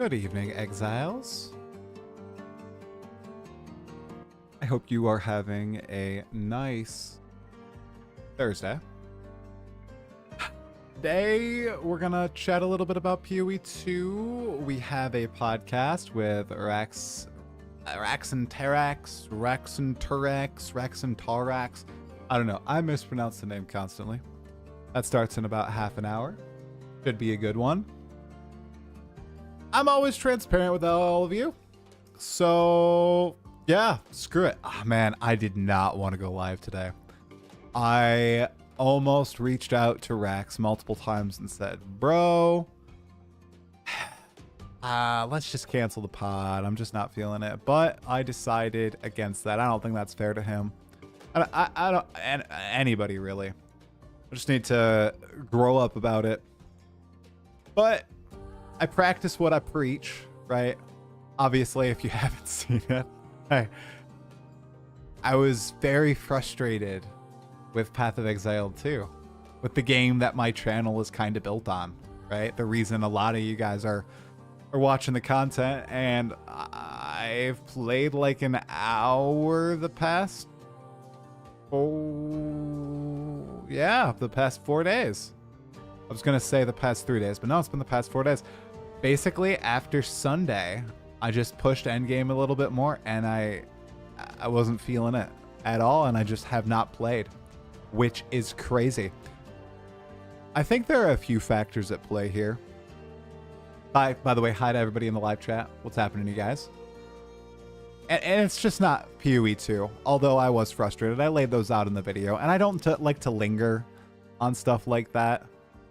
Good evening, Exiles. I hope you are having a nice Thursday. Today, we're gonna chat a little bit about PoE 2. We have a podcast with Raxx and Tarax. I don't know. I mispronounce the name constantly. That starts in about half an hour. Should be a good one. I'm always transparent with all of you. So, yeah, screw it. Oh, man, I did not want to go live today. I almost reached out to Raxx multiple times and said, bro, let's just cancel the pod. I'm just not feeling it. But I decided against that. I don't think that's fair to him. I don't, and anybody really. I just need to grow up about it. But I practice what I preach, right? Obviously, if you haven't seen it, I was very frustrated with Path of Exile 2, with the game that my channel is kind of built on, right? The reason a lot of you guys are watching the content, and I've played like an hour the past, the past 4 days. I was gonna say the past 3 days, but no, it's been the past 4 days. Basically, after Sunday, I just pushed endgame a little bit more, and I wasn't feeling it at all, and I just have not played, which is crazy. I think there are a few factors at play here. By the way, hi to everybody in the live chat. What's happening to you guys? And it's just not PoE 2, although I was frustrated. I laid those out in the video, and I don't like to linger on stuff like that.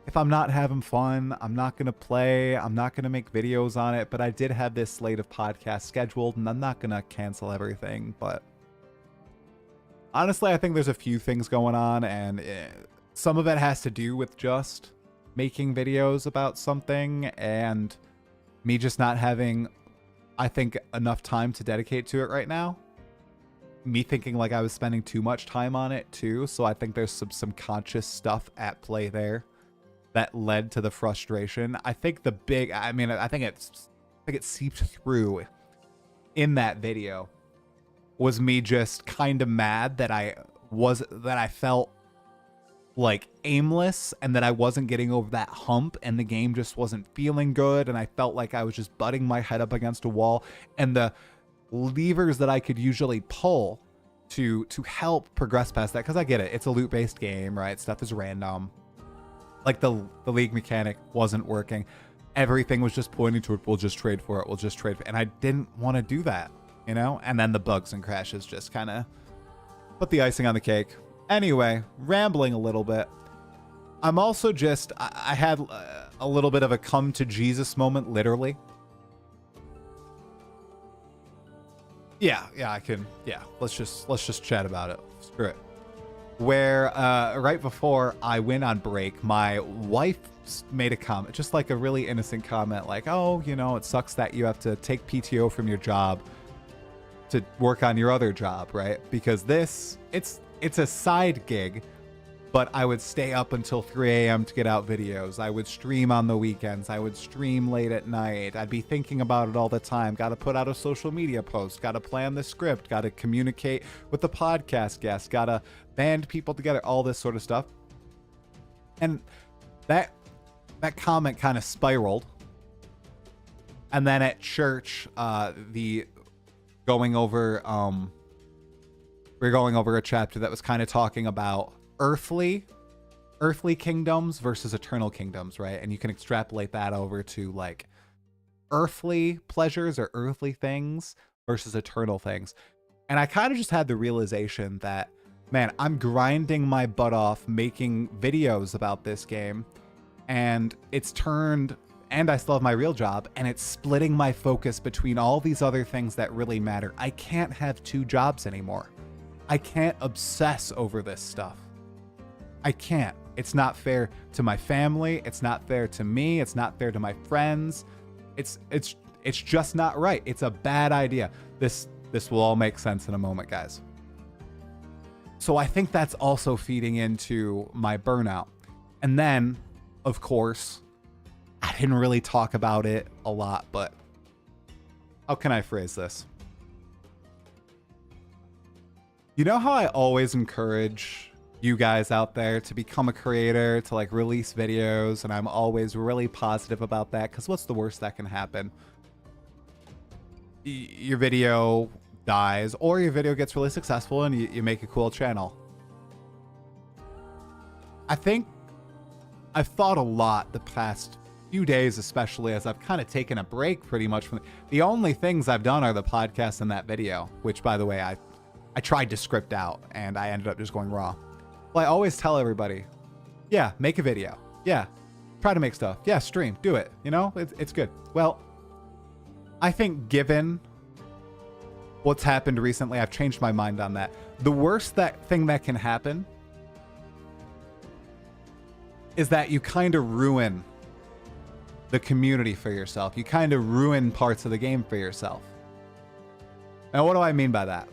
If I'm not having fun, I'm not going to play. I'm not going to make videos on it. But I did have this slate of podcasts scheduled, and I'm not going to cancel everything. But honestly, I think there's a few things going on, and some of it has to do with just making videos about something and me just not having, I think, enough time to dedicate to it right now. Me thinking like I was spending too much time on it too. So I think there's some conscious stuff at play there that led to the frustration. I think the big, I think it seeped through in that video was me just kind of mad that I felt like aimless and that I wasn't getting over that hump and the game just wasn't feeling good. And I felt like I was just butting my head up against a wall, and the levers that I could usually pull to help progress past that, because I get it. It's a loot-based game, right? Stuff is random. Like the league mechanic wasn't working. Everything was just pointing to it. We'll just trade for it. We'll just trade for it. And I didn't want to do that, you know? And then the bugs and crashes just kind of put the icing on the cake. Anyway, rambling a little bit. I'm also just, I had a little bit of a come to Jesus moment, literally. Yeah, let's just chat about it. Screw it. Where right before I went on break, my wife made a comment, just like a really innocent comment, like, oh, you know, it sucks that you have to take PTO from your job to work on your other job, right? Because it's a side gig, but I would stay up until 3 a.m. to get out videos. I would stream on the weekends. I would stream late at night. I'd be thinking about it all the time. Got to put out a social media post. Got to plan the script. Got to communicate with the podcast guests. Got to band people together. All this sort of stuff. And that comment kind of spiraled. And then at church, we're going over a chapter that was kind of talking about earthly kingdoms versus eternal kingdoms, right? And you can extrapolate that over to like earthly pleasures or earthly things versus eternal things. And I kind of just had the realization that, man, I'm grinding my butt off making videos about this game, and it's turned, and I still have my real job, and it's splitting my focus between all these other things that really matter. I can't have 2 jobs anymore. I can't obsess over this stuff. I can't. It's not fair to my family. It's not fair to me. It's not fair to my friends. It's just not right. It's a bad idea. This will all make sense in a moment, guys. So I think that's also feeding into my burnout. And then, of course, I didn't really talk about it a lot, but how can I phrase this? You know how I always encourage you guys out there to become a creator, to like release videos, and I'm always really positive about that, because what's the worst that can happen? Your video dies, or your video gets really successful and you make a cool channel. I think I've thought a lot the past few days, especially as I've kind of taken a break pretty much from the only things I've done are the podcast and that video, which by the way, I tried to script out and I ended up just going raw. Well, I always tell everybody, yeah, make a video. Yeah, try to make stuff. Yeah, stream, do it. You know, it's good. Well, I think given what's happened recently, I've changed my mind on that. The worst thing that can happen is that you kind of ruin the community for yourself. You kind of ruin parts of the game for yourself. Now, what do I mean by that?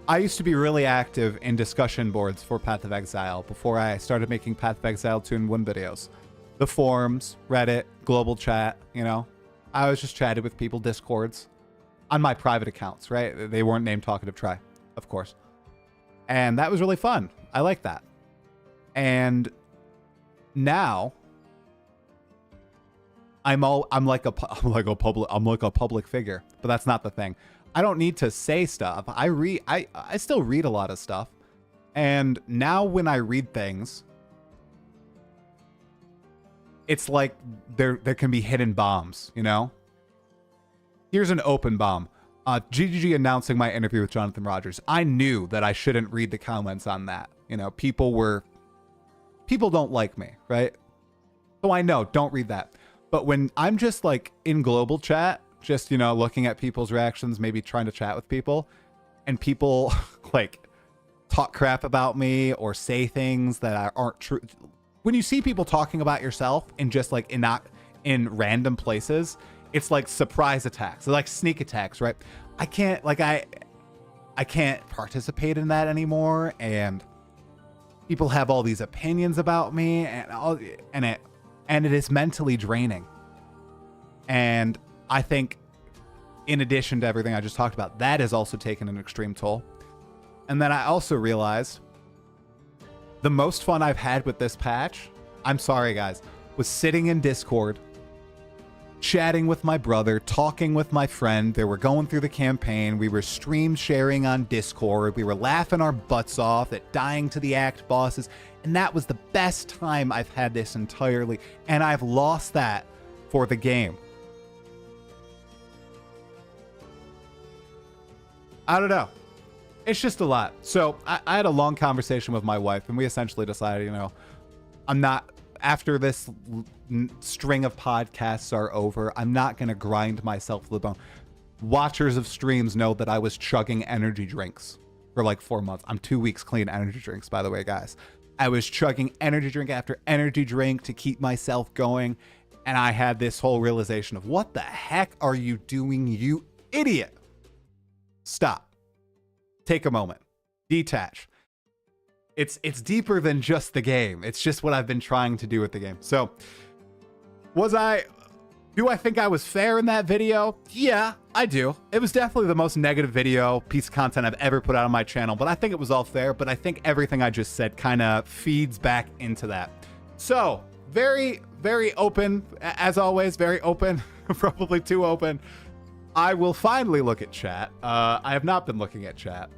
I used to be really active in discussion boards for Path of Exile before I started making Path of Exile 2 and 1 videos. The forums, Reddit, global chat, you know. I was just chatted with people, Discords, on my private accounts, right? They weren't named Talkative Try, of course. And that was really fun. I like that. And now I'm like a public figure, but that's not the thing. I don't need to say stuff. I still read a lot of stuff. And now when I read things, it's like there can be hidden bombs, you know? Here's an open bomb. GGG announcing my interview with Jonathan Rogers. I knew that I shouldn't read the comments on that. You know, people don't like me, right? So I know, don't read that. But when I'm just like in global chat, just, you know, looking at people's reactions, maybe trying to chat with people, and people like talk crap about me or say things that aren't true. When you see people talking about yourself in just like in random places, it's like surprise attacks. They're like sneak attacks, right? I can't participate in that anymore, and people have all these opinions about me, and it is mentally draining. And I think in addition to everything I just talked about, that has also taken an extreme toll. And then I also realized the most fun I've had with this patch, I'm sorry guys, was sitting in Discord, chatting with my brother, talking with my friend. They were going through the campaign. We were stream sharing on Discord. We were laughing our butts off at dying to the act bosses. And that was the best time I've had this entirely. And I've lost that for the game. I don't know. It's just a lot. So I had a long conversation with my wife, and we essentially decided, you know, I'm not, after this string of podcasts are over, I'm not going to grind myself to the bone. Watchers of streams know that I was chugging energy drinks for like 4 months. I'm 2 weeks clean energy drinks, by the way, guys. I was chugging energy drink after energy drink to keep myself going. And I had this whole realization of, what the heck are you doing, you idiot? Stop. Take a moment. Detach. It's deeper than just the game. It's just what I've been trying to do with the game. So, do I think I was fair in that video? Yeah, I do. It was definitely the most negative piece of content I've ever put out on my channel, but I think it was all fair. But I think everything I just said kind of feeds back into that. So, very, very open, as always, very open, probably too open. I will finally look at chat. I have not been looking at chat.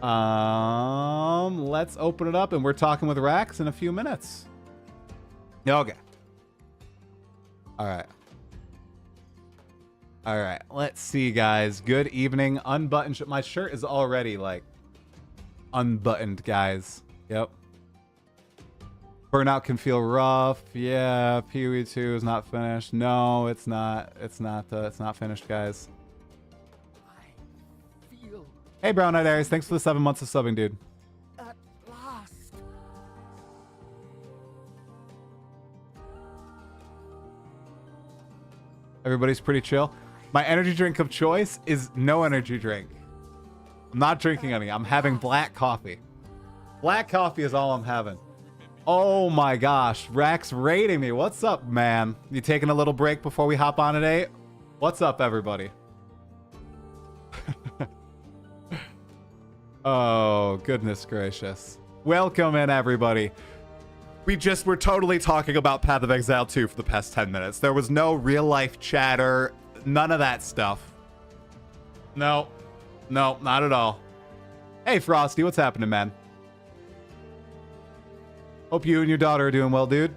Let's open it up, and we're talking with Raxx in a few minutes. Okay. All right. Let's see, guys. Good evening. Unbuttoned. My shirt is already like unbuttoned, guys. Yep. Burnout can feel rough. Yeah. PoE 2 is not finished. No, it's not. It's not finished, guys. Hey, Brown Eyed Aries, thanks for the 7 months of subbing, dude. At last. Everybody's pretty chill. My energy drink of choice is no energy drink. I'm not drinking any. I'm having black coffee. Black coffee is all I'm having. Oh my gosh, Raxx raiding me. What's up, man? You taking a little break before we hop on at 8? What's up, everybody? Oh, goodness gracious. Welcome in, everybody. We're totally talking about Path of Exile 2 for the past 10 minutes. There was no real life chatter, none of that stuff. No, not at all. Hey, Frosty, what's happening, man? Hope you and your daughter are doing well, dude.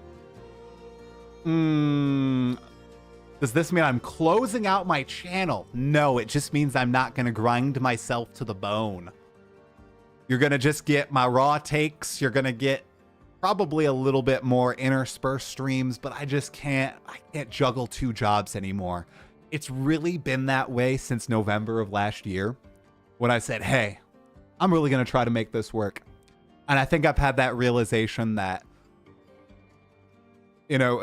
Does this mean I'm closing out my channel? No, it just means I'm not going to grind myself to the bone. You're going to just get my raw takes. You're going to get probably a little bit more interspersed streams, but I can't juggle 2 jobs anymore. It's really been that way since November of last year when I said, hey, I'm really going to try to make this work. And I think I've had that realization that, you know,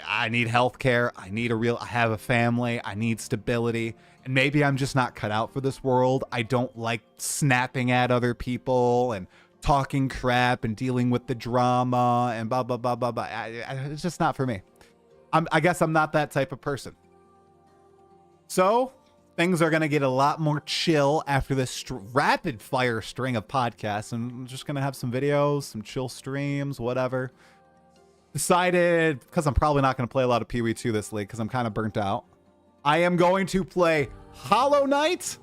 I need healthcare. I have a family. I need stability. And maybe I'm just not cut out for this world. I don't like snapping at other people and talking crap and dealing with the drama and blah, blah, blah, blah, blah. It's just not for me. I guess I'm not that type of person. So things are going to get a lot more chill after this rapid fire string of podcasts. And I'm just going to have some videos, some chill streams, whatever. Decided, because I'm probably not going to play a lot of PoE 2 this league because I'm kind of burnt out, I am going to play Hollow Knight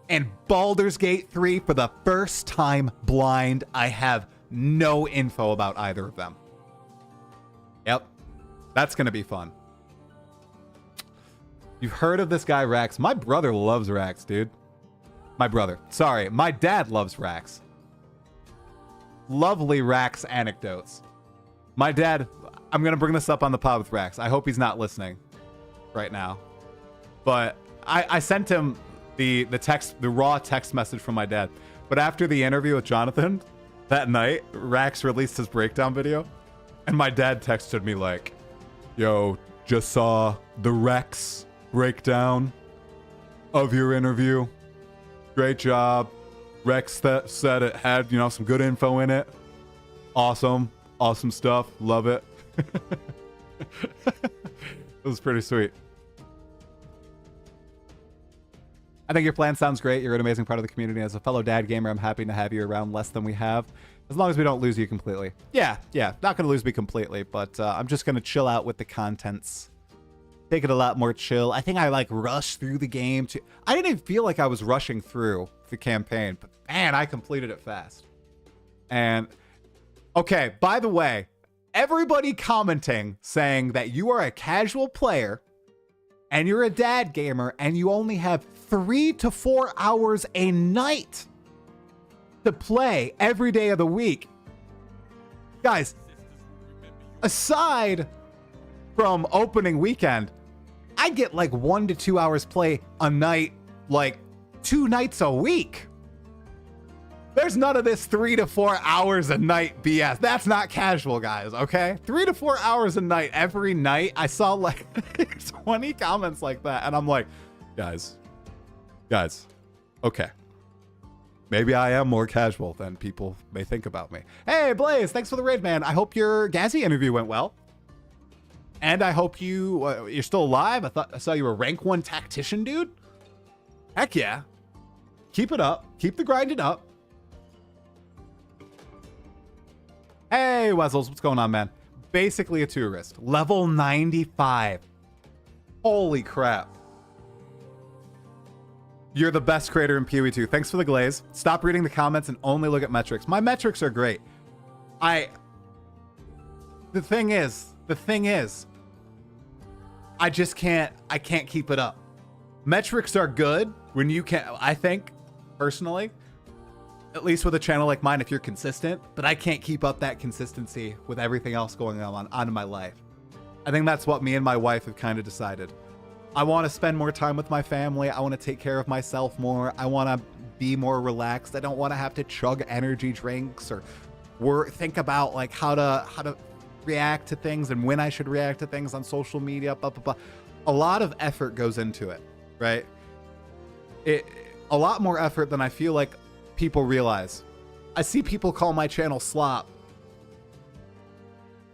and Baldur's Gate 3 for the first time blind. I have no info about either of them. Yep. That's going to be fun. You've heard of this guy, Raxx? My brother loves Raxx, dude. My brother. Sorry, my dad loves Raxx. Lovely Raxx anecdotes. My dad, I'm going to bring this up on the pod with Raxx. I hope he's not listening right now. But I sent him the raw text message from my dad. But after the interview with Jonathan that night, Raxx released his breakdown video. And my dad texted me like, yo, just saw the Raxx breakdown of your interview. Great job. Raxx said it had, you know, some good info in it. Awesome stuff. Love it. It was pretty sweet. I think your plan sounds great. You're an amazing part of the community. As a fellow dad gamer, I'm happy to have you around less than we have. As long as we don't lose you completely. Yeah. Not going to lose me completely, but I'm just going to chill out with the contents. Take it a lot more chill. I think I like rushed through the game. I didn't even feel like I was rushing through the campaign, but man, I completed it fast. And okay, by the way, everybody commenting saying that you are a casual player and you're a dad gamer and you only have 3 to 4 hours a night to play every day of the week. Guys, aside from opening weekend, I get like 1 to 2 hours play a night, like 2 nights a week. There's none of this 3 to 4 hours a night BS. That's not casual, guys, okay? 3 to 4 hours a night every night. I saw like 20 comments like that, and I'm like, guys, okay. Maybe I am more casual than people may think about me. Hey, Blaze, thanks for the raid, man. I hope your Gazzy interview went well. And I hope you're still alive. I saw you were rank 1 tactician, dude. Heck yeah. Keep it up. Keep the grinding up. Hey, Wezzles, what's going on, man? Basically a tourist. Level 95. Holy crap. You're the best creator in PoE 2. Thanks for the glaze. Stop reading the comments and only look at metrics. My metrics are great. The thing is, I can't keep it up. Metrics are good when you can, I think, personally, at least with a channel like mine, if you're consistent, but I can't keep up that consistency with everything else going on in my life. I think that's what me and my wife have kind of decided. I want to spend more time with my family. I want to take care of myself more. I want to be more relaxed. I don't want to have to chug energy drinks or think about like how to react to things and when I should react to things on social media, blah, blah, blah. A lot of effort goes into it, right? A lot more effort than I feel like people realize. I see people call my channel slop.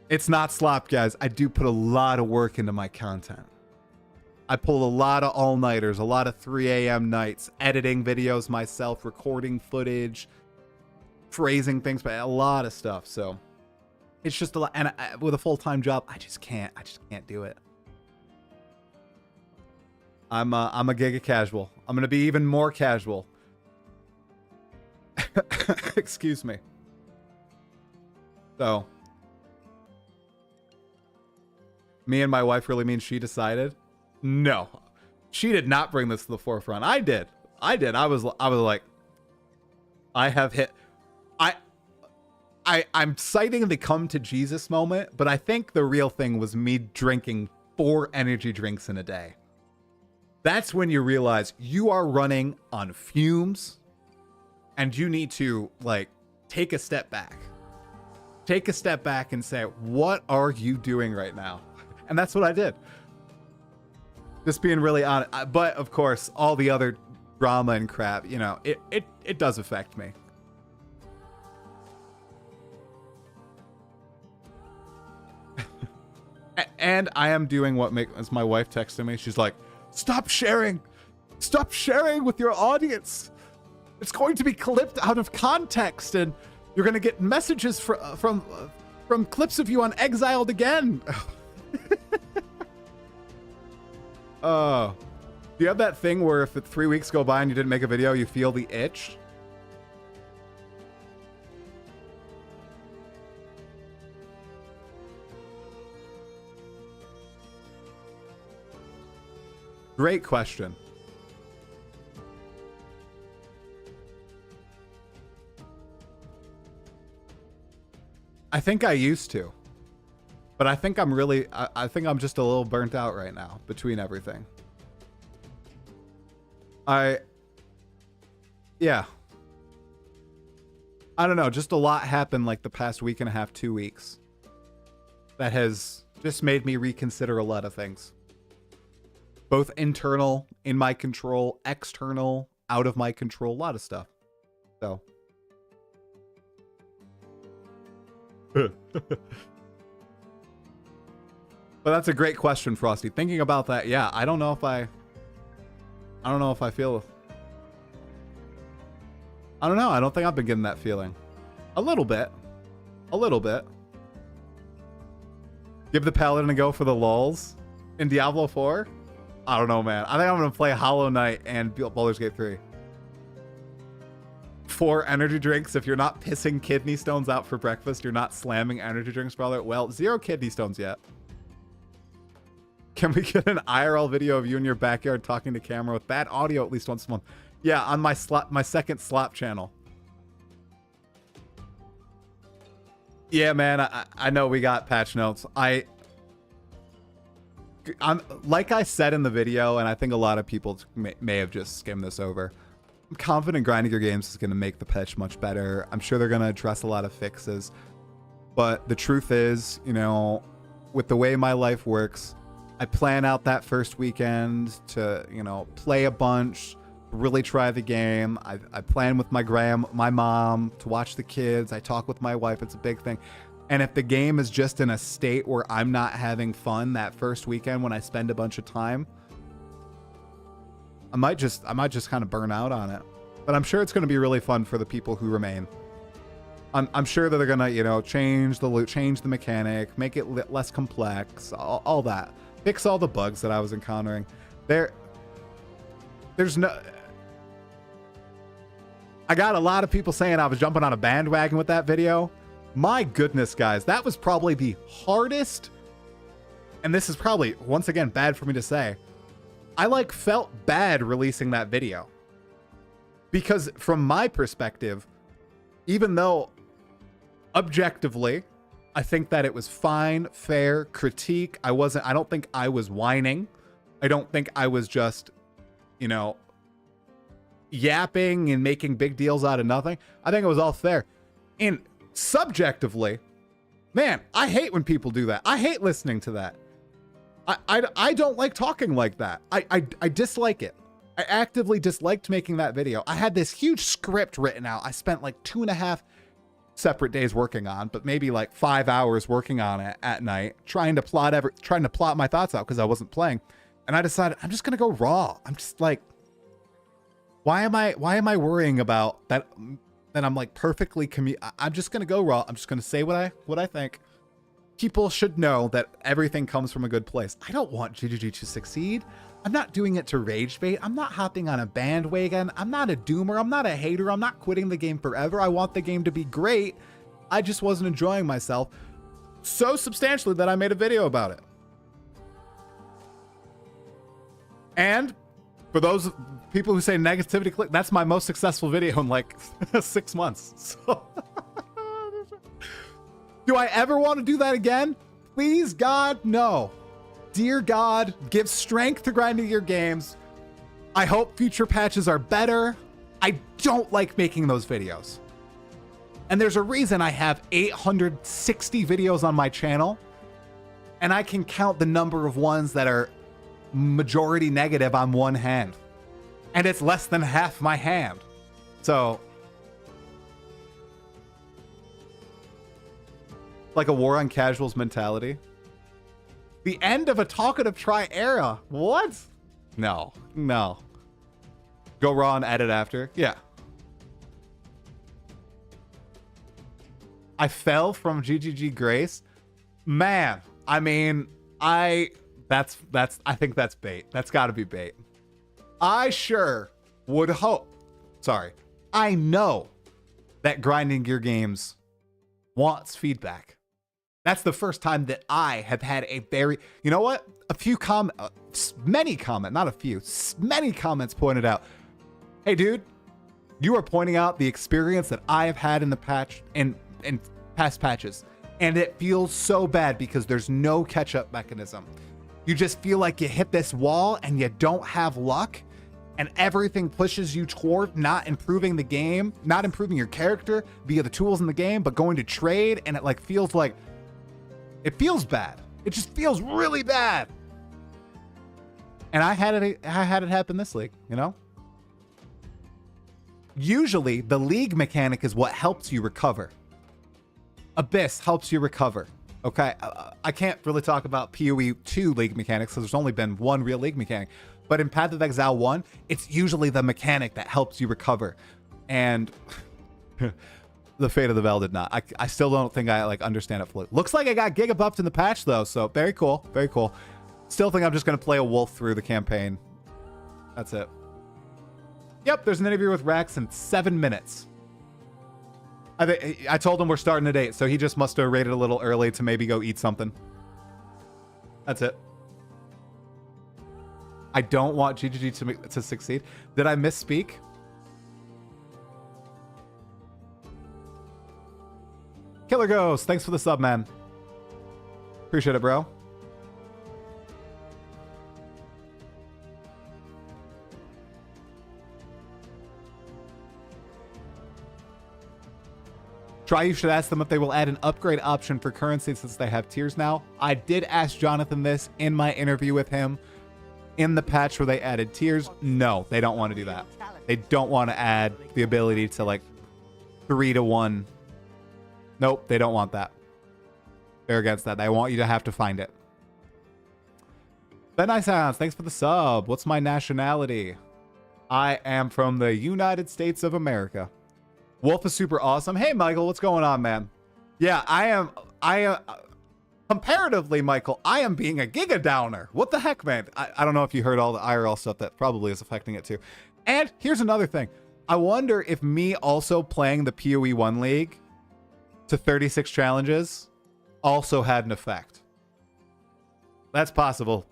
It's not slop, guys. I do put a lot of work into my content. I pull a lot of all-nighters, a lot of 3 a.m. nights, editing videos myself, recording footage, phrasing things, but a lot of stuff. So it's just a lot. And with a full-time job, I just can't do it. I'm a giga casual. I'm going to be even more casual. Excuse me. So me and my wife really mean she decided? No. She did not bring this to the forefront. I did. I was like, I have hit. I'm citing the come to Jesus moment, but I think the real thing was me drinking 4 energy drinks in a day. That's when you realize you are running on fumes and you need to like take a step back. Take a step back and say, what are you doing right now? And that's what I did. Just being really honest. But of course, all the other drama and crap, you know, it does affect me. And I am doing what as my wife texted me. She's like, stop sharing. Stop sharing with your audience. It's going to be clipped out of context and you're going to get messages from clips of you on Exiled again. Do you have that thing where if 3 weeks go by and you didn't make a video, you feel the itch? Great question. I think I used to. But I think I'm really, I think I'm just a little burnt out right now between everything. Yeah. I don't know. Just a lot happened like the past week and a half, 2 weeks. That has just made me reconsider a lot of things. Both internal, in my control, external, out of my control, a lot of stuff. So. But that's a great question, Frosty. Thinking about that, yeah, I don't know if I feel. I don't know. I don't think I've been getting that feeling. A little bit. A little bit. Give the Paladin a go for the lulz in Diablo 4? I don't know, man. I think I'm going to play Hollow Knight and Baldur's Gate 3. 4 energy drinks. If you're not pissing kidney stones out for breakfast, you're not slamming energy drinks, brother. Well, 0 kidney stones yet. Can we get an IRL video of you in your backyard talking to camera with bad audio at least once a month? Yeah, on my second slop channel. Yeah, man, I know we got patch notes. I'm like I said in the video, and I think a lot of people may have just skimmed this over. I'm confident grinding your games is going to make the patch much better. I'm sure they're going to address a lot of fixes. But the truth is, you know, with the way my life works, I plan out that first weekend to, you know, play a bunch, really try the game. I plan with my mom to watch the kids. I talk with my wife. It's a big thing. And if the game is just in a state where I'm not having fun that first weekend when I spend a bunch of time, I might just kind of burn out on it. But I'm sure it's going to be really fun for the people who remain. I'm sure that they're going to, you know, change the loot, change the mechanic, make it less complex, all that. Fix all the bugs that I was encountering. There's no... I got a lot of people saying I was jumping on a bandwagon with that video. My goodness, guys, that was probably the hardest, and this is probably, once again, bad for me to say. I like felt bad releasing that video. Because from my perspective, even though objectively, I think that it was fine, fair, critique. I don't think I was whining. I don't think I was just, you know, yapping and making big deals out of nothing. I think it was all fair. And subjectively, man, I hate when people do that. I hate listening to that. I don't like talking like that. I dislike it. I actively disliked making that video. I had this huge script written out. I spent like separate days working on, but maybe like 5 hours working on it at night, trying to plot my thoughts out because I wasn't playing. And I decided I'm just gonna go raw. I'm just like, why am I worrying about that? That I'm like perfectly I'm just gonna go raw. I'm just gonna say what I think. People should know that everything comes from a good place. I don't want GGG to succeed. I'm not doing it to rage bait. I'm not hopping on a bandwagon. I'm not a doomer. I'm not a hater. I'm not quitting the game forever. I want the game to be great. I just wasn't enjoying myself so substantially that I made a video about it. And for those people who say negativity click, that's my most successful video in like 6 months. So do I ever want to do that again? Please, God, no. Dear God, give strength to grinding your games. I hope future patches are better. I don't like making those videos. And there's a reason I have 860 videos on my channel, and I can count the number of ones that are majority negative on one hand. And it's less than half my hand. So, like a war on casuals mentality. The end of a talkative try era. What? No. Go raw and edit after. Yeah. I fell from GGG Grace. Man, I mean, I think that's bait. That's got to be bait. I sure would hope. Sorry. I know that grinding your games wants feedback. That's the first time that I have had a very, you know what? Many comments pointed out, hey dude, you are pointing out the experience that I have had in the patch, in past patches. And it feels so bad because there's no catch-up mechanism. You just feel like you hit this wall and you don't have luck, and everything pushes you toward not improving the game, not improving your character via the tools in the game, but going to trade, and it like feels like, it feels bad. It just feels really bad. And I had it happen this league, you know? Usually the league mechanic is what helps you recover. Abyss helps you recover. Okay, I can't really talk about PoE 2 league mechanics because there's only been one real league mechanic. But in Path of Exile 1, it's usually the mechanic that helps you recover. And the Fate of the Veil did not. I still don't think I like understand it fully. Looks like I got Giga buffed in the patch though, so very cool, very cool. Still think I'm just gonna play a wolf through the campaign. That's it. Yep, there's an interview with Raxx in 7 minutes. I told him we're starting at 8, so he just must have raided a little early to maybe go eat something. That's it. I don't want GGG to succeed. Did I misspeak? Killer Ghost, thanks for the sub, man. Appreciate it, bro. Try, you should ask them if they will add an upgrade option for currency since they have tiers now. I did ask Jonathan this in my interview with him in the patch where they added tiers. No, they don't want to do that. They don't want to add the ability to like 3-to-1. Nope, they don't want that. They're against that. They want you to have to find it. Ben Nice Sounds, thanks for the sub. What's my nationality? I am from the United States of America. Wolf is super awesome. Hey, Michael, what's going on, man? Yeah, I am comparatively, Michael, I am being a giga downer. What the heck, man? I don't know if you heard all the IRL stuff that probably is affecting it too. And here's another thing. I wonder if me also playing the PoE 1 League to 36 challenges also had an effect. That's possible.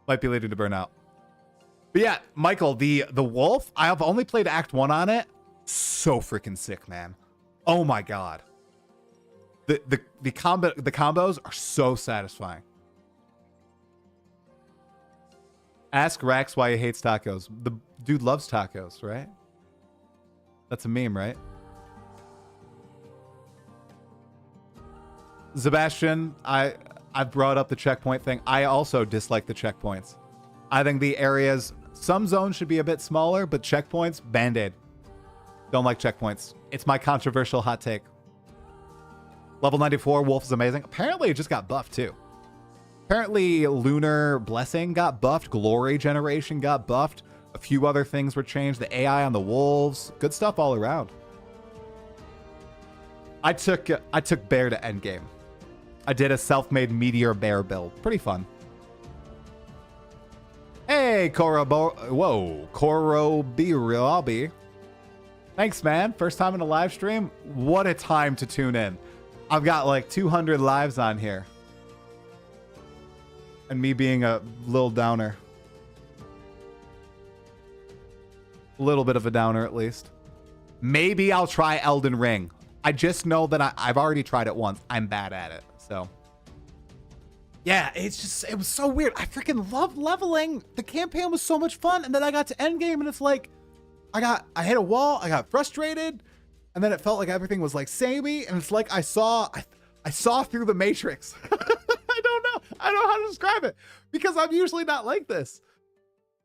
Might be leading to burnout. But yeah, Michael, the wolf, I have only played Act 1 on it. So freaking sick, man. Oh my god. The combos are so satisfying. Ask Raxx why he hates tacos. The dude loves tacos, right? That's a meme, right? Sebastian, I've brought up the checkpoint thing. I also dislike the checkpoints. I think the areas, some zones should be a bit smaller, but checkpoints, Band-Aid. Don't like checkpoints. It's my controversial hot take. Level 94 Wolf is amazing. Apparently it just got buffed too. Apparently Lunar Blessing got buffed. Glory Generation got buffed. A few other things were changed. The AI on the wolves. Good stuff all around. I took Bear to endgame. I did a self-made Meteor Bear build. Pretty fun. Hey, Korobi. Thanks, man. First time in a live stream. What a time to tune in. I've got like 200 lives on here. And me being a little downer. A little bit of a downer, at least. Maybe I'll try Elden Ring. I just know that I've already tried it once. I'm bad at it, so. Yeah, it was so weird. I freaking love leveling. The campaign was so much fun, and then I got to endgame, and it's like, I hit a wall, I got frustrated, and then it felt like everything was like samey, and it's like I saw through the Matrix. I don't know how to describe it, because I'm usually not like this.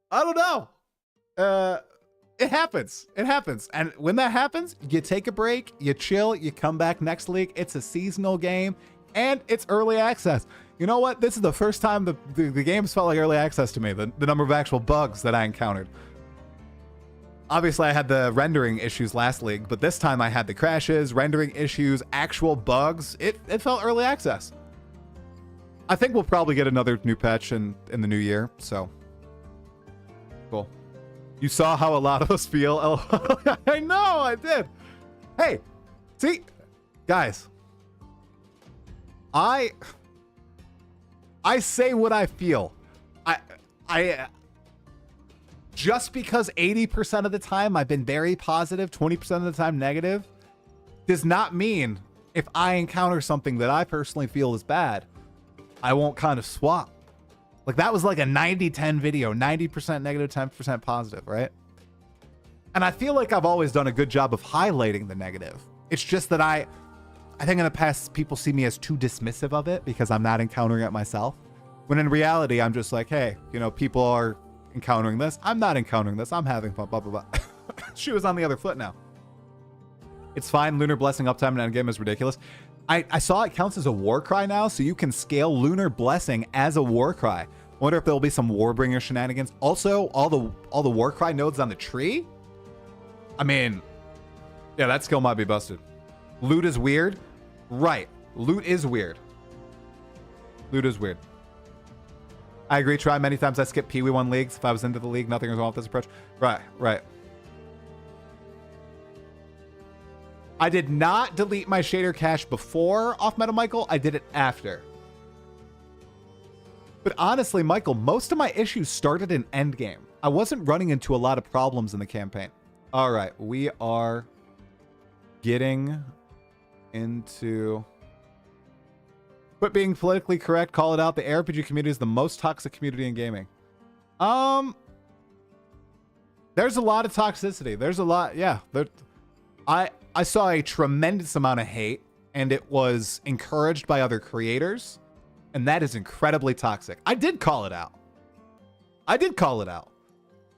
I don't know. It happens. And when that happens, you take a break, you chill, you come back next week. It's a seasonal game, and it's early access. You know what? This is the first time the game's felt like early access to me, the number of actual bugs that I encountered. Obviously, I had the rendering issues last league, but this time I had the crashes, rendering issues, actual bugs. It felt early access. I think we'll probably get another new patch in the new year, so cool. You saw how a lot of us feel. I know, I did. Hey, see, guys, I say what I feel. I just because 80% of the time I've been very positive, 20% of the time negative, does not mean if I encounter something that I personally feel is bad, I won't kind of swap. Like that was like a 90-10 video, 90% negative, 10% positive, right? And I feel like I've always done a good job of highlighting the negative. It's just that I think in the past people see me as too dismissive of it because I'm not encountering it myself. When in reality, I'm just like, hey, you know, people are encountering this. I'm not encountering this. I'm having fun, blah, blah, blah. She was on the other foot now. It's fine. Lunar Blessing uptime in endgame is ridiculous. I saw it counts as a war cry now, so you can scale Lunar Blessing as a war cry. I wonder if there'll be some Warbringer shenanigans. Also, all the war cry nodes on the tree. I mean, yeah, that skill might be busted. Loot is weird. Right. Loot is weird. Loot is weird. I agree. Try many times. I skipped Pee Wee 1 leagues. If I was into the league, nothing was wrong with this approach. Right. I did not delete my shader cache before off meta, Michael. I did it after. But honestly, Michael, most of my issues started in endgame. I wasn't running into a lot of problems in the campaign. All right, we are getting into... But being politically correct, call it out. The ARPG community is the most toxic community in gaming. There's a lot of toxicity. There's a lot, yeah. I saw a tremendous amount of hate, and it was encouraged by other creators, and that is incredibly toxic. I did call it out.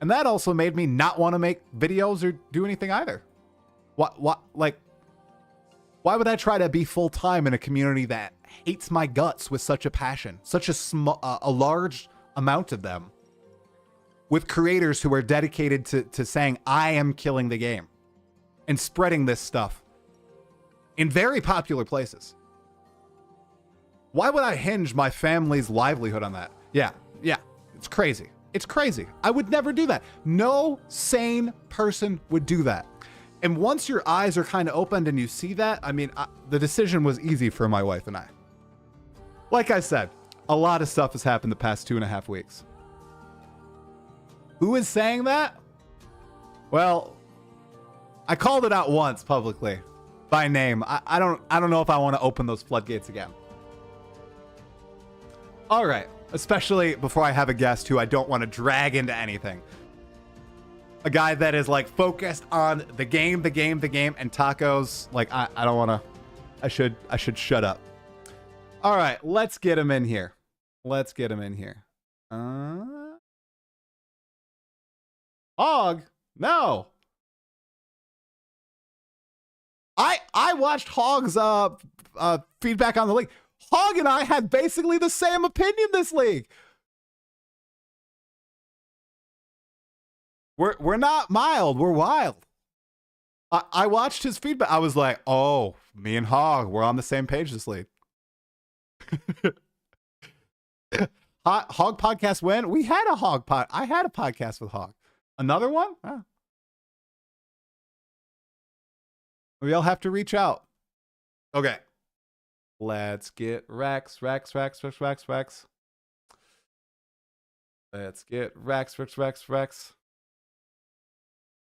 And that also made me not want to make videos or do anything either. What, like, why would I try to be full-time in a community that hates my guts with such a passion, such a large amount of them, with creators who are dedicated to saying, I am killing the game, and spreading this stuff in very popular places? Why would I hinge my family's livelihood on that? Yeah, it's crazy. It's crazy. I would never do that. No sane person would do that. And once your eyes are kind of opened and you see that, I mean, the decision was easy for my wife and I. Like I said, a lot of stuff has happened the past 2.5 weeks. Who is saying that? Well, I called it out once publicly by name. I don't know if I want to open those floodgates again. All right, especially before I have a guest who I don't want to drag into anything. A guy that is like focused on the game, and tacos. Like I don't want to. I should shut up. All right, let's get him in here. Hog? No. I watched Hog's feedback on the league. Hog and I had basically the same opinion this league. We're not mild, we're wild. I watched his feedback. I was like, oh, me and Hog, we're on the same page this league. Hog podcast when? We had a Hog pod. I had a podcast with Hog. Another one? Oh. We all have to reach out. Okay. Let's get Raxx. Let's get Raxx.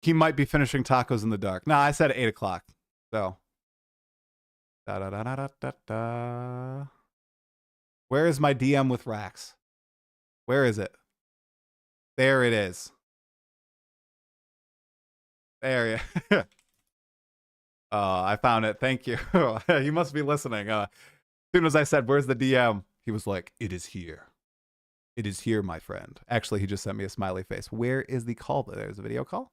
He might be finishing tacos in the dark. No, I said 8 o'clock. So. Where is my DM with Raxx? Where is it? There it is. There you I found it. Thank you. You must be listening. As soon as I said, where's the DM? He was like, it is here. It is here, my friend. Actually, he just sent me a smiley face. Where is the call? There's a video call.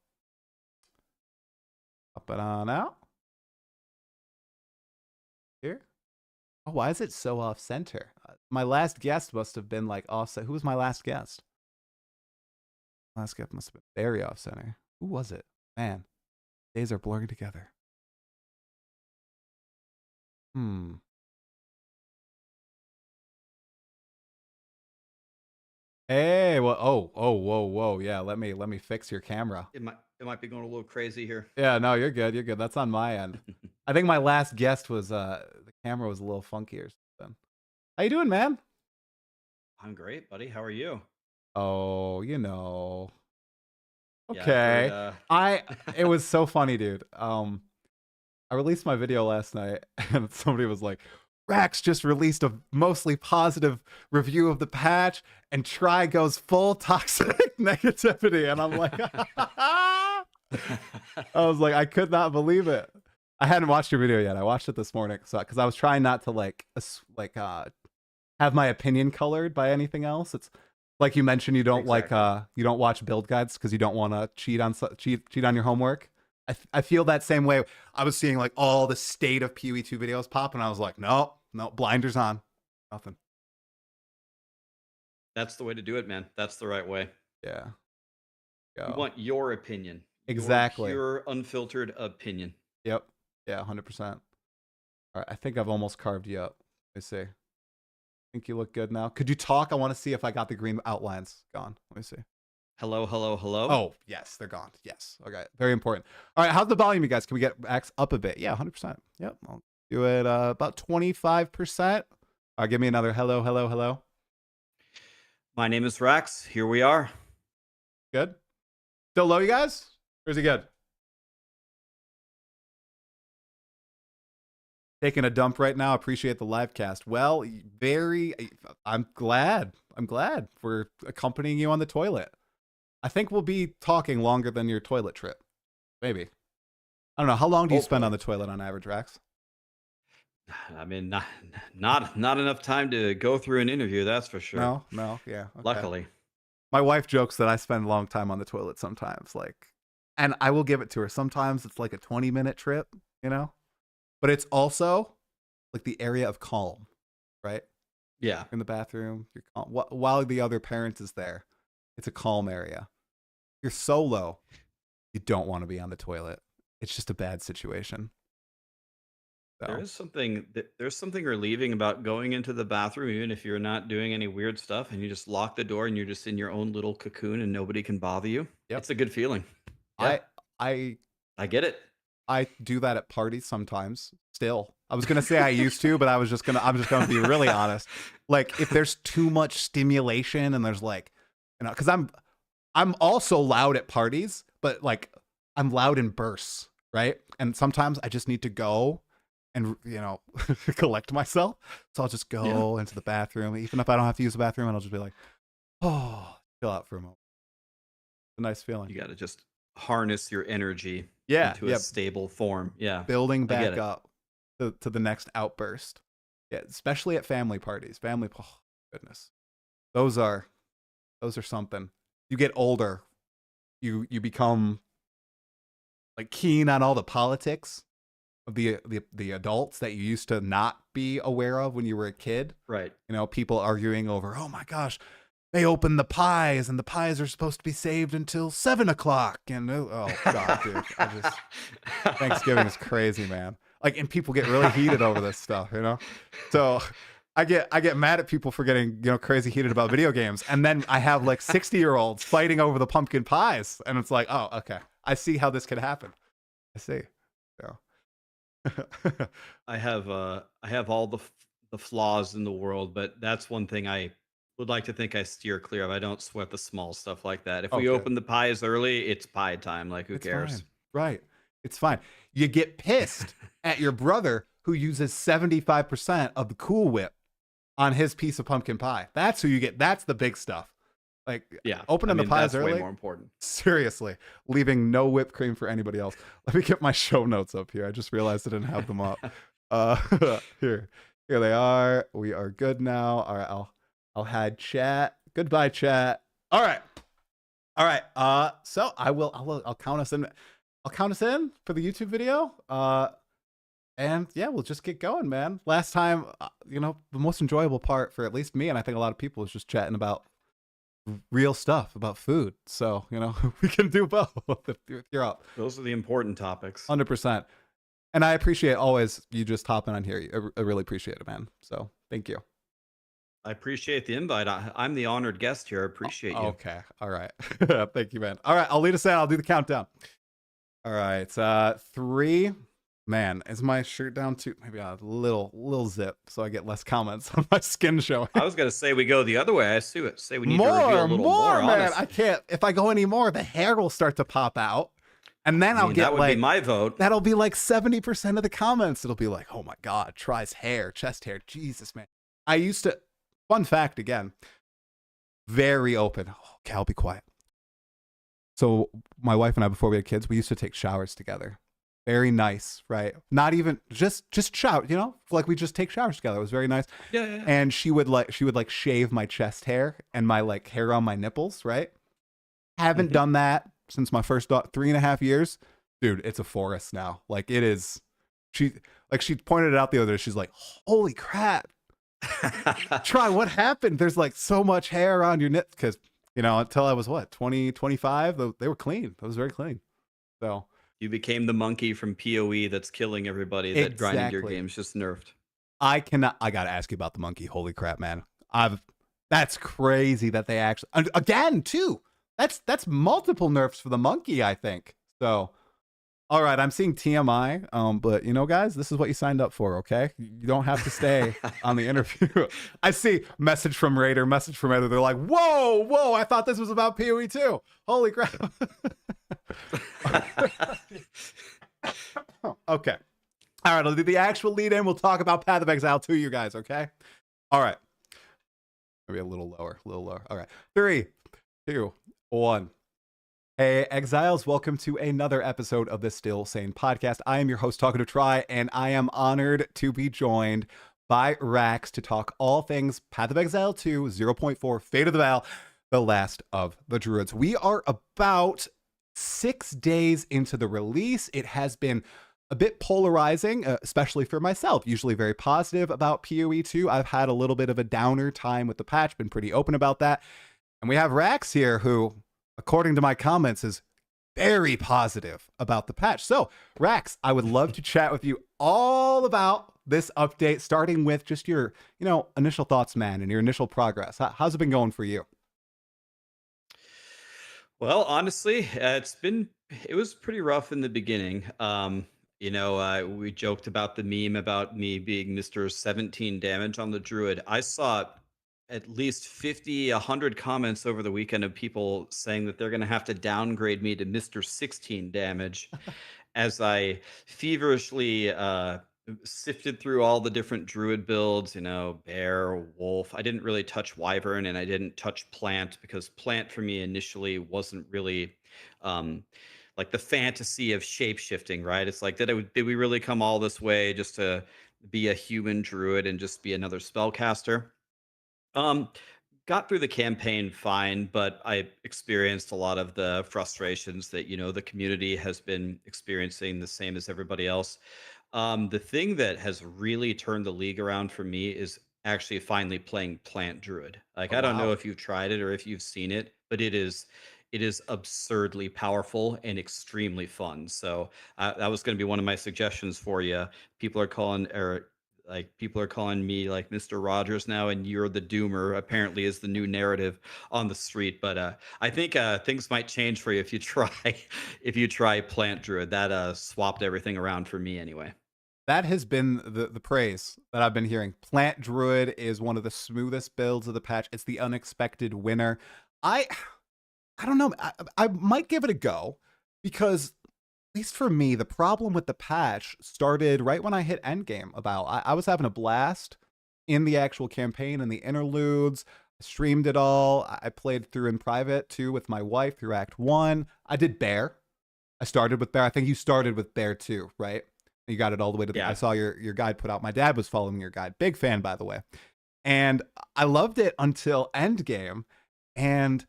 Up and on out. Here. Oh, why is it so off center? My last guest must have been like offset. Who was my last guest? Last guest must have been very off center. Who was it? Man, days are blurring together. Hey, well, whoa. Yeah, let me fix your camera. It might be going a little crazy here. Yeah, no, you're good. You're good. That's on my end. I think my last guest was the camera was a little funky or something. How you doing, man? I'm great, buddy. How are you? Oh, you know. Yeah, Okay. I heard, It was so funny, dude. I released my video last night and somebody was like, Raxx just released a mostly positive review of the patch and Try goes full toxic negativity. And I'm like, I was like, I could not believe it. I hadn't watched your video yet. I watched it this morning. So, cause I was trying not to have my opinion colored by anything else. It's like you mentioned, you don't you don't watch build guides cause you don't want to cheat on your homework. I feel that same way. I was seeing like all the state of PoE2 videos pop, and I was like, no, blinders on, nothing. That's the way to do it, man. That's the right way. Yeah. You want your opinion. Exactly. Your unfiltered opinion. Yep. Yeah, 100%. All right, I think I've almost carved you up. Let me see. I think you look good now. Could you talk? I want to see if I got the green outlines gone. Let me see. Hello. Oh, yes, they're gone. Yes. Okay. Very important. All right. How's the volume, you guys? Can we get Raxx up a bit? Yeah, 100%. Yep. I'll do it about 25%. Give me another hello. My name is Raxx. Here we are. Good. Still low, you guys? Or is he good? Taking a dump right now. Appreciate the live cast. Well, I'm glad we're accompanying you on the toilet. I think we'll be talking longer than your toilet trip. Maybe. I don't know. How long do you spend on the toilet on average, Raxx? I mean, not enough time to go through an interview, that's for sure. No, yeah. Okay. Luckily. My wife jokes that I spend a long time on the toilet sometimes, and I will give it to her. Sometimes it's like a 20-minute trip, you know? But it's also like the area of calm, right? Yeah. In the bathroom, you're calm. While the other parent is there, it's a calm area. You're solo. You don't want to be on the toilet. It's just a bad situation. So. There's something relieving about going into the bathroom, even if you're not doing any weird stuff, and you just lock the door and you're just in your own little cocoon and nobody can bother you. Yep. It's a good feeling. Yeah. I get it. I do that at parties sometimes. Still, I was gonna say I used to, but I'm just gonna be really honest. Like if there's too much stimulation and there's because I'm also loud at parties, but I'm loud in bursts, right? And sometimes I just need to go and collect myself. So I'll just go into the bathroom, even if I don't have to use the bathroom, and I'll just be like, oh, chill out for a moment. It's a nice feeling. You got to just harness your energy into a stable form. Yeah. Building back up to the next outburst. Yeah, especially at family parties. Oh, goodness. Those are something. You get older, you become keen on all the politics, the adults that you used to not be aware of when you were a kid. Right. You know, people arguing over, oh my gosh, they opened the pies and the pies are supposed to be saved until 7 o'clock. And oh god, dude, Thanksgiving is crazy, man. Like, and people get really heated over this stuff, you know. So I get mad at people for getting, you know, crazy heated about video games, and then I have like 60-year-olds fighting over the pumpkin pies, and it's like, oh, okay, I see how this could happen. I see. So. I have all the flaws in the world, but that's one thing I would like to think I steer clear of. I don't sweat the small stuff like that. If we Okay. open the pies early, it's pie time. Like, who It's cares? fine. Right. It's fine. You get pissed at your brother who uses 75% of the Cool Whip on his piece of pumpkin pie. That's who you get. That's the big stuff. Like, Yeah, opening the pies that's early. way more important. Seriously, leaving no whipped cream for anybody else. Let me get my show notes up here. I just realized I didn't have them up. Here they are. We are good now. All right, I'll hide chat. Goodbye, chat. All right. So I'll count us in. I'll count us in for the YouTube video. And yeah, we'll just get going, man. Last time, you know, the most enjoyable part for at least me, and I think a lot of people, is just chatting about real stuff, about food. So, you know, we can do both if you're up. Those are the important topics. 100%. And I appreciate always you just hopping on here. I really appreciate it, man. So thank you. I appreciate the invite. I'm the honored guest here. I appreciate you. Okay. All right. Thank you, man. All right. I'll lead us out. I'll do the countdown. All right. 3. Man, is my shirt down to maybe a little zip so I get less comments on my skin showing? I was gonna say we go the other way. I say we need to reveal a little more. Man. Honestly. I can't. If I go any more, the hair will start to pop out, and then I'll get that would like be my vote. That'll be like 70% of the comments. It'll be like, oh my god, tries hair, chest hair. Jesus, man. I used to. Fun fact again. Very open. Okay, I'll be quiet. So my wife and I, before we had kids, we used to take showers together. Very nice, right? Not even just shower, you know, like we just take showers together. It was very nice. Yeah. And she would shave my chest hair and my like hair on my nipples, right? Haven't done that since my first 3.5 years. Dude, it's a forest now. Like, it is. She pointed it out the other day. She's like, holy crap. Try, what happened? There's like so much hair on your nips, because, you know, until I was 20, 25, they were clean. It was very clean. So you became the monkey from PoE that's killing everybody. That grinding your game's just nerfed. I gotta ask you about the monkey. Holy crap, man. That's crazy that they actually, again too. That's multiple nerfs for the monkey, I think. So, all right, I'm seeing TMI. But you know, guys, this is what you signed up for, okay? You don't have to stay on the interview. I see message from Raider, message from Editor. They're like, whoa, I thought this was about PoE too. Holy crap. Okay. All right, I'll do the actual lead in. We'll talk about Path of Exile to you guys, okay? All right. Maybe a little lower. All right. 3, 2, 1. Hey, Exiles, welcome to another episode of the Still Sane podcast. I am your host, Talkative Try, and I am honored to be joined by Raxx to talk all things Path of Exile 2, 0.4, Fate of the Val, The Last of the Druids. We are about 6 days into the release. It has been a bit polarizing, especially for myself. Usually very positive about PoE 2. I've had a little bit of a downer time with the patch, been pretty open about that. And we have Raxx here who, according to my comments, is very positive about the patch. So, Raxx, I would love to chat with you all about this update, starting with just your, you know, initial thoughts, man, and your initial progress. How's it been going for you? Well, honestly, it was pretty rough in the beginning. You know, we joked about the meme about me being Mr. 17 damage on the Druid. I saw at least 50, 100 comments over the weekend of people saying that they're going to have to downgrade me to Mr. 16 damage as I feverishly sifted through all the different Druid builds, you know, bear, wolf. I didn't really touch wyvern, and I didn't touch plant, because plant for me initially wasn't really like the fantasy of shape shifting, right? It's like, did we really come all this way just to be a human druid and just be another spellcaster? Got through the campaign fine, but I experienced a lot of the frustrations that, you know, the community has been experiencing, the same as everybody else. The thing that has really turned the league around for me is actually finally playing Plant Druid. Like Oh I don't know wow. if you've tried it or if you've seen it, but it is absurdly powerful and extremely fun. So that was going to be one of my suggestions for you. People are calling me like Mr. Rogers now, and you're the Doomer. Apparently, is the new narrative on the street. But I think things might change for you if you try if you try Plant Druid. That swapped everything around for me anyway. That has been the praise that I've been hearing. Plant Druid is one of the smoothest builds of the patch. It's the unexpected winner. I I don't know. I might give it a go because at least for me, the problem with the patch started right when I hit endgame. I was having a blast in the actual campaign and the interludes. I streamed it all. I played through in private too with my wife through Act One. I did Bear. I started with Bear. I think you started with Bear too, right? You got it all the way to the. I Yeah. saw your guide put out. My dad was following your guide. Big fan, by the way. And I loved it until Endgame. And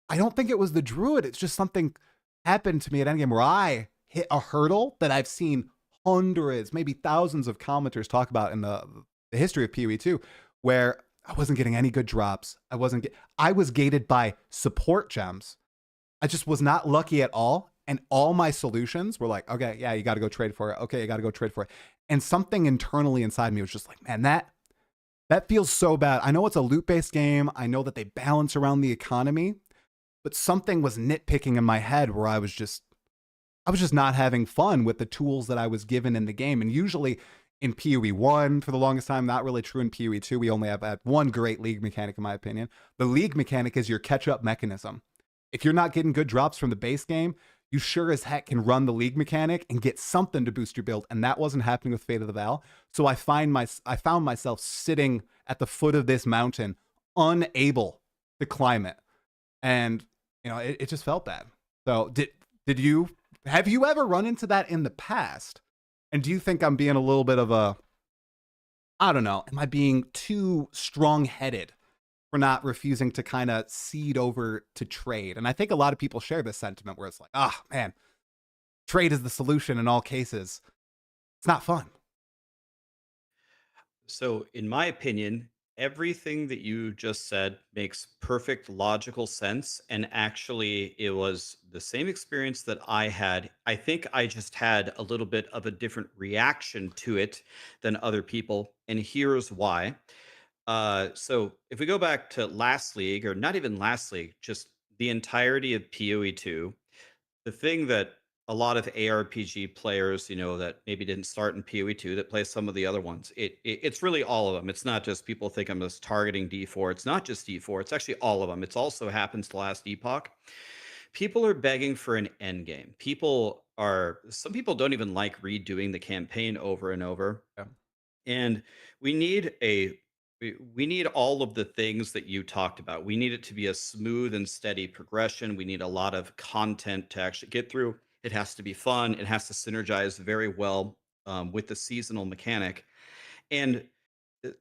I don't think it was the Druid. It's just something happened to me at Endgame where I hit a hurdle that I've seen hundreds, maybe thousands of commenters talk about in the history of PoE 2, where I wasn't getting any good drops. I was gated by support gems. I just was not lucky at all. And all my solutions were like, okay, yeah, you got to go trade for it. Okay, you got to go trade for it. And something internally inside me was just like, man, that feels so bad. I know it's a loot based game. I know that they balance around the economy, but something was nitpicking in my head where I was just not having fun with the tools that I was given in the game. And usually in PoE 1, for the longest time, not really true in PoE 2. We only have had one great league mechanic, in my opinion. The league mechanic is your catch up mechanism. If you're not getting good drops from the base game, you sure as heck can run the league mechanic and get something to boost your build. And that wasn't happening with Fate of the Val. So I found myself sitting at the foot of this mountain, unable to climb it. And it just felt bad. So did you have you ever run into that in the past? And do you think I'm being a little bit of a, I don't know, am I being too strong headed for not refusing to kind of cede over to trade? And I think a lot of people share this sentiment where it's like, ah, man, trade is the solution in all cases. It's not fun. So, in my opinion, everything that you just said makes perfect logical sense. And actually, it was the same experience that I had. I think I just had a little bit of a different reaction to it than other people. And here's why. So, if we go back to last league, or not even last league, just the entirety of PoE 2, the thing that a lot of ARPG players, that maybe didn't start in PoE 2 that play some of the other ones, it's really all of them. It's not just people think I'm just targeting D4. It's not just D4. It's actually all of them. It's also happens to last epoch. People are begging for an end game. Some people don't even like redoing the campaign over and over, Yeah. and we need a we need all of the things that you talked about. We need it to be a smooth and steady progression. We need a lot of content to actually get through. It has to be fun. It has to synergize very well with the seasonal mechanic. And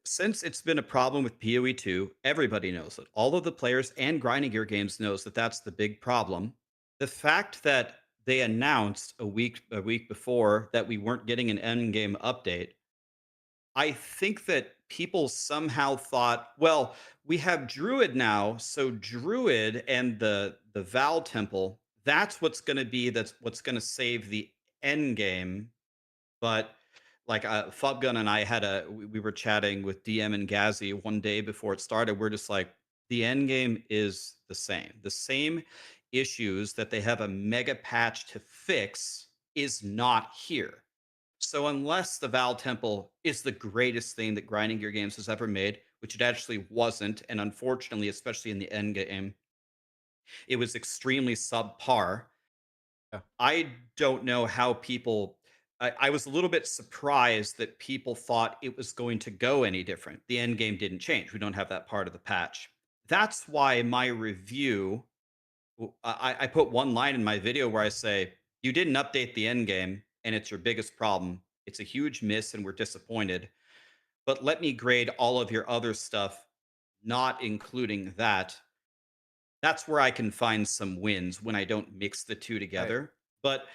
since it's been a problem with PoE 2, everybody knows it. All of the players and grinding gear games knows that that's the big problem. The fact that they announced a week before that we weren't getting an end game update, I think that people somehow thought, well, we have Druid now, so Druid and the Val Temple, that's what's going to save the end game. But like Fubgun and I we were chatting with DM and Ghazi one day before it started. We're just like, the end game is the same issues that they have a mega patch to fix is not here. So unless the Val Temple is the greatest thing that Grinding Gear Games has ever made, which it actually wasn't, and unfortunately, especially in the end game, it was extremely subpar. Yeah. I don't know how I was a little bit surprised that people thought it was going to go any different. The end game didn't change. We don't have that part of the patch. That's why my review, I put one line in my video where I say, you didn't update the end game, and it's your biggest problem. It's a huge miss, and we're disappointed. But let me grade all of your other stuff, not including that. That's where I can find some wins when I don't mix the two Right. together. But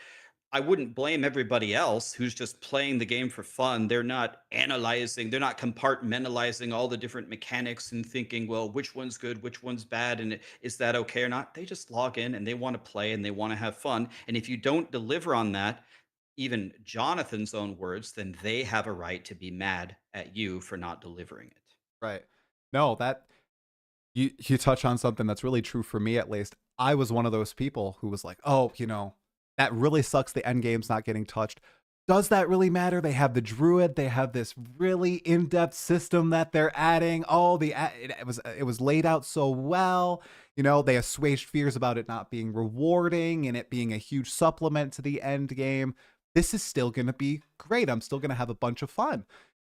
I wouldn't blame everybody else who's just playing the game for fun. They're not analyzing, they're not compartmentalizing all the different mechanics and thinking, well, which one's good, which one's bad, and is that okay or not? They just log in and they want to play and they want to have fun. And if you don't deliver on that, even Jonathan's own words, then they have a right to be mad at you for not delivering it. Right. No, that you touch on something that's really true for me, at least. I was one of those people who was like, oh, that really sucks, the end game's not getting touched. Does that really matter? They have the Druid, they have this really in-depth system that they're adding. Oh, it was laid out so well. They assuaged fears about it not being rewarding and it being a huge supplement to the end game. This is still going to be great. I'm still going to have a bunch of fun.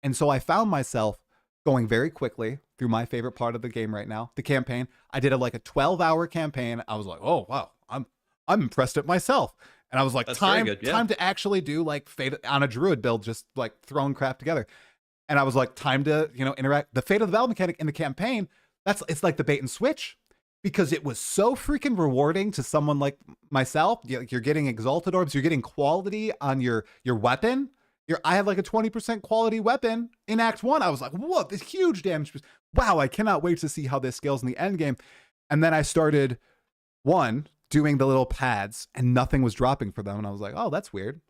And so I found myself going very quickly through my favorite part of the game right now, the campaign. I did like a 12-hour campaign. I was like, oh wow, I'm impressed at myself. And I was like, That's very good, yeah. time to actually do like Fate on a Druid build, just like throwing crap together. And I was like, time to interact. The Fate of the Battle mechanic in the campaign, it's like the bait and switch, because it was so freaking rewarding to someone like myself. You're getting exalted orbs, you're getting quality on your weapon. I have like a 20% quality weapon in Act 1. I was like, whoa, this huge damage. Wow, I cannot wait to see how this scales in the end game. And then I started, doing the little pads, and nothing was dropping for them. And I was like, oh, that's weird.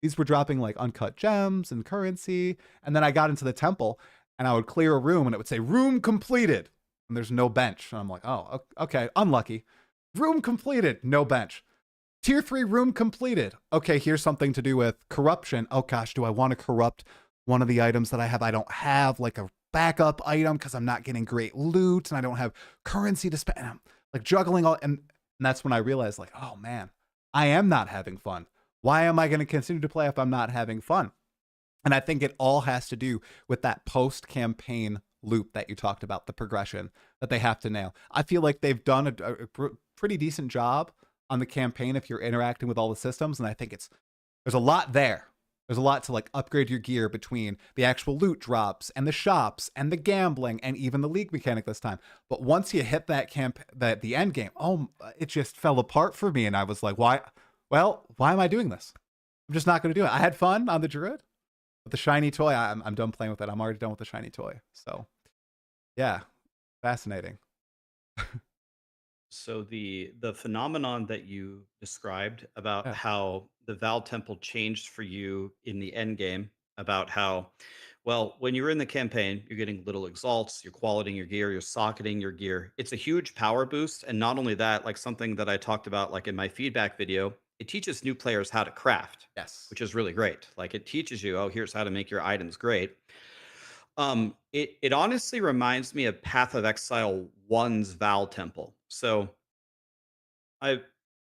These were dropping like uncut gems and currency. And then I got into the temple, and I would clear a room, and it would say, room completed. And there's no bench. And I'm like, oh, okay, unlucky. Room completed, no bench. Tier 3 room completed. Okay, here's something to do with corruption. Oh gosh, do I want to corrupt one of the items that I have? I don't have like a backup item because I'm not getting great loot and I don't have currency to spend. And I'm like juggling all, and that's when I realized, like, oh man, I am not having fun. Why am I going to continue to play if I'm not having fun? And I think it all has to do with that post-campaign loop that you talked about, the progression that they have to nail. I feel like they've done a pretty decent job on the campaign if you're interacting with all the systems, and I think there's a lot there. There's a lot to like upgrade your gear between the actual loot drops and the shops and the gambling and even the league mechanic this time. But once you hit the end game, it just fell apart for me, and I was like, why? Well, why am I doing this? I'm just not going to do it. I had fun on the Druid, but the shiny toy, I'm done playing with it. I'm already done with the shiny toy. So, yeah, fascinating. So the phenomenon that you described about Yeah. how the Val Temple changed for you in the end game, about how, well, when you're in the campaign, you're getting little exalts, you're qualitating your gear, you're socketing your gear. It's a huge power boost. And not only that, like something that I talked about, like in my feedback video, it teaches new players how to craft, Yes. which is really great. Like it teaches you, oh, here's how to make your items great. It honestly reminds me of Path of Exile 1's Val Temple. So I,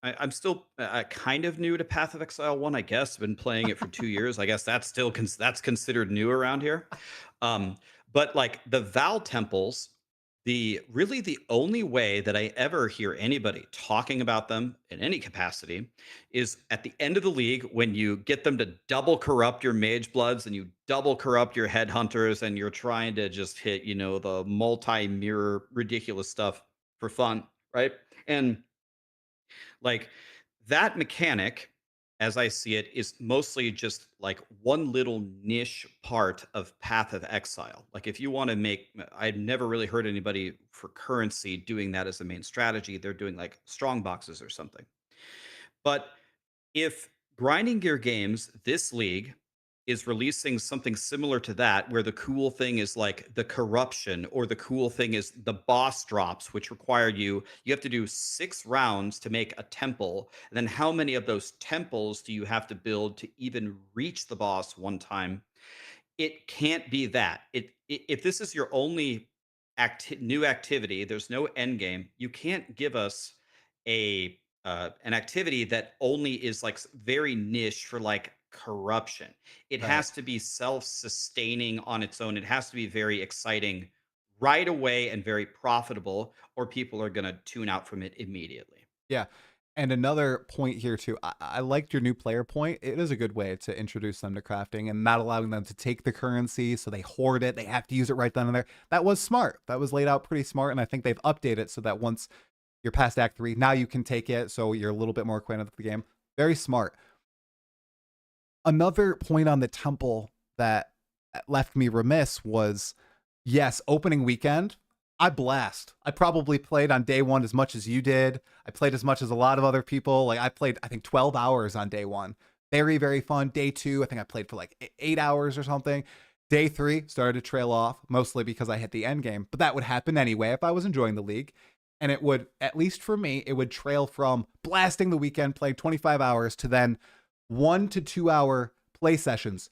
I'm still kind of new to Path of Exile 1, I guess. I've been playing it for 2 years. I guess that's still that's considered new around here. Um, but like the Val temples, the only way that I ever hear anybody talking about them in any capacity is at the end of the league when you get them to double corrupt your mage bloods and you double corrupt your headhunters and you're trying to just hit, the multi-mirror ridiculous stuff for fun, right? And like that mechanic, as I see it, is mostly just like one little niche part of Path of Exile. Like if you want to make, I've never really heard anybody for currency doing that as a main strategy. They're doing like strong boxes or something. But if Grinding Gear Games, this league, is releasing something similar to that, where the cool thing is like the corruption, or the cool thing is the boss drops, which require you have to do 6 rounds to make a temple. And then how many of those temples do you have to build to even reach the boss one time? It can't be that. If this is your only new activity, there's no end game. You can't give us an activity that only is like very niche for like corruption. It Right. has to be self-sustaining on its own. It has to be very exciting right away and very profitable, or people are going to tune out from it immediately. Yeah. And another point here too, I liked your new player point. It is a good way to introduce them to crafting and not allowing them to take the currency so they hoard it. They have to use it right then and there. That was smart. That was laid out pretty smart. And I think they've updated it so that once you're past Act 3, now you can take it. So you're a little bit more acquainted with the game. Very smart. Another point on the temple that left me remiss was, yes, opening weekend, I blast. I probably played on day one as much as you did. I played as much as a lot of other people. Like I played, I think 12 hours on day one. Very, very fun. Day two, I think I played for like 8 hours or something. Day three started to trail off, mostly because I hit the end game. But that would happen anyway if I was enjoying the league. And it would, at least for me, it would trail from blasting the weekend, playing 25 hours to then 1 to 2 hour play sessions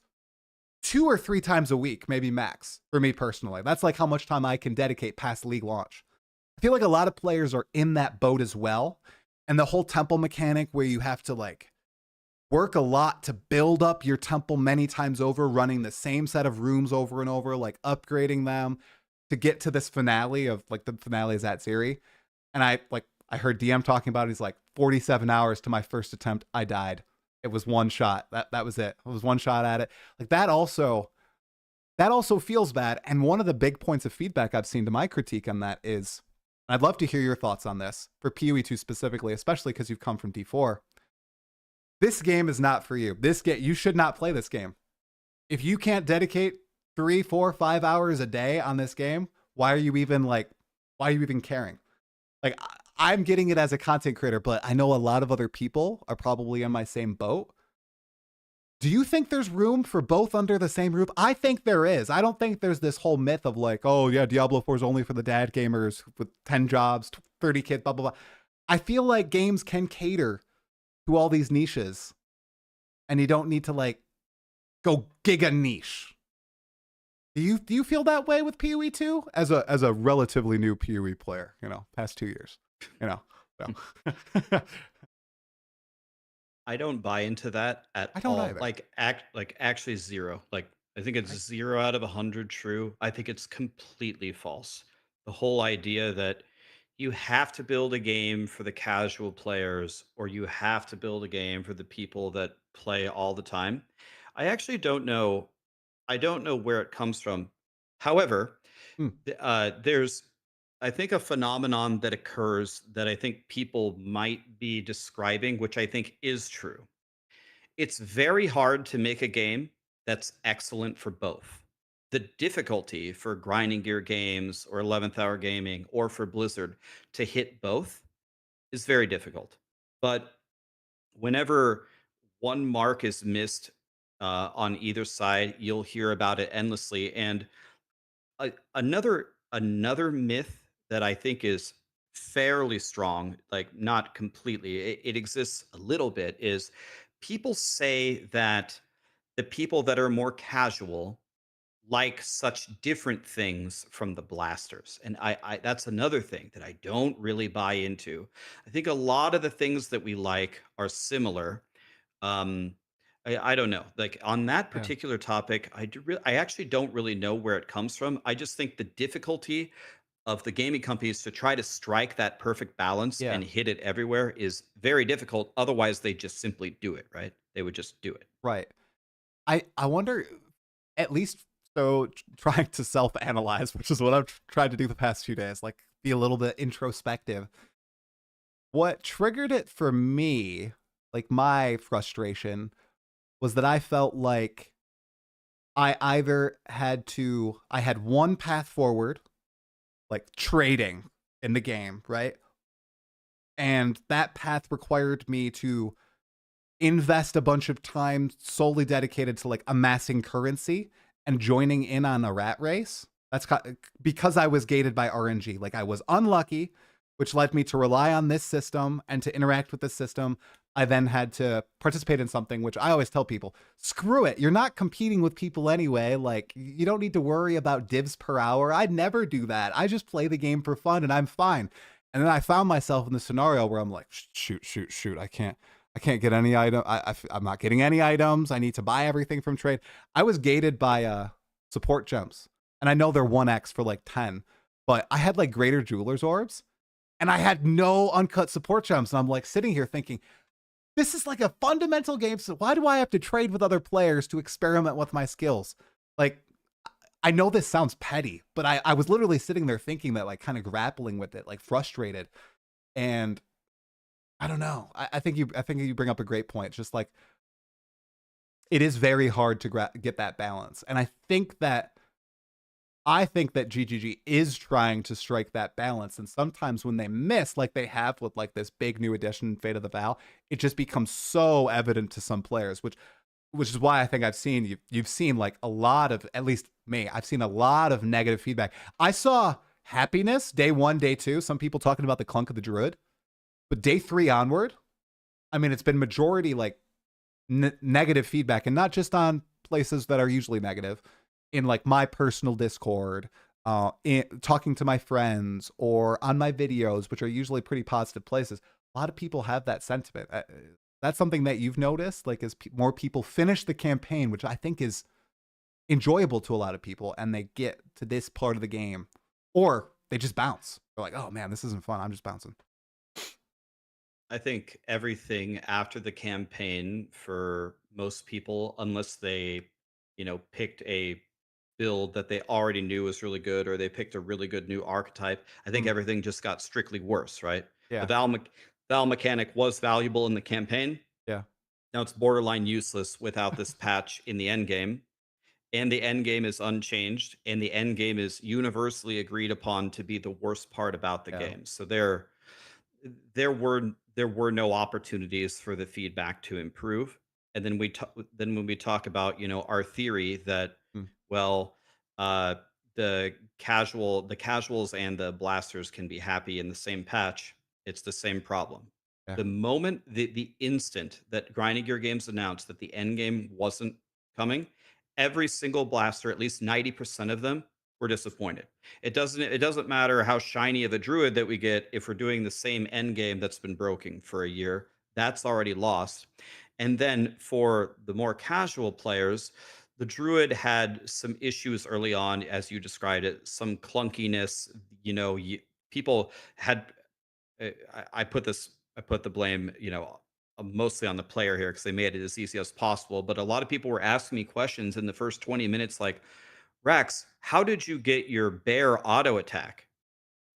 2 or 3 times a week, maybe max, for me personally. That's like how much time I can dedicate past league launch. I feel like a lot of players are in that boat as well. And the whole temple mechanic where you have to like work a lot to build up your temple many times over, running the same set of rooms over and over, like upgrading them to get to this finale of like the finale is at Zeri. And I heard DM talking about it. He's like 47 hours to my first attempt. I died. It was one shot. That was it. It was one shot at it. Like that also feels bad. And one of the big points of feedback I've seen to my critique on that is, I'd love to hear your thoughts on this for PoE2 specifically, especially because you've come from D4. This game is not for you. You should not play this game. If you can't dedicate 3, 4, 5 hours a day on this game, why are you even caring? Like I'm getting it as a content creator, but I know a lot of other people are probably in my same boat. Do you think there's room for both under the same roof? I think there is. I don't think there's this whole myth of like, oh yeah, Diablo 4 is only for the dad gamers with 10 jobs, 30 kids, blah, blah, blah. I feel like games can cater to all these niches and you don't need to like go giga niche. Do you feel that way with PoE 2 as a relatively new PoE player, past 2 years, so. I don't buy into that at I don't all. either. Like actually zero. Like I think it's 0 out of 100 true. I think it's completely false. The whole idea that you have to build a game for the casual players or you have to build a game for the people that play all the time. I actually don't know. I don't know where it comes from. However, Hmm. there's I think a phenomenon that occurs that I think people might be describing, which I think is true. It's very hard to make a game that's excellent for both. The difficulty for grinding gear games or 11th hour gaming or for Blizzard to hit both is very difficult. But whenever one mark is missed on either side, you'll hear about it endlessly. And another myth that I think is fairly strong, like not completely, it exists a little bit, is people say that the people that are more casual like such different things from the blasters. And I that's another thing that I don't really buy into. I think a lot of the things that we like are similar. um I don't know, like on that Yeah. particular topic, I actually don't really know where it comes from. I just think the difficulty of the gaming companies to try to strike that perfect balance Yeah. and hit it everywhere is very difficult. Otherwise they just simply do it, right? They would just do it. Right. I wonder, at least so trying to self-analyze, which is what I've tried to do the past few days, like be a little bit introspective. What triggered it for me, like my frustration, was that I felt like I had one path forward, like trading in the game, right? And that path required me to invest a bunch of time solely dedicated to like amassing currency and joining in on a rat race. That's because I was gated by RNG. Like I was unlucky, which led me to rely on this system and to interact with this system. I then had to participate in something, which I always tell people, screw it. You're not competing with people anyway. Like you don't need to worry about divs per hour. I'd never do that. I just play the game for fun and I'm fine. And then I found myself in the scenario where I'm like, shoot. I can't get any item. I'm not getting any items. I need to buy everything from trade. I was gated by support gems. And I know they're 1x for like 10, but I had like greater jeweler's orbs and I had no uncut support gems. And I'm like sitting here thinking, this is like a fundamental game. So why do I have to trade with other players to experiment with my skills? Like, I know this sounds petty, but I was literally sitting there thinking that, like kind of grappling with it, like frustrated. And I don't know. I think you bring up a great point. Just like it is very hard to get that balance. And I think that GGG is trying to strike that balance, and sometimes when they miss, like they have with like this big new addition, Fate of the Vow, it just becomes so evident to some players, which is why I think you've seen like a lot of, at least me, I've seen a lot of negative feedback. I saw happiness day 1, day 2, some people talking about the clunk of the Druid, but day 3 onward, I mean, it's been majority like negative feedback, and not just on places that are usually negative, in like my personal Discord, talking to my friends, or on my videos, which are usually pretty positive places. A lot of people have that sentiment. That's something that you've noticed, like as more people finish the campaign, which I think is enjoyable to a lot of people, and they get to this part of the game, or they just bounce. They're like, oh man, this isn't fun. I'm just bouncing. I think everything after the campaign for most people, unless they, picked a build that they already knew was really good, or they picked a really good new archetype, I think Mm, everything just got strictly worse, right? The yeah, Val mechanic was valuable in the campaign. yeah, Now it's borderline useless without this patch in the end game. And the end game is unchanged, and the end game is universally agreed upon to be the worst part about the yeah, game. So there were no opportunities for the feedback to improve. And then when we talk about, our theory that, mm, well, uh the casuals and the blasters can be happy in the same patch, it's the same problem. yeah, The instant that Grinding Gear Games announced that the end game wasn't coming, every single blaster, at least 90% of them, were disappointed. It doesn't matter how shiny of a druid that we get if we're doing the same end game that's been broken for a year. That's already lost. And then for the more casual players, the druid had some issues early on, as you described it, some clunkiness. People had. I put the blame, mostly on the player here because they made it as easy as possible. But a lot of people were asking me questions in the first 20 minutes, like, Raxx, how did you get your bear auto attack?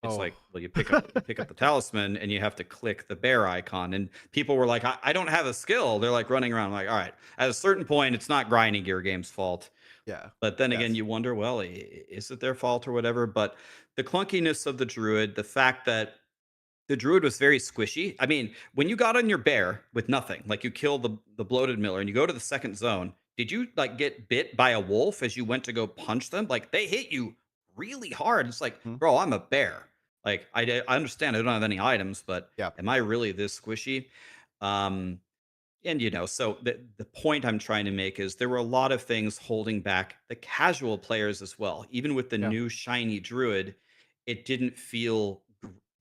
It's oh, like, well, you pick up the talisman and you have to click the bear icon. And people were like, I don't have a skill. They're like running around. I'm like, all right. At a certain point, it's not Grinding Gear Game's fault. yeah, But then again, yes, you wonder, well, is it their fault or whatever? But the clunkiness of the druid, the fact that the druid was very squishy. I mean, when you got on your bear with nothing, like you kill the bloated miller and you go to the second zone, did you like get bit by a wolf as you went to go punch them? Like they hit you really hard. It's like, mm, bro, I'm a bear. Like I understand I don't have any items, but yeah, am I really this squishy? Um, and so the point I'm trying to make is there were a lot of things holding back the casual players as well. Even with the yeah, new shiny druid, it didn't feel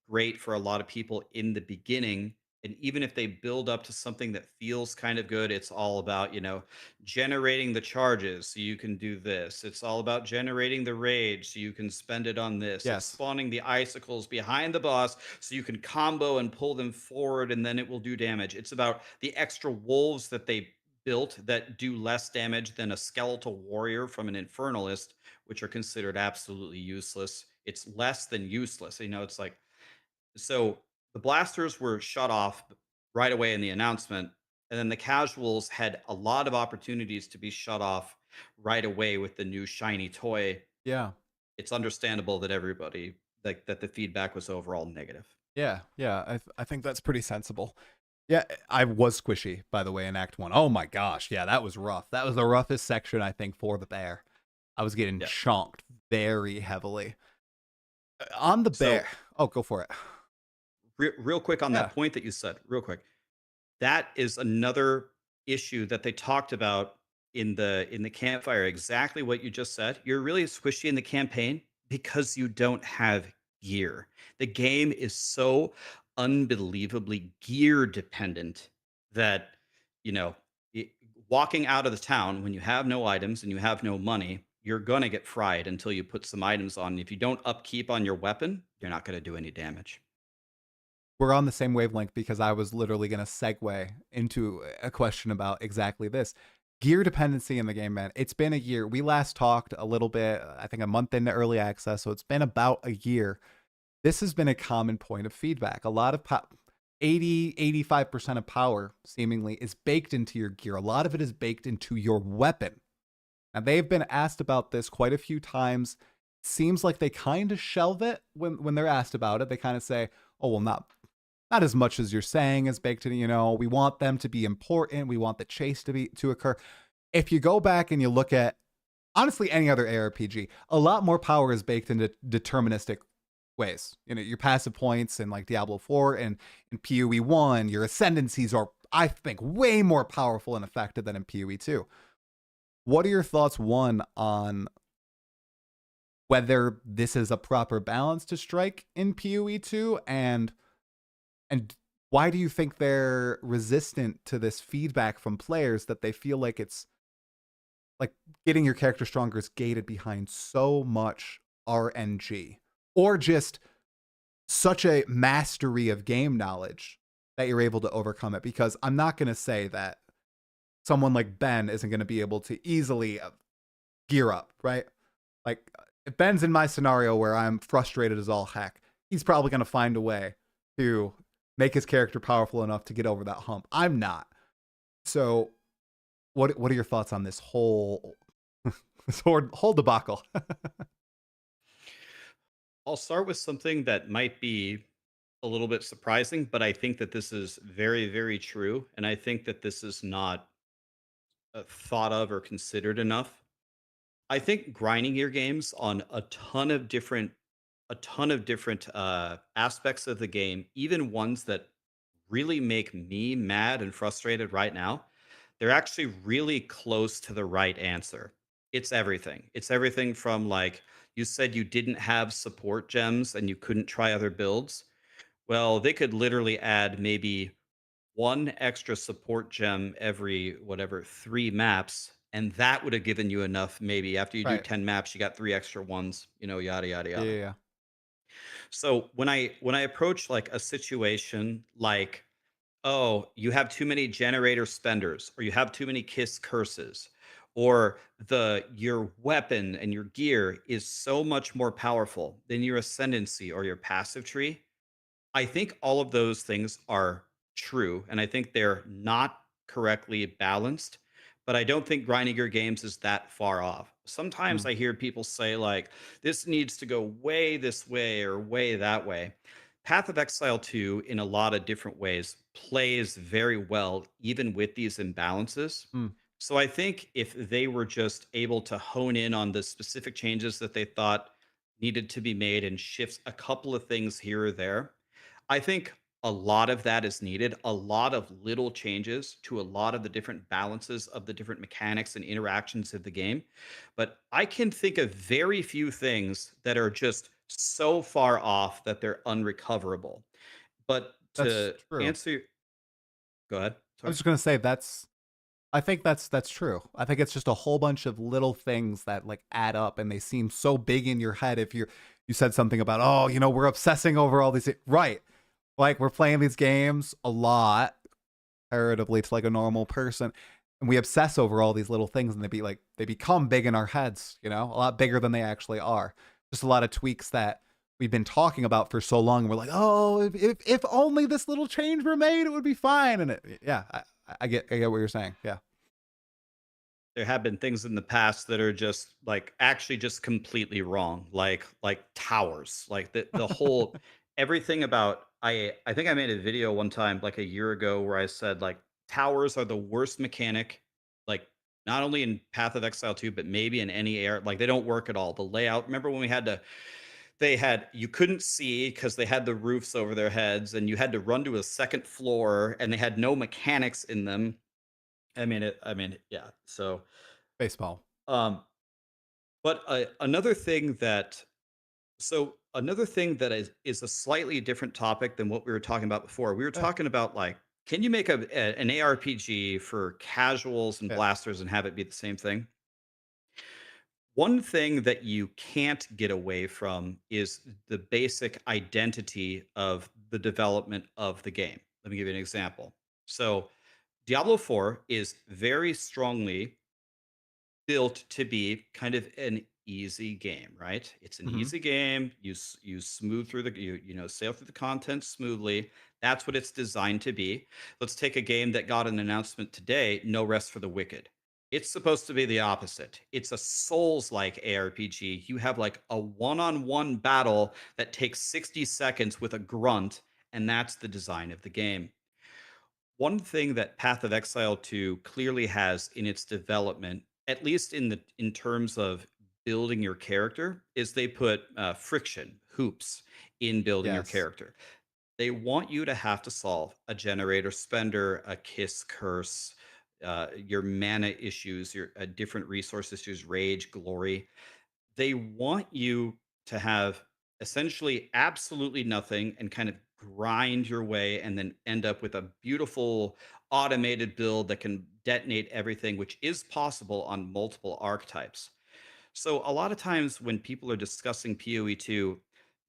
great for a lot of people in the beginning. And even if they build up to something that feels kind of good, it's all about, generating the charges so you can do this. It's all about generating the rage so you can spend it on this. It's yes, spawning the icicles behind the boss so you can combo and pull them forward and then it will do damage. It's about the extra wolves that they built that do less damage than a skeletal warrior from an infernalist, which are considered absolutely useless. It's less than useless. It's like, so the blasters were shut off right away in the announcement, and then the casuals had a lot of opportunities to be shut off right away with the new shiny toy. yeah. It's understandable that everybody like that the feedback was overall negative. Yeah, yeah, I think that's pretty sensible. Yeah, I was squishy, by the way, in Act 1. Oh my gosh, yeah, that was rough. That was the roughest section, I think, for the bear. I was getting Yeah. chonked very heavily. On the bear. So Oh, go for it. real quick on Yeah, that point that you said, real quick. That is another issue that they talked about in the campfire, exactly what you just said. You're really squishy in the campaign because you don't have gear. The game is so unbelievably gear dependent that you know it, walking out of the town when you have no items and you have no money, you're going to get fried until you put some items on. If you don't upkeep on your weapon, you're not going to do any damage. we're on the same wavelength because I was literally going to segue into a question about exactly this. Gear dependency in the game, man. It's been a year. We last talked a little bit, I think a month into early access, so it's been about a year. This has been a common point of feedback. A lot of 85% of power seemingly is baked into your gear. A lot of it is baked into your weapon. And they've been asked about this quite a few times. Seems like they kind of shelve it when they're asked about it. They kind of say, "Oh, well, not as much as you're saying is baked in, you know, we want them to be important. We want the chase to occur." If you go back and you look at honestly any other ARPG, a lot more power is baked into deterministic ways. You know, your passive points in like Diablo 4 and in PoE 1, your ascendancies are, I think, way more powerful and effective than in PoE 2. What are your thoughts, one, on whether this is a proper balance to strike in PoE 2, and why do you think they're resistant to this feedback from players that they feel like it's like getting your character stronger is gated behind so much RNG or just such a mastery of game knowledge that you're able to overcome it? Because I'm not going to say that someone like Ben isn't going to be able to easily gear up, right? Like if Ben's in my scenario where I'm frustrated as all heck, he's probably going to find a way to make his character powerful enough to get over that hump. I'm not. So what are your thoughts on this whole whole debacle? I'll start with something that might be a little bit surprising, but I think that this is very, very true. And I think that this is not thought of or considered enough. I think grinding your games on a ton of different aspects of the game, even ones that really make me mad and frustrated right now, they're actually really close to the right answer. It's everything. It's everything from like you said you didn't have support gems and you couldn't try other builds. Well, they could literally add maybe one extra support gem every whatever 3 maps, and that would have given you enough. Maybe after you do Right. 10 maps, you got 3 extra ones, yada yada Yeah, yeah, yada. yeah. So when I approach like a situation like, oh, you have too many generator spenders, or you have too many kiss curses, or the your weapon and your gear is so much more powerful than your ascendancy or your passive tree. I think all of those things are true, and I think they're not correctly balanced, but I don't think grinding your games is that far off. Sometimes Mm, I hear people say, like, this needs to go way this way or way that way. Path of Exile 2, in a lot of different ways, plays very well, even with these imbalances. mm, So I think if they were just able to hone in on the specific changes that they thought needed to be made and shift a couple of things here or there, I think a lot of that is needed. A lot of little changes to a lot of the different balances of the different mechanics and interactions of the game. But I can think of very few things that are just so far off that they're unrecoverable. But that's to true. answer, go ahead. I Sorry. was just gonna say I think that's true. I think it's just a whole bunch of little things that like add up and they seem so big in your head. If you said something about, oh, you know, we're obsessing over all these, right? Like we're playing these games a lot comparatively to like a normal person, and we obsess over all these little things, and they become big in our heads, you know, a lot bigger than they actually are. Just a lot of tweaks that we've been talking about for so long. We're like, oh, if only this little change were made, it would be fine. And yeah, I get what you're saying. Yeah, There have been things in the past that are just like actually just completely wrong, like towers, like the whole everything about. I think I made a video one time like a year ago where I said like towers are the worst mechanic, like not only in Path of Exile 2 but maybe in any air, like they don't work at all. The layout, remember when we had to, they had, you couldn't see because they had the roofs over their heads and you had to run to a second floor and they had no mechanics in them. Yeah. baseball. Um, but another thing that is a slightly different topic than what we were talking about before. We were Yeah, talking about like, can you make an ARPG for casuals and yeah, blasters and have it be the same thing? One thing that you can't get away from is the basic identity of the development of the game. Let me give you an example. So, Diablo 4 is very strongly built to be kind of an easy game, right? It's an Hmm. easy game. You smooth through the sail through the content smoothly. That's what it's designed to be. Let's take a game that got an announcement today, No Rest for the Wicked. It's supposed to be the opposite. It's a Souls-like ARPG. You have like a one-on-one battle that takes 60 seconds with a grunt, and that's the design of the game. One thing that Path of Exile 2 clearly has in its development, at least in terms of building your character, is they put friction, hoops in building your Yes. character. They want you to have to solve a generator spender, a kiss curse, your mana issues, your different resource issues, rage, glory. They want you to have essentially absolutely nothing and kind of grind your way and then end up with a beautiful automated build that can detonate everything, which is possible on multiple archetypes. So a lot of times when people are discussing PoE2,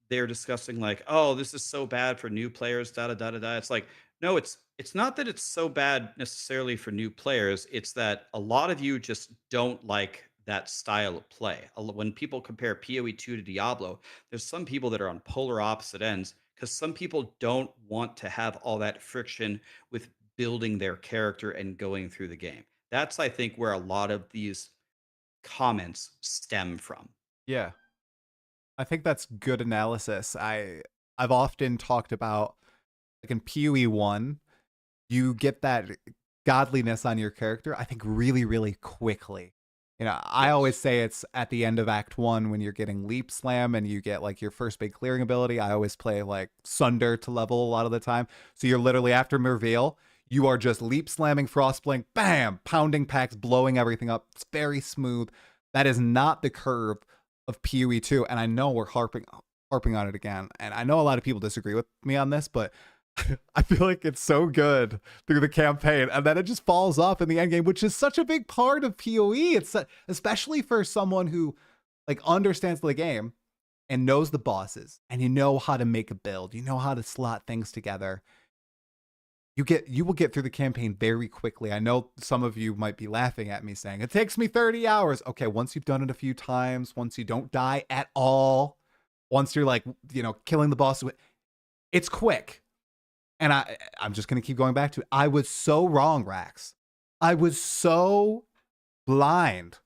they're discussing like, "Oh, this is so bad for new players, da da da da da." It's like, no, it's not that it's so bad necessarily for new players. It's that a lot of you just don't like that style of play. When people compare PoE2 to Diablo, there's some people that are on polar opposite ends because some people don't want to have all that friction with building their character and going through the game. That's I think where a lot of these comments stem from. Yeah. I think that's good analysis. I've often talked about like in PoE 1, you get that godliness on your character, I think, really, really quickly. I always Yes. say it's at the end of Act 1 when you're getting Leap Slam and you get like your first big clearing ability. I always play like Sunder to level a lot of the time. So you're literally after Merveil, you are just Leap Slamming Frostblink, bam, pounding packs, blowing everything up. It's very smooth. That is not the curve of PoE 2. And I know we're harping on it again. And I know a lot of people disagree with me on this, but I feel like it's so good through the campaign, and then it just falls off in the end game, which is such a big part of PoE. It's especially for someone who like understands the game and knows the bosses, and you know how to make a build, you know how to slot things together. You will get through the campaign very quickly. I know some of you might be laughing at me saying it takes me 30 hours. Okay, once you've done it a few times, once you don't die at all, once you're like killing the boss, it's quick. And I'm just going to keep going back to it. I was so wrong, Raxx. I was so blind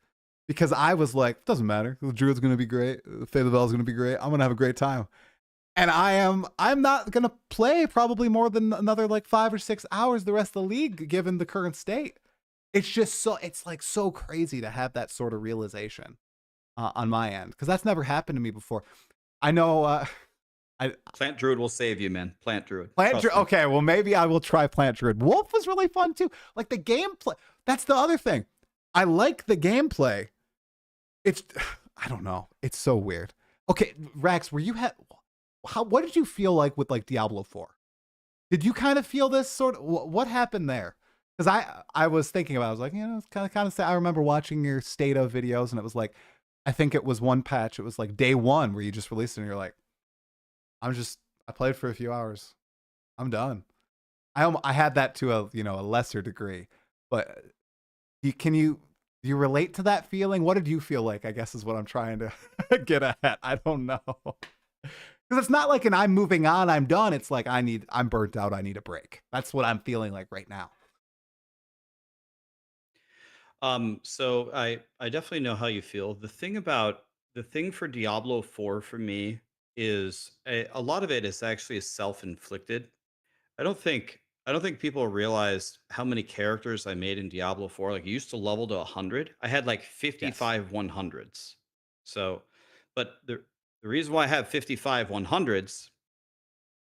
because I was like, doesn't matter. The Druid's going to be great. Fate of the Bell's going to be great. I'm going to have a great time. And I'm not going to play probably more than another like 5 or 6 hours the rest of the league given the current state. It's like so crazy to have that sort of realization on my end because that's never happened to me before. I know I Plant Druid will save you, man. Plant Druid. Plant Trust Druid. me. Okay, well maybe I will try Plant Druid. Wolf was really fun too. Like the gameplay. That's the other thing. I like the gameplay. It's I don't know. It's so weird. Okay, Raxx, were you what did you feel like with like Diablo 4? Did you kind of feel this sort of what happened there? Because I was thinking about it. I was like, it's kind of sad. I remember watching your state of videos and it was like I think it was one patch. It was like day 1 where you just released it and you're like, I played for a few hours. I'm done. I had that to a lesser degree, but can you relate to that feeling? What did you feel like? I guess is what I'm trying to get at. I don't know because it's not like I'm moving on. I'm done. It's like I'm burnt out. I need a break. That's what I'm feeling like right now. So I definitely know how you feel. The thing for Diablo 4 for me is a lot of it is actually self-inflicted. I don't think people realize how many characters I made in Diablo 4. Like, I used to level to 100. I had like Yes. 55 100s. So, but the reason why I have 55 100s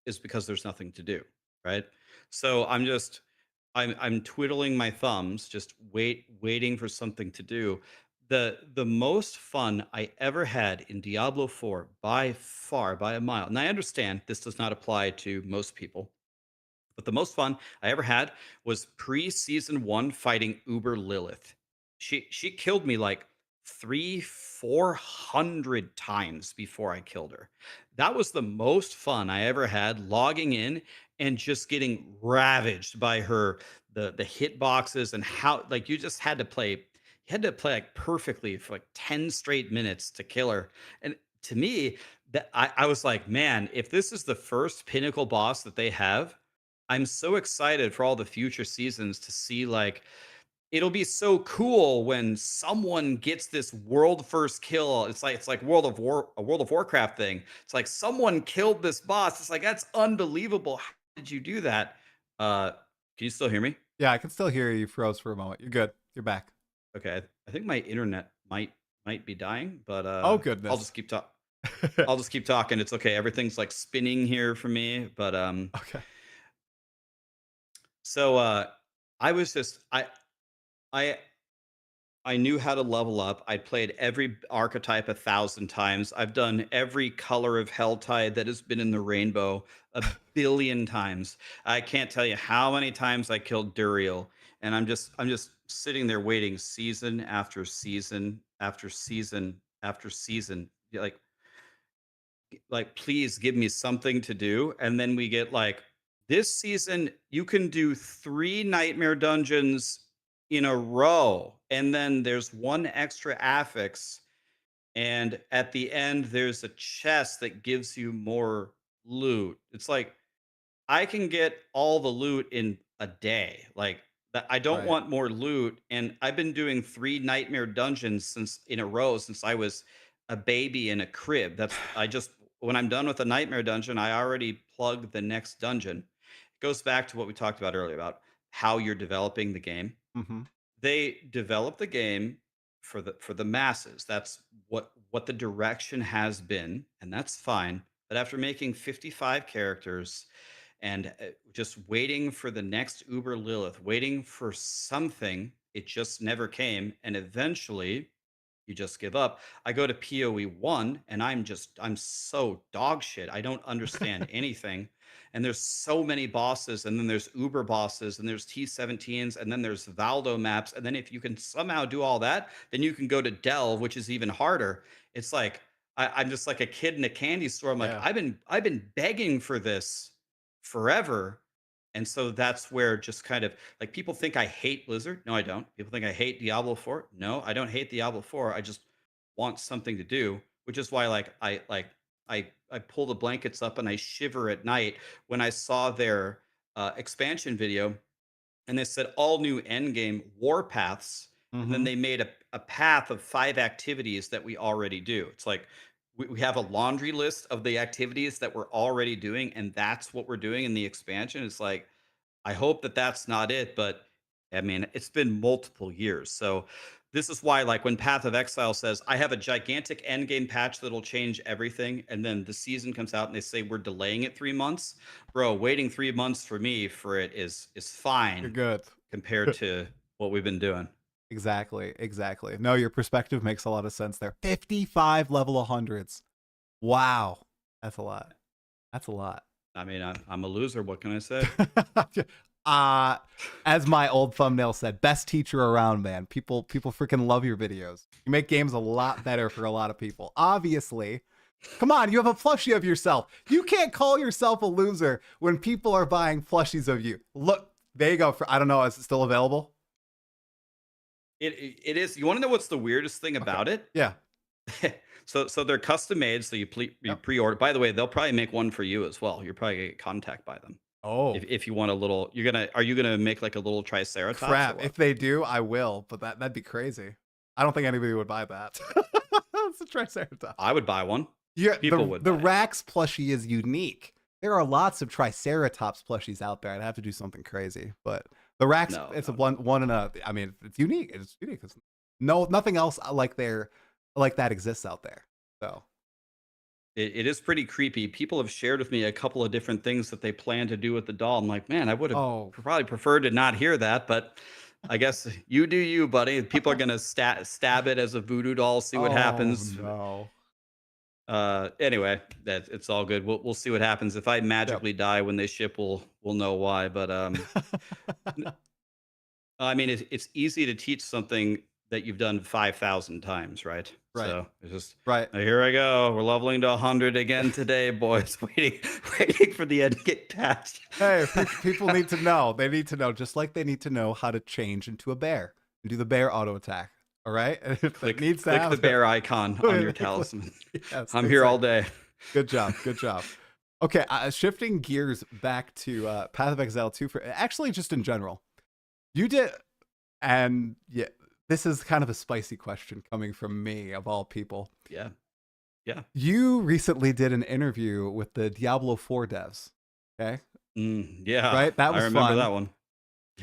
is because there's nothing to do, right? So I'm twiddling my thumbs, just waiting for something to do. The most fun I ever had in Diablo 4 by far, by a mile. And I understand this does not apply to most people, but the most fun I ever had was pre-season 1 fighting Uber Lilith. She killed me like 400 times before I killed her. That was the most fun I ever had logging in and just getting ravaged by her the hitboxes and how like you just had to play had to play like perfectly for like 10 straight minutes to kill her. And to me, that I was like, man, if this is the first pinnacle boss that they have, I'm so excited for all the future seasons to see like it'll be so cool when someone gets this world first kill. It's like a World of Warcraft thing. It's like someone killed this boss. It's like that's unbelievable. How did you do that? Uh can you still hear me? Yeah, I can still hear you. You froze for a moment. You're good. You're back. Okay. I think my internet might be dying, but Oh I'll goodness. just keep talking. I'll just keep talking. It's okay. Everything's like spinning here for me, but Okay. so I was just I I knew how to level up. I played every archetype 1,000 times. I've done every color of Helltide that has been in the rainbow a billion times. I can't tell you how many times I killed Duriel, and I'm just sitting there waiting season after season after season after season. Like please give me something to do, and then we get like this season you can do 3 nightmare dungeons in a row, and then there's one extra affix, and at the end there's a chest that gives you more loot. It's like I can get all the loot in a day. Like that, I don't Right. want more loot. And I've been doing 3 nightmare dungeons since in a row since I was a baby in a crib. That's I just when I'm done with a nightmare dungeon, I already plug the next dungeon. It goes back to what we talked about earlier about how you're developing the game. Mm-hmm. They develop the game for the masses. That's what the direction has been, and that's fine. But after making 55 characters and just waiting for the next Uber Lilith, waiting for something, it just never came. And eventually, you just give up. I go to PoE 1 and I'm so dog shit. I don't understand anything. And there's so many bosses, and then there's Uber bosses, and there's T17s, and then there's Valdo maps. And then if you can somehow do all that, then you can go to Delve, which is even harder. It's like I'm just like a kid in a candy store. I'm like, Yeah. I've been begging for this forever. And so that's where just kind of like people think I hate Blizzard. No, I don't. People think I hate Diablo 4. No, I don't hate Diablo 4. I just want something to do, which is why I pull the blankets up and I shiver at night when I saw their expansion video and they said all new endgame war paths, and then Mm-hmm. they made a path of 5 activities that we already do. It's like we have a laundry list of the activities that we're already doing, and that's what we're doing in the expansion. It's like I hope that that's not it, but I mean, it's been multiple years. So this is why, like, when Path of Exile says, I have a gigantic endgame patch that'll change everything, and then the season comes out and they say we're delaying it 3 months, bro, waiting 3 months for me for it is You're fine good. compared to what we've been doing. Exactly. Exactly. No, your perspective makes a lot of sense there. 55 level 100s. Wow. That's a lot. That's a lot. I mean, I'm a loser. What can I say? uh as my old thumbnail said, best teacher around, man. People freaking love your videos. You make games a lot better for a lot of people. Obviously. Come on, you have a plushie of yourself. You can't call yourself a loser when people are buying plushies of you. Look, there you go. I don't know, is it still available? It is. You want to know what's the weirdest thing Okay. about it? Yeah. So they're custom made. So you Yep. pre-order. By the way, they'll probably make one for you as well. You're probably gonna get contact by them. Oh, If you want a little, are you gonna make like a little triceratops or crap. what? If they do, I will, but that'd be crazy. I don't think anybody would buy that. It's a Triceratops. I would buy one. Yeah, People would the buy it. Raxx plushie is unique. There are lots of Triceratops plushies out there. I'd have to do something crazy, but the Raxx, No, it's no, a no. one in a. I mean, it's unique. It's unique. It's, no, nothing else like that exists out there. So It is pretty creepy. People have shared with me a couple of different things that they plan to do with the doll. I'm like, man, I would have oh, probably preferred to not hear that, but I guess you do you, buddy. People are gonna stab it as a voodoo doll, see what oh happens. no. Anyway, that it's all good. We'll see what happens. If I Yep. magically die when they ship, we'll know why. But I mean, it's easy to teach something that you've done 5,000 times, right? Right. So it's just Right. here I go. We're leveling to 100 again today, boys. Waiting for the end to get patched. Hey, people need to know. They need to know, just like they need to know how to change into a bear and do the bear auto attack. All right, if that needs to Click the happen. bear icon on your talisman. Yes, I'm here all exactly. day. Good job. Good job. Okay, shifting gears back to Path of Exile 2 for actually just in general. You did, and yeah, this is kind of a spicy question coming from me of all people. Yeah. Yeah. You recently did an interview with the Diablo 4 devs. Okay, Yeah. right? That I was remember fun. that one.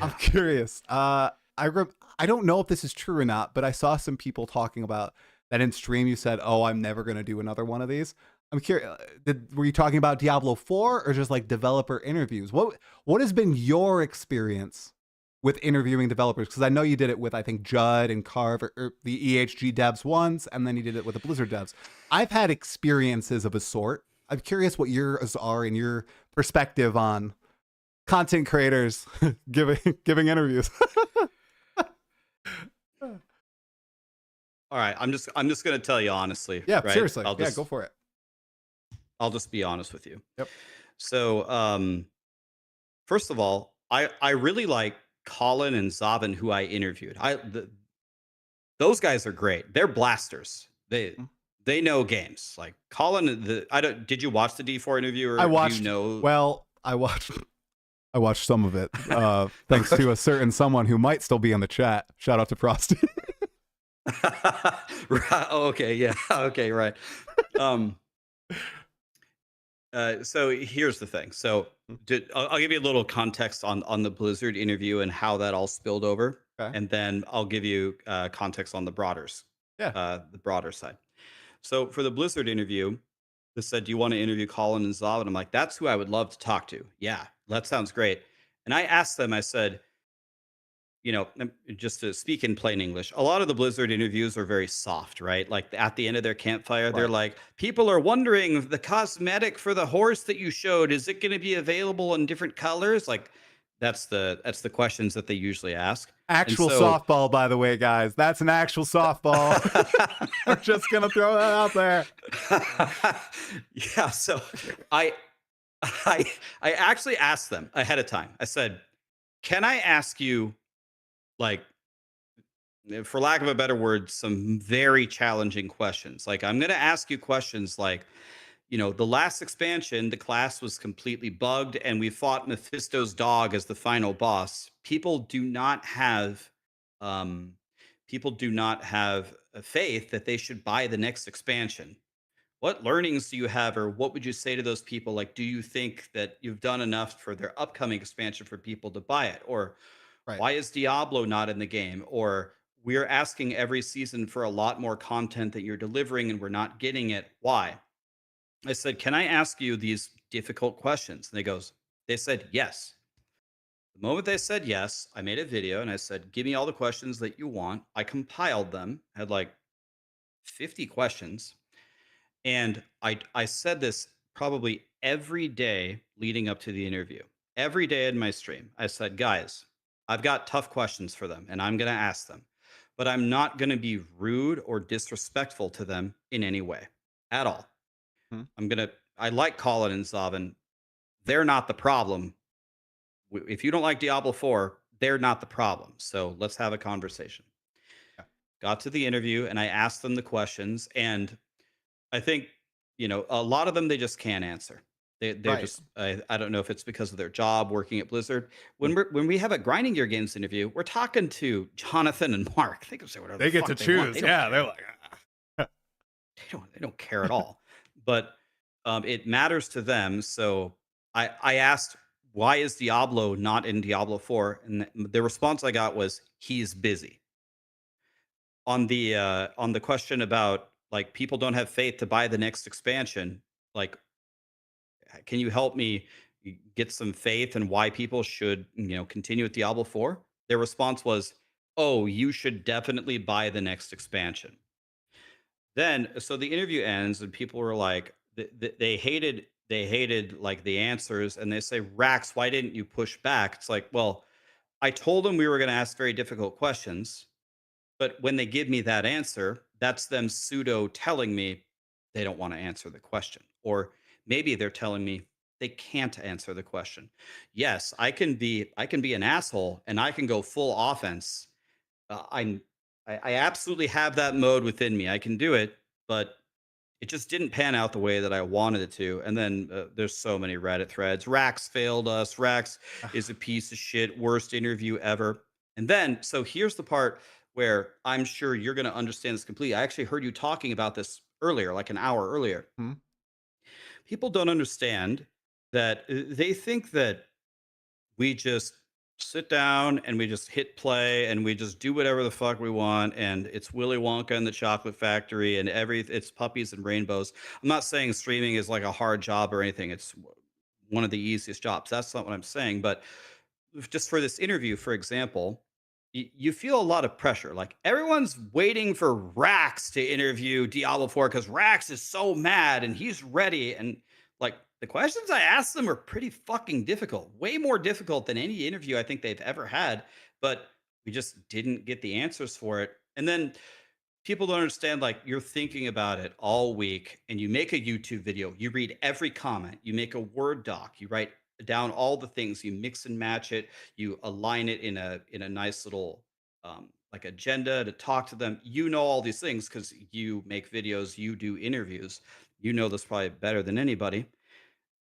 I'm Yeah. curious. I don't know if this is true or not, but I saw some people talking about that in stream. You said, "Oh, I'm never going to do another one of these." I'm curious. Were you talking about Diablo 4 or just like developer interviews? What has been your experience with interviewing developers? Because I know you did it with I think Judd and Carve or the EHG devs once, and then you did it with the Blizzard devs. I've had experiences of a sort. I'm curious what yours are and your perspective on content creators giving interviews. All right. I'm just gonna tell you honestly, Yeah, right? seriously. Yeah, go for it. I'll just be honest with you. Yep. So first of all, I really like Colin and Zavin, who I interviewed. Those guys are great. They're blasters. They know games. Like Colin, I don't. Did you watch the D4 interview, I or do you watched. know? Well, I watched some of it. Thanks to a certain someone who might still be in the chat. Shout out to Frosty. Right, oh, okay, yeah, okay, right. Um, so here's the thing. So I'll give you a little context on the Blizzard interview and how that all spilled over, Okay. and then I'll give you context on Yeah. the broader side. So for the Blizzard interview, they said, "Do you want to interview Colin and Zav?" And I'm like, "That's who I would love to talk to. Yeah, that sounds great." And I asked them, I said, just to speak in plain English, a lot of the Blizzard interviews are very soft, right? Like at the end of their campfire, they're Right. like, "People are wondering the cosmetic for the horse that you showed, is it going to be available in different colors?" Like that's the questions that they usually ask. And Actual so softball, by the way, guys. That's an actual softball. We're just gonna throw that out there. yeah, so I I I actually asked them ahead of time. I said, "Can I ask you, like, for lack of a better word, some very challenging questions? Like, I'm going to ask you questions like, the last expansion, the class was completely bugged, and we fought Mephisto's dog as the final boss. Um, people do not have a faith that they should buy the next expansion. What learnings do you have, or what would you say to those people? Like, do you think that you've done enough for their upcoming expansion for people to buy it? Or Right. why is Diablo not in the game? Or we're asking every season for a lot more content that you're delivering and we're not getting it. Why?" I said, "Can I ask you these difficult questions?" And they said, "Yes." The moment they said yes, I made a video and I said, "Give me all the questions that you want." I compiled them, had like 50 questions. And I said this probably every day leading up to the interview. Every day in my stream, I said, "Guys, I've got tough questions for them and I'm going to ask them, but I'm not going to be rude or disrespectful to them in any way at all. Hmm. I like Colin and Zavin. They're not the problem. If you don't like Diablo 4, they're not the problem. So let's have a conversation." Yeah. Got to the interview and I asked them the questions, and I think, a lot of them they just can't answer. They're Right. just I don't know if it's because of their job working at Blizzard. Hmm. When we have a Grinding Gear Games interview, we're talking to Jonathan and Mark. They can say whatever the They get to fuck they want. choose. They don't Yeah, they're care. like, They don't care at all. But it matters to them. So I asked, "Why is Diablo not in Diablo 4?" And the response I got was, "He's busy." On the question about, like, people don't have faith to buy the next expansion, like, can you help me get some faith and why people should, continue with Diablo 4? Their response was, "Oh, you should definitely buy the next expansion." Then, so the interview ends, and people were like, they hated like the answers, and they say, "Rax, why didn't you push back?" It's like, well, I told them we were going to ask very difficult questions, but when they give me that answer, that's them pseudo telling me they don't want to answer the question. Or maybe they're telling me they can't answer the question. Yes, I can be an asshole and I can go full offense. I'm I absolutely have that mode within me. I can do it, but it just didn't pan out the way that I wanted it to. And then there's so many Reddit threads. Raxx failed us. Raxx is a piece of shit. Worst interview ever. And then, so here's the part where I'm sure you're going to understand this completely. I actually heard you talking about this earlier, like an hour earlier. Hmm? People don't understand that they think that we just sit down and we just hit play and we just do whatever the fuck we want, and it's Willy Wonka and the Chocolate Factory and it's puppies and rainbows. I'm not saying streaming is like a hard job or anything. It's one of the easiest jobs. That's not what I'm saying. But just for this interview, for example, you feel a lot of pressure. Like everyone's waiting for Rax to interview Diablo 4 because Rax is so mad and he's ready. And like the questions I asked them are pretty fucking difficult, way more difficult than any interview I think they've ever had. But we just didn't get the answers for it. And then people don't understand, like you're thinking about it all week and you make a YouTube video, you read every comment, you make a Word doc, you write down all the things, you mix and match it, you align it in a nice little like agenda to talk to them. You know all these things because you make videos, you do interviews. You know this probably better than anybody.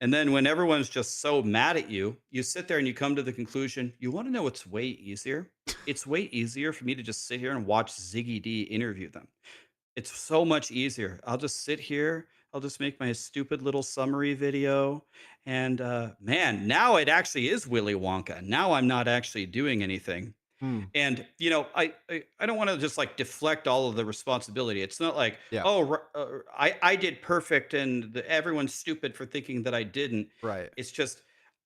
And then when everyone's just so mad at you, you sit there and you come to the conclusion, you want to know what's way easier? It's way easier for me to just sit here and watch Ziggy D interview them. It's so much easier. I'll just sit here, I'll just make my stupid little summary video. And man, now it actually is Willy Wonka. Now I'm not actually doing anything. Hmm. And you know, I don't want to just like deflect all of the responsibility. It's not like, Yeah. oh, I did perfect and everyone's stupid for thinking that I didn't. Right. It's just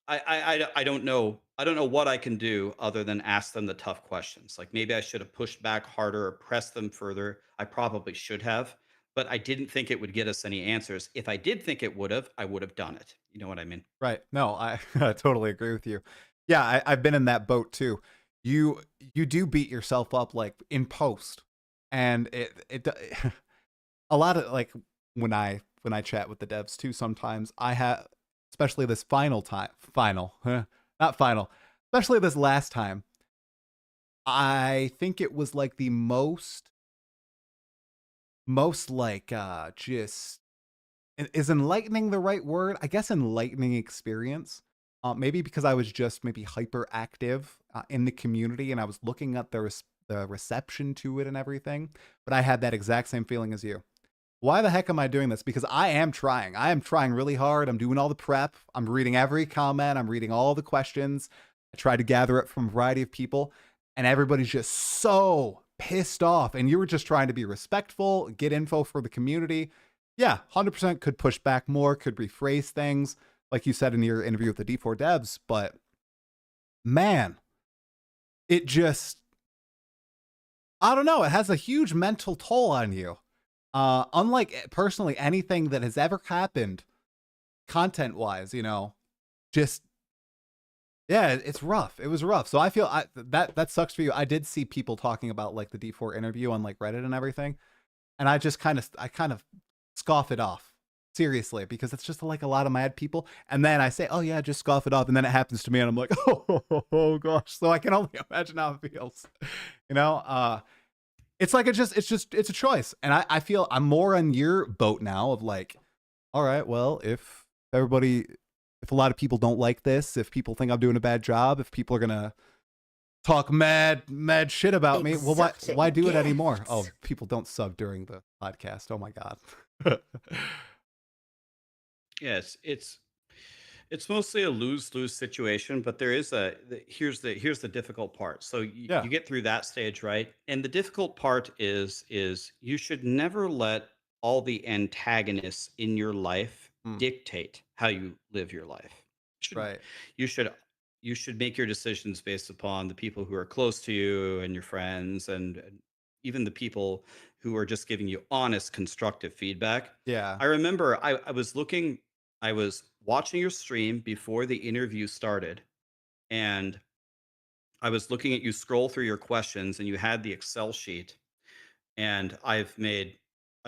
I don't know. I don't know what I can do other than ask them the tough questions. Like maybe I should have pushed back harder or pressed them further. I probably should have, but I didn't think it would get us any answers. If I did think it would have, I would have done it. You know what I mean? Right. No, I I totally agree with you. Yeah, I've been in that boat too. You do beat yourself up like in post, and a lot of like when I chat with the devs too. Sometimes I have, especially this final, not final, especially this last time. I think it was like the most like just is enlightening the right word? I guess enlightening experience. Maybe because I was just maybe hyperactive in the community and I was looking at the reception to it and everything. But I had that exact same feeling as you. Why the heck am I doing this? Because I am trying. I am trying really hard. I'm doing all the prep. I'm reading every comment. I'm reading all the questions. I tried to gather it from a variety of people, and everybody's just so pissed off. And you were just trying to be respectful, get info for the community. Yeah, 100% could push back more, could rephrase things, like you said in your interview with the D4 devs. But man, it just, I don't know, it has a huge mental toll on you. Unlike personally anything that has ever happened content wise, you know, just yeah, it's rough. It was rough. So I feel that sucks for you. I did see people talking about like the D4 interview on like Reddit and everything, and I kind of scoff it off seriously because it's just like a lot of mad people. And then I say, oh yeah, just scoff it off, and then it happens to me, and I'm like, oh gosh. So I can only imagine how it feels, you know. It's like it's a choice, and I feel I'm more on your boat now of like, all right, well, if a lot of people don't like this, if people think I'm doing a bad job, if people are gonna talk mad shit about me, well, why do it anymore? Oh, people don't sub during the podcast. Oh my god. Yes, it's mostly a lose-lose situation, but there is here's the difficult part. So Yeah. you get through that stage, right? And the difficult part is you should never let all the antagonists in your life Hmm. dictate how you live your life. Should Right. you should you should make your decisions based upon the people who are close to you and your friends and even the people who are just giving you honest, constructive feedback. Yeah. I remember I was watching your stream before the interview started, and I was looking at you scroll through your questions, and you had the Excel sheet. And I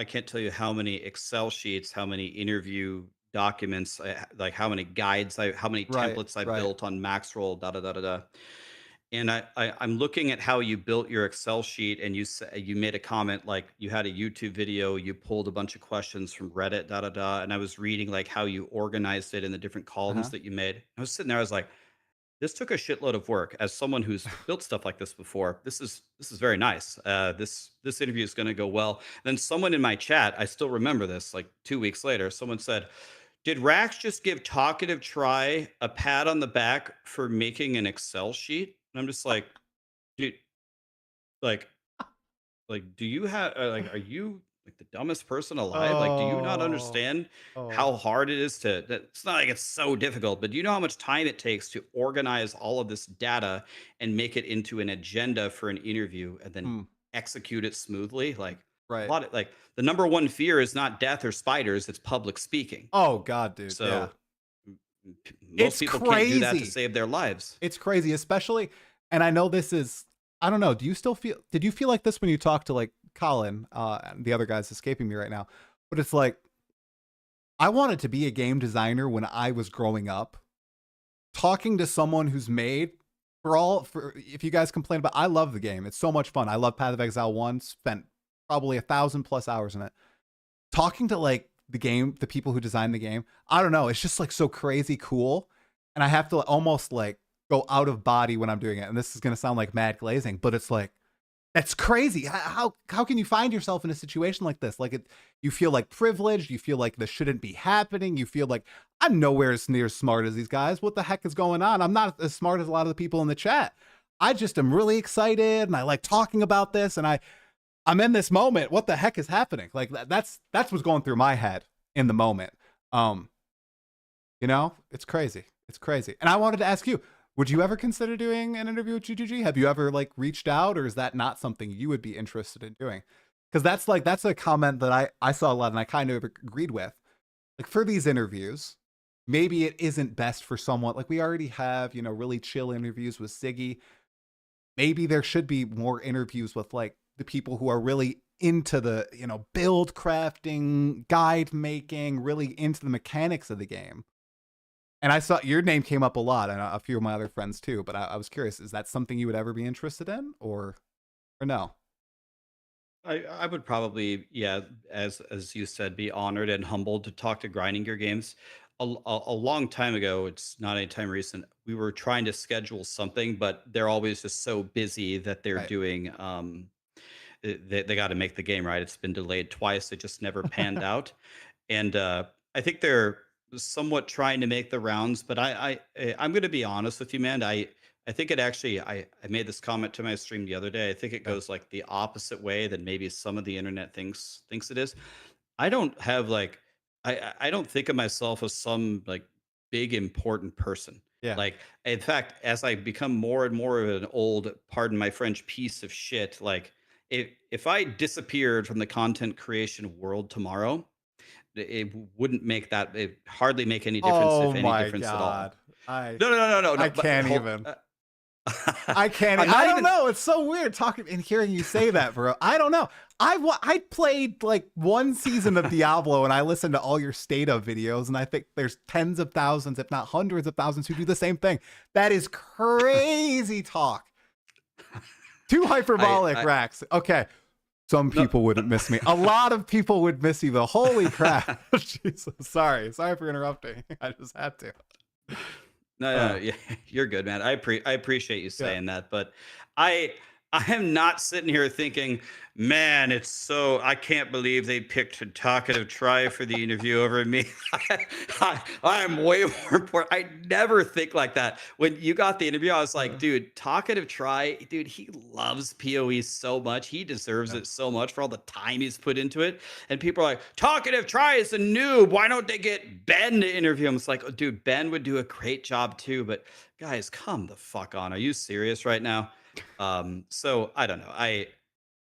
can't tell you how many Excel sheets, how many interview documents, like how many guides, how many Right. templates I Right. built on Maxroll, da da da da da. And I'm looking at how you built your Excel sheet, and you made a comment like you had a YouTube video, you pulled a bunch of questions from Reddit, da da da, and I was reading like how you organized it in the different columns Uh-huh. that you made. I was sitting there, I was like, this took a shitload of work. As someone who's built stuff like this before, this is very nice. This interview is going to go well. Then someone in my chat, I still remember this, like 2 weeks later, someone said, "Did Rax just give Talkative Try a pat on the back for making an Excel sheet?" And I'm just like, dude, like, do you have like, are you like the dumbest person alive? Like, do you not Oh. understand Oh. how hard it is it's not like it's so difficult, but do you know how much time it takes to organize all of this data and make it into an agenda for an interview and then Hmm. execute it smoothly? Like, a Right. lot of like the number one fear is not death or spiders, it's public speaking. Oh god, dude. Yeah. So most It's people can't do that to crazy. save their lives. It's crazy, especially, and I know this is, I don't know, do you still feel, did you feel like this when you talked to like Colin, and the other guy's escaping me right now, but it's like, I wanted to be a game designer when I was growing up. Talking to someone who's made, for if you guys complain about, I love the game. It's so much fun. I love Path of Exile 1, spent probably 1,000+ hours in it. Talking to like the people who designed the game, I don't know, it's just like so crazy cool. And I have to almost like go out of body when I'm doing it. And this is gonna sound like mad glazing, but it's like, that's crazy. How can you find yourself in a situation like this? Like, you feel like privileged. You feel like this shouldn't be happening. You feel like, I'm nowhere as near as smart as these guys. What the heck is going on? I'm not as smart as a lot of the people in the chat. I just am really excited and I like talking about this, and I'm in this moment. What the heck is happening? Like, that's what's going through my head in the moment. Um, it's crazy. It's crazy. And I wanted to ask you, would you ever consider doing an interview with GGG? Have you ever like reached out, or is that not something you would be interested in doing? Because that's a comment that I saw a lot and I kind of agreed with. Like, for these interviews, maybe it isn't best for someone like, we already have, really chill interviews with Siggy. Maybe there should be more interviews with like the people who are really into the, build crafting, guide making, really into the mechanics of the game. And I saw your name came up a lot, and a few of my other friends too. But I was curious: is that something you would ever be interested in, or no? I would probably, yeah, as you said, be honored and humbled to talk to Grinding Gear Games. A long time ago, it's not any time recent, we were trying to schedule something, but they're always just so busy that they're Right. doing they got to make the game, right. It's been delayed twice, it just never panned out. And I think they're somewhat trying to make the rounds. But I'm going to be honest with you, man. I think it actually. I made this comment to my stream the other day. I think it Yeah. goes like the opposite way than maybe some of the internet thinks it is. I don't have like I don't think of myself as some like big important person. Yeah. Like, in fact, as I become more and more of an old, pardon my French, piece of shit, like if I disappeared from the content creation world tomorrow, it wouldn't make that it hardly make any difference, Oh if any my difference at all. god. I No, no, no, no, no, I no. But can't hold. even. I can't. I'm I not don't even. know. It's so weird talking and hearing you say that, bro. I don't know. I played like one season of Diablo, and I listened to all your state of videos, and I think there's tens of thousands, if not hundreds of thousands, who do the same thing. That is crazy talk. Too hyperbolic, I Raxx. Okay. Some no. people wouldn't miss me. A lot of people would miss you, though. Holy crap. Jesus. Sorry for interrupting. I just had to. No, no, Uh, yeah, you're good, man. I appreciate you yeah. saying that, but I I am not sitting here thinking, man, it's so I can't believe they picked a Talkative Try for the interview over me. I am way more important. I never think like that. When you got the interview, I was like, Uh, dude, Talkative Try, dude, he loves PoE so much. He deserves yeah. it so much for all the time he's put into it. And people are like, Talkative Try is a noob. Why don't they get Ben to interview him? It's like, oh, dude, Ben would do a great job too. But guys, come the fuck on. Are you serious right now? So I don't know.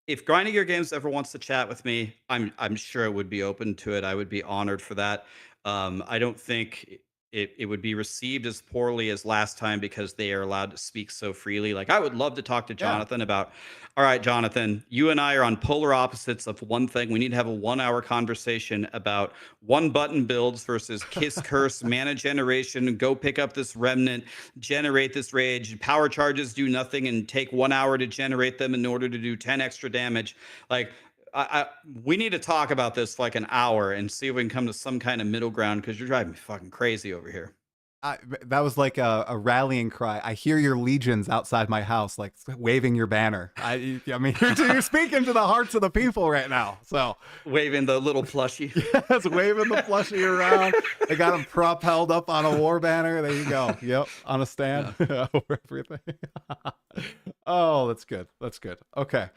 If Grinding Your Games ever wants to chat with me, I'm sure it would be open to it. I would be honored for that. I don't think it would be received as poorly as last time because they are allowed to speak so freely. Like I would love to talk to Yeah. Jonathan about, all right, Jonathan, you and I are on polar opposites of one thing. We need to have a 1 hour conversation about one button builds versus kiss curse, mana generation, go pick up this remnant, generate this rage, power charges do nothing and take 1 hour to generate them in order to do 10 extra damage. Like we need to talk about this for like an hour and see if we can come to some kind of middle ground because you're driving me fucking crazy over here. That was like a rallying cry. I hear your legions outside my house, like waving your banner. I mean, you're speaking to the hearts of the people right now. So Waving the little plushie. yes, waving the plushie around. They got him propelled up on a war banner. There you go. Yep, on a stand over everything. Oh, that's good. That's good. Okay.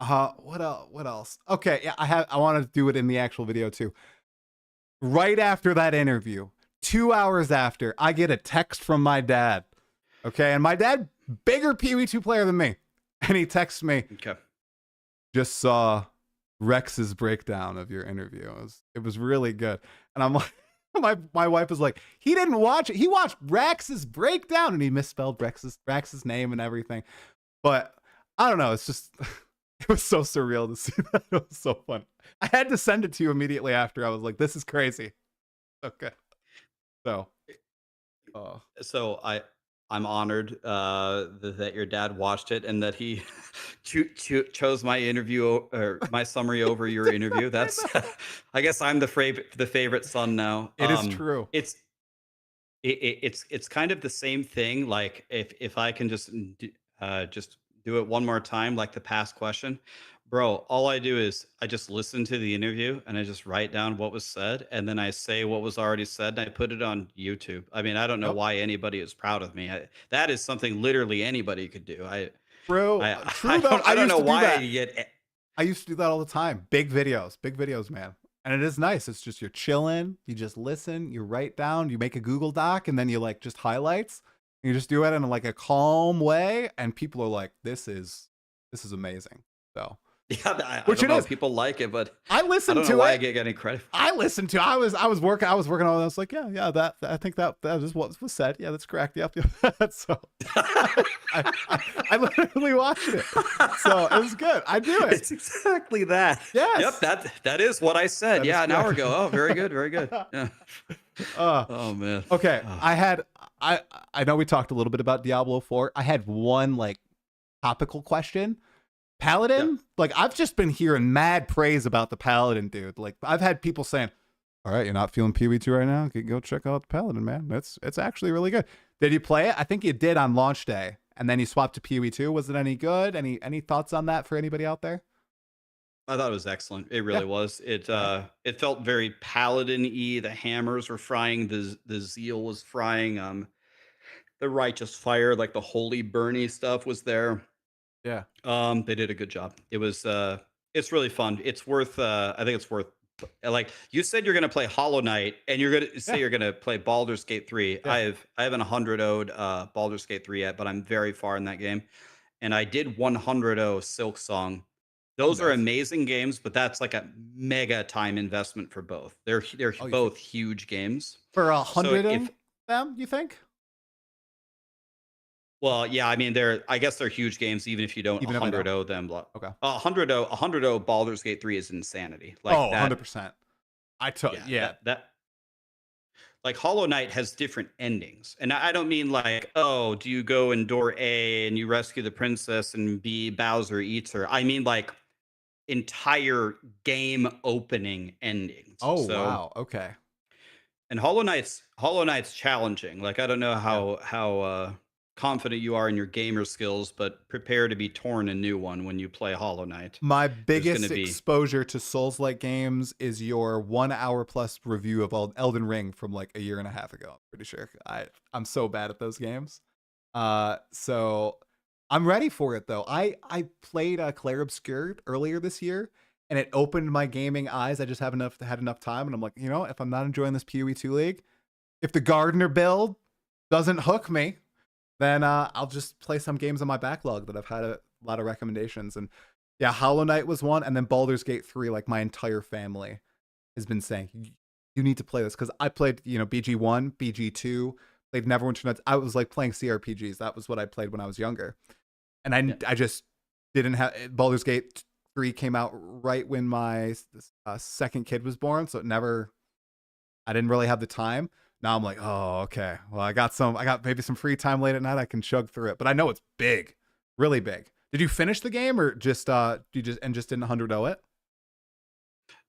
What else? What else? Okay, yeah, I want to do it in the actual video too. Right after that interview, 2 hours after, I get a text from my dad. Okay, and my dad, bigger PoE2 player than me, and he texts me. Okay. Just saw Rex's breakdown of your interview. It was really good, and I'm like, my wife is like, he didn't watch it. He watched Rax's breakdown, and he misspelled Rax's name and everything. But I don't know. It's just. It was so surreal to see that. It was so fun. I had to send it to you immediately after. I was like, this is crazy. Okay. So I'm honored that your dad watched it and that he chose my interview or my summary over your interview. That's I guess I'm the favorite son now. it is true. It's kind of the same thing. Like if I can just do it one more time, like the past question, bro. All I do is I just listen to the interview and I just write down what was said, and then I say what was already said, and I put it on YouTube. I mean, I don't know Yep. why anybody is proud of me. That is something literally anybody could do. True. I don't know why I get. I used to do that all the time. Big videos, man. And it is nice. It's just you're chilling, you just listen, you write down, you make a Google Doc, and then you like just highlights. You just do it in like a calm way, and people are like, "This is amazing." So, Yeah, I which don't it know is. if people like it, but I listened I don't to know why it. I get any credit. I listened to. I was working on it. I was like, yeah. That I think that is what was said. Yeah, that's correct. Yep. So I literally watched it. So it was good. I do it. It's exactly that. Yes. Yep. That is what I said. That Yeah, is an hour correct. ago. Oh, very good. Very good. Yeah. Oh man. Okay. Oh. I know we talked a little bit about Diablo 4. I had one like topical question. Paladin, like I've just been hearing mad praise about the Paladin, dude. Like I've had people saying, "All right, you're not feeling PoE2 right now? Go check out the Paladin, man. It's actually really good." Did you play it? I think you did on launch day, and then you swapped to PoE2. Was it any good? Any thoughts on that for anybody out there? I thought it was excellent. It really was. It felt very paladin-y. The hammers were frying, the zeal was frying, the righteous fire, like the holy burny stuff was there. Yeah. They did a good job. It's really fun. It's worth I think it's worth like you said you're gonna play Hollow Knight and you're gonna say Yeah. you're gonna play Baldur's Gate 3. Yeah. I haven't 100 Baldur's Gate 3 yet, but I'm very far in that game. And I did 100 Silk Song. Oh, Those are nice. amazing games, but that's like a mega time investment for both. They're Oh, you both huge games. For So 100 if of them, you think? Well, yeah, I mean, I guess they're huge games, even if you don't Even if I don't. 100 them. Okay. 100 Baldur's Gate 3 is insanity. Like Oh, that. 100%. I took yeah. That like Hollow Knight has different endings, and I don't mean like, oh, do you go in door A and you rescue the princess, and B, Bowser eats her. I mean like entire game opening endings. Oh, So wow. Okay. and Hollow Knight's challenging. Like I don't know how confident you are in your gamer skills, but prepare to be torn a new one when you play Hollow Knight. My There's biggest gonna be exposure to Souls-like games is your 1 hour plus review of Elden Ring from like a year and a half ago. I'm pretty sure. I'm so bad at those games. So I'm ready for it though. I played Clair Obscur earlier this year, and it opened my gaming eyes. I just had enough time, and I'm like, you know, if I'm not enjoying this PoE2 league, if the Gardener build doesn't hook me, then I'll just play some games on my backlog that I've had a lot of recommendations. And yeah, Hollow Knight was one, and then Baldur's Gate 3, like my entire family has been saying, you need to play this because I played, BG1, BG2, played Neverwinter Nights. I was like playing CRPGs. That was what I played when I was younger, and I just didn't have Baldur's Gate 3 came out right when my second kid was born, so I didn't really have the time. Now I'm like, oh, okay. Well, I got maybe some free time late at night. I can chug through it, but I know it's big, really big. Did you finish the game or just just didn't 100 it?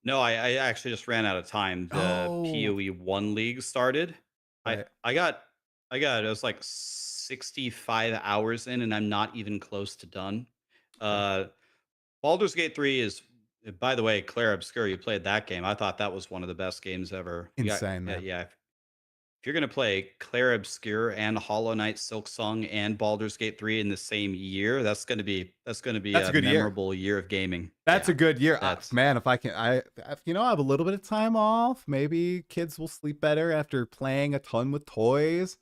No, I actually just ran out of time. The Oh, PoE 1 league started. right. I got it was like 65 hours in, and I'm not even close to done. Okay. Uh Baldur's Gate 3 is, by the way, Claire Obscure, you played that game. I thought that was one of the best games ever. Insane, Yeah, man. yeah. If you're gonna play Claire Obscure and Hollow Knight, Silksong, and Baldur's Gate 3 in the same year, that's gonna be That's a a good year. memorable year of gaming. That's Yeah, a good year. that's Man, if I can, I have a little bit of time off. Maybe kids will sleep better after playing a ton with toys.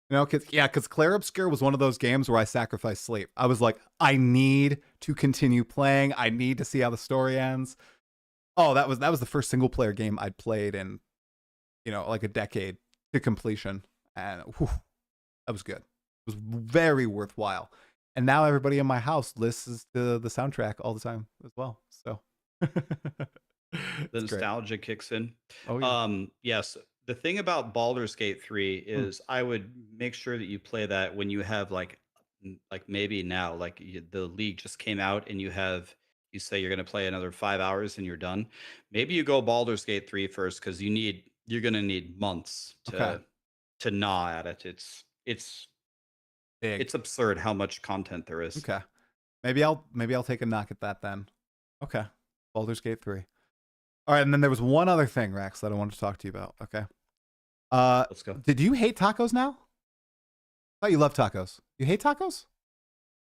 Because Claire Obscure was one of those games where I sacrificed sleep. I was like, I need to continue playing. I need to see how the story ends. Oh, that was the first single player game I'd played in, like a decade to completion, and whew, that was good. It was very worthwhile. And now everybody in my house listens to the soundtrack all the time as well. So the it's great. nostalgia kicks in. Oh yeah. Yes, the thing about Baldur's Gate 3 Hmm. is I would make sure that you play that when you have like maybe now the league just came out and you say you're going to play another 5 hours and you're done. Maybe you go Baldur's Gate 3 first cuz you're going to need months Okay. to gnaw at it. It's Big. it's absurd how much content there is. Okay. Maybe I'll take a knock at that then. Okay. Baldur's Gate 3. All right, and then there was one other thing, Raxx, that I wanted to talk to you about. Okay. Let's go. Did you hate tacos now? I thought you love tacos. You hate tacos?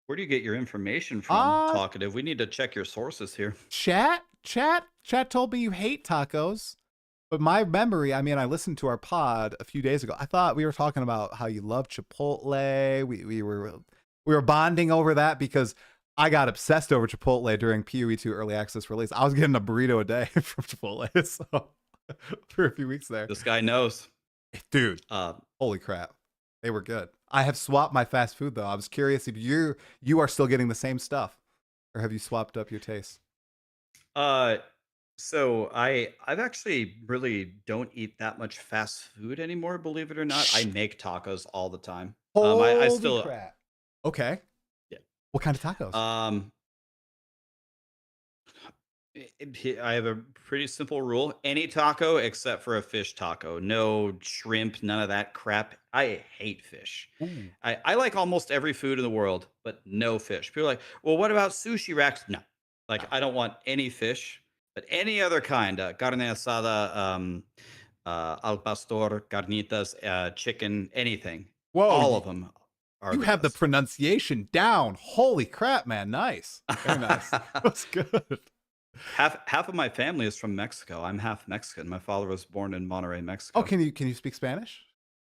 Where do you get your information from, Talkative? We need to check your sources here. Chat told me you hate tacos. But my memory, I mean, I listened to our pod a few days ago. I thought we were talking about how you love Chipotle. We were bonding over that because I got obsessed over Chipotle during PoE2 early access release. I was getting a burrito a day from Chipotle, so for a few weeks there. This guy knows. Dude, holy crap. They were good. I have swapped my fast food though. I was curious if you are still getting the same stuff, or have you swapped up your taste? So I've actually really don't eat that much fast food anymore, believe it or not. I make tacos all the time. I Holy still crap. Okay. Yeah. What kind of tacos? I have a pretty simple rule. Any taco except for a fish taco. No shrimp, none of that crap. I hate fish. Ooh. I like almost every food in the world, but no fish. People are like, well, what about sushi, Raxx? No. Like, I don't want any fish, but any other kind. Carne asada, al pastor, carnitas, chicken, anything. Whoa. All of them are You the have the best. pronunciation down. Holy crap, man. Nice. Very nice. That's good. Half of my family is from Mexico. I'm half Mexican. My father was born in Monterrey, Mexico. Oh, can you speak Spanish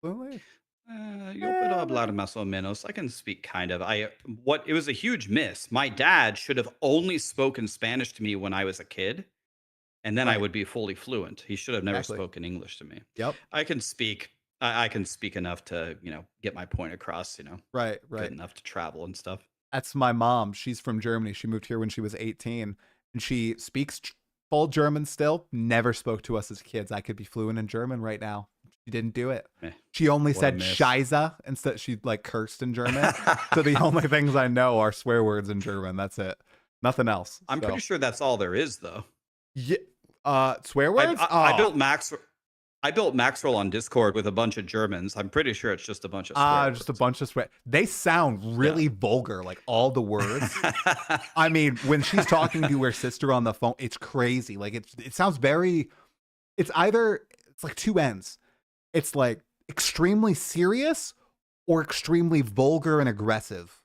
fluently? Yo puedo hablar más o menos. I can speak kind of. It was a huge miss. My dad should have only spoken Spanish to me when I was a kid, and then I Right. would be fully fluent. He should have never Exactly. spoken English to me. Yep. I can speak. I can speak enough to get my point across. Right. Good enough to travel and stuff. That's my mom. She's from Germany. She moved here when she was 18, and she speaks full German still. Never spoke to us as kids. I could be fluent in German right now. She didn't do it. She only said Scheiße instead. She like cursed in German. So the only things I know are swear words in German. That's it. Nothing else. I'm pretty sure that's all there is, though. Yeah. Swear words. I built Maxwell on Discord with a bunch of Germans. I'm pretty sure it's just a bunch of swear words. Just a bunch of swear. They sound really vulgar, like all the words. I mean, when she's talking to her sister on the phone, it's crazy. Like it sounds very. It's like two ends. It's like extremely serious or extremely vulgar and aggressive.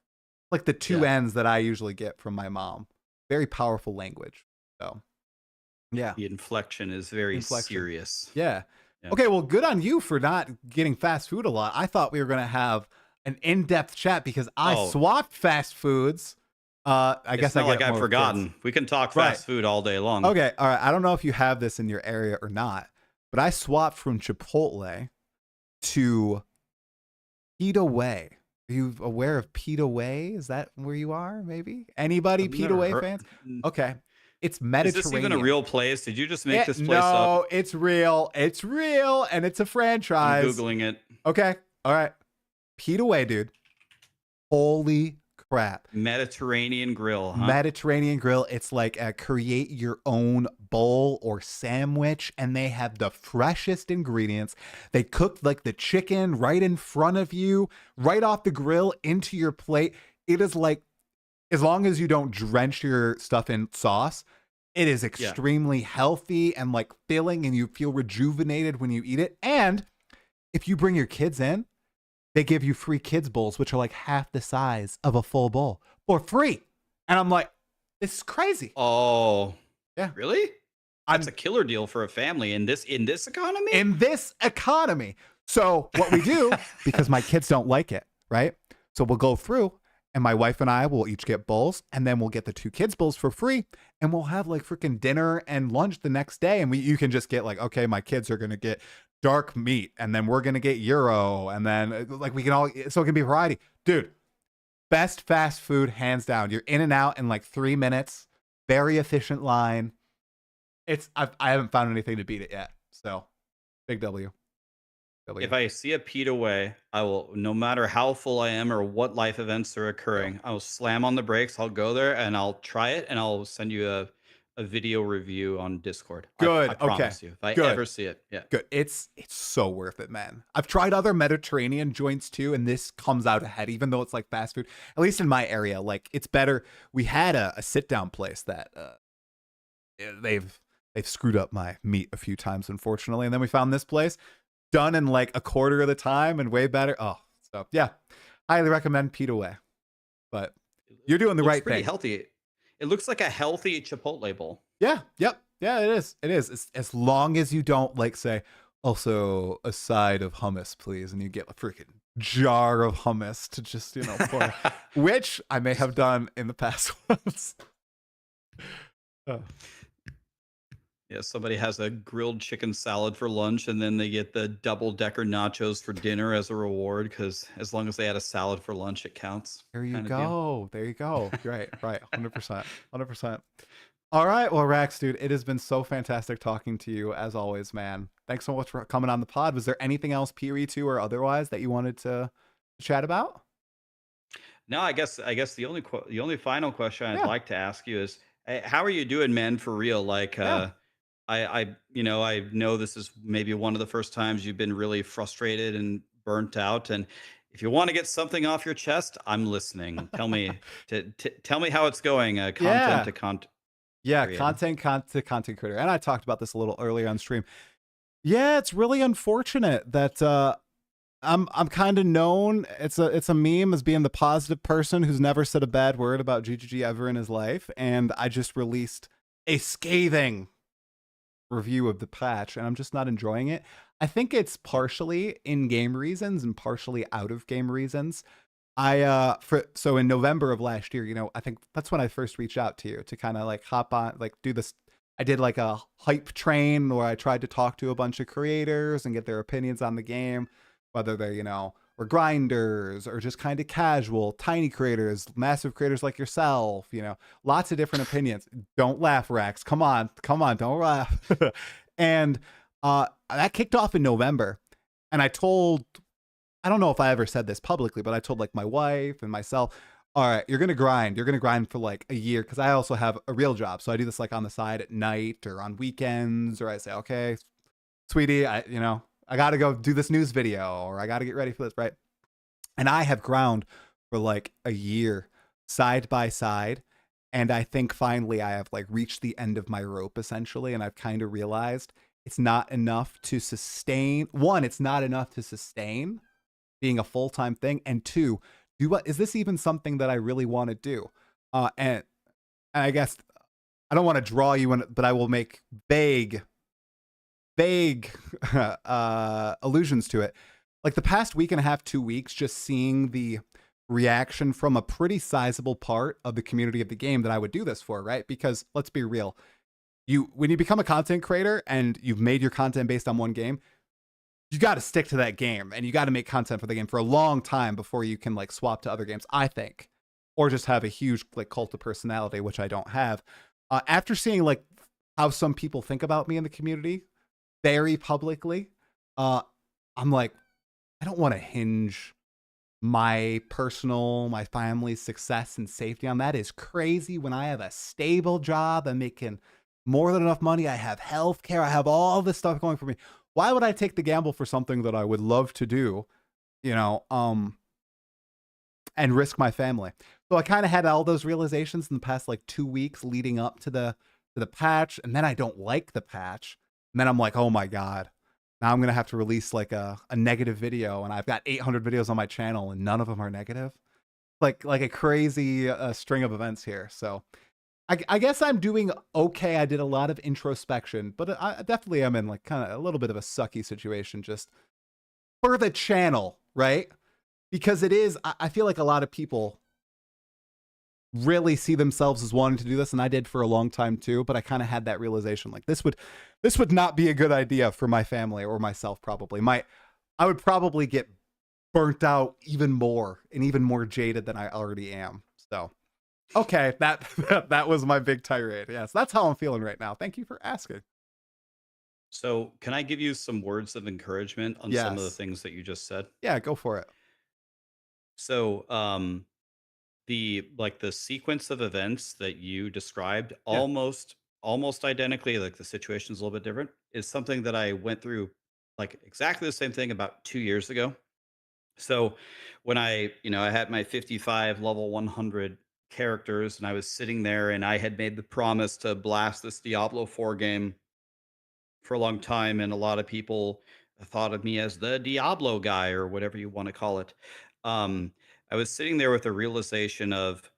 Like the two ends that I usually get from my mom. Very powerful language. So, yeah. The inflection is very serious. Yeah. Okay, well, good on you for not getting fast food a lot. I thought we were going to have an in-depth chat because I swapped fast foods. I guess not like I've forgotten. We can talk fast food all day long. Okay, all right. I don't know if you have this in your area or not, but I swapped from Chipotle to Pita Way. Are you aware of Pita Way? Is that where you are? Maybe anybody I've Pita never Way heard. fans? Okay, it's Is this even a Mediterranean. real place? Did you just make this place up? No, it's real. It's real, and it's a I'm franchise. Googling it. Okay, all right. Pita Way, dude. Holy crap. Mediterranean grill, huh? Mediterranean grill. It's like a create your own bowl or sandwich, and they have the freshest ingredients. They cook like the chicken right in front of you, right off the grill into your plate. It is like, as long as you don't drench your stuff in sauce, it is extremely healthy and like filling, and you feel rejuvenated when you eat it. And if you bring your kids in, they give you free kids bowls, which are like half the size of a full bowl for free. And I'm like, this is crazy. Oh, yeah, really? That's a killer deal for a family in this economy. In this economy. So what we do, because my kids don't like it, right? So we'll go through, and my wife and I will each get bowls, and then we'll get the 2 kids bowls for free, and we'll have like freaking dinner and lunch the next day. And you can just get like, okay, my kids are gonna get dark meat, and then we're gonna get gyro, and then like we can all, so it can be variety. Dude, best fast food hands down. You're in and out in like 3 minutes. Very efficient line. I haven't found anything to beat it yet. So big W. If I see a Pita Way, I will, no matter how full I am or what life events are occurring, I will slam on the brakes. I'll go there and I'll try it, and I'll send you a video review on Discord. Good. I promise you. If I Good. ever see it, yeah. Good. It's so worth it, man. I've tried other Mediterranean joints too, and this comes out ahead, even though it's like fast food. At least in my area, like it's better. We had a sit down place that they've screwed up my meat a few times, unfortunately, and then we found this place done in like a quarter of the time and way better. Oh, so yeah, highly recommend Pita Way. But you're doing the right pretty thing. Healthy. It looks like a healthy Chipotle bowl. Yeah. Yep. Yeah, it is. It is. As long as you don't like say, also a side of hummus, please, and you get a freaking jar of hummus to just, pour, which I may have done in the past once. Yeah, somebody has a grilled chicken salad for lunch, and then they get the double-decker nachos for dinner as a reward, because as long as they had a salad for lunch, it counts. There you go. There you go. Right. 100%. 100%. All right. Well, Raxx, dude, it has been so fantastic talking to you as always, man. Thanks so much for coming on the pod. Was there anything else PRE2 or otherwise that you wanted to chat about? No, I guess the only final question I'd like to ask you is, how are you doing, man, for real? Like, I know this is maybe one of the first times you've been really frustrated and burnt out, and if you want to get something off your chest, I'm listening. Tell me tell me how it's going. Content to content. Yeah, creator. content to content creator. And I talked about this a little earlier on stream. Yeah, it's really unfortunate that I'm kind of known. It's a meme as being the positive person who's never said a bad word about GGG ever in his life, and I just released a scathing review of the patch, and I'm just not enjoying it. I think it's partially in-game reasons and partially out-of-game reasons. So in November of last year, I think that's when I first reached out to you to kind of like hop on, like do this. I did like a hype train where I tried to talk to a bunch of creators and get their opinions on the game, whether they, were grinders or just kind of casual, tiny creators, massive creators like yourself, lots of different opinions. Don't laugh, Raxx. Come on, don't laugh. And that kicked off in November. And I don't know if I ever said this publicly, but I told like my wife and myself, all right, you're going to grind. You're going to grind for like a year, because I also have a real job. So I do this like on the side at night or on weekends, or I say, okay, sweetie, I got to go do this news video, or I got to get ready for this, right? And I have ground for like a year side by side. And I think finally I have like reached the end of my rope essentially. And I've kind of realized it's not enough to sustain. One, it's not enough to sustain being a full-time thing. And two, is this even something that I really want to do? And I guess I don't want to draw you in, but I will make vague allusions to it. Like the past week and a half, 2 weeks, just seeing the reaction from a pretty sizable part of the community of the game that I would do this for, right? Because let's be real, You when you become a content creator and you've made your content based on one game, you got to stick to that game and you got to make content for the game for a long time before you can like swap to other games, I think, or just have a huge like cult of personality, which I don't have. After seeing like how some people think about me in the community very publicly, uh, I'm like, I don't want to hinge my personal, my family's success and safety on that. Is crazy when I have a stable job. I'm making more than enough money. I have health care. I have all this stuff going for me. Why would I take the gamble for something that I would love to do, you know, and risk my family? So I kind of had all those realizations in the past like 2 weeks leading up to the patch, and then I don't like the patch, and then I'm like, oh my god, now I'm gonna have to release like a negative video, and I've got 800 videos on my channel, and none of them are negative. Like a crazy string of events here. So I guess I'm doing okay. I did a lot of introspection, but I definitely am in like kind of a little bit of a sucky situation just for the channel, right? Because it is, I feel like a lot of people really see themselves as wanting to do this, and I did for a long time too, but I kind of had that realization like this would not be a good idea for my family or myself. Probably I would probably get burnt out even more and even more jaded than I already am. So okay, that was my big tirade. Yes, that's how I'm feeling right now. Thank you for asking. So, can I give you some words of encouragement on some of the Yes. things that you just said? Yeah, go for it. So, the sequence of events that you described, Yeah. almost identically, like the situation's a little bit different, is something that I went through, like exactly the same thing about 2 years ago. So, when I had my 55 level 100 characters, and I was sitting there, and I had made the promise to blast this Diablo 4 game for a long time, and a lot of people thought of me as the Diablo guy or whatever you want to call it. Um, I was sitting there with a realization of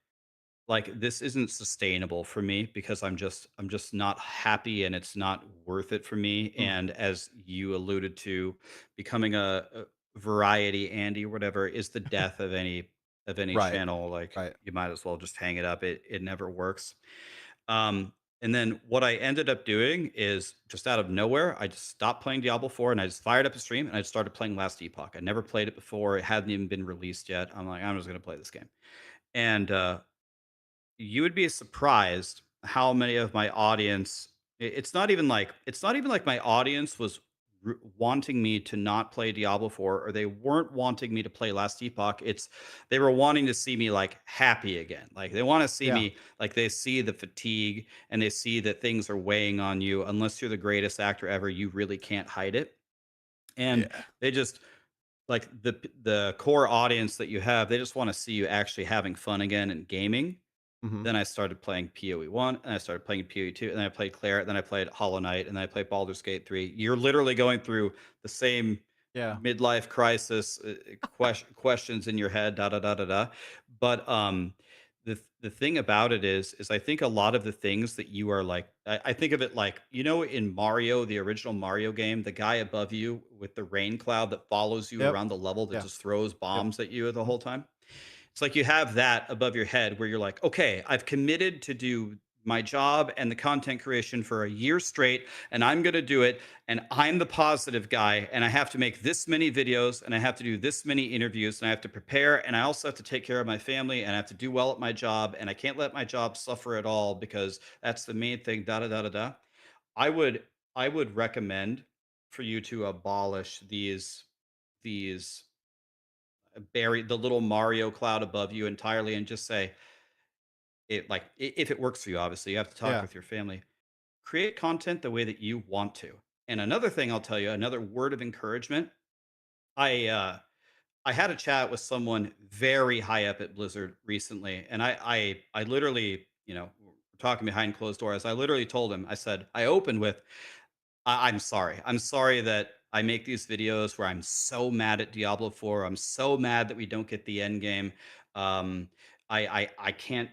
like this isn't sustainable for me because I'm just not happy and it's not worth it for me. Mm. And as you alluded to, becoming a variety Andy or whatever is the death of any Right. channel. Like Right. you might as well just hang it up. It never works. Um, and then what I ended up doing is just out of nowhere, I just stopped playing Diablo 4 and I just fired up a stream and I started playing Last Epoch. I never played it before. It hadn't even been released yet. I'm like, I'm just going to play this game. And you would be surprised how many of my audience it's not even like my audience was wanting me to not play Diablo 4 or they weren't wanting me to play Last Epoch. It's they were wanting to see me like happy again. Like they want to see Yeah. me like they see the fatigue and they see that things are weighing on you. Unless you're the greatest actor ever, you really can't hide it. And Yeah. they just like the core audience that you have, they just want to see you actually having fun again and gaming. Hmm. Then I started playing PoE 1, and I started playing PoE 2, and then I played Claire, then I played Hollow Knight, and then I played Baldur's Gate 3. You're literally going through the same Yeah. midlife crisis questions in your head, da da da da da. But the thing about it is I think a lot of the things that you are like, I think of it like in Mario, the original Mario game, the guy above you with the rain cloud that follows you Yep. around the level that Yeah. just throws Yep. bombs at you the Mhm. whole time. It's like you have that above your head where you're like, okay, I've committed to do my job and the content creation for a year straight, and I'm going to do it. And I'm the positive guy, and I have to make this many videos, and I have to do this many interviews, and I have to prepare, and I also have to take care of my family, and I have to do well at my job, and I can't let my job suffer at all because that's the main thing. Da da da da da. I would I would recommend for you to abolish these bury the little Mario cloud above you entirely and just say if it works for you, obviously, you have to talk Yeah. with your family. Create content the way that you want to. And another thing I'll tell you, another word of encouragement. I I had a chat with someone very high up at Blizzard recently, and I literally, we're talking behind closed doors. I literally told him, I said, I opened with I'm sorry. I'm sorry that I make these videos where I'm so mad at Diablo 4. I'm so mad that we don't get the end game. Um, I can't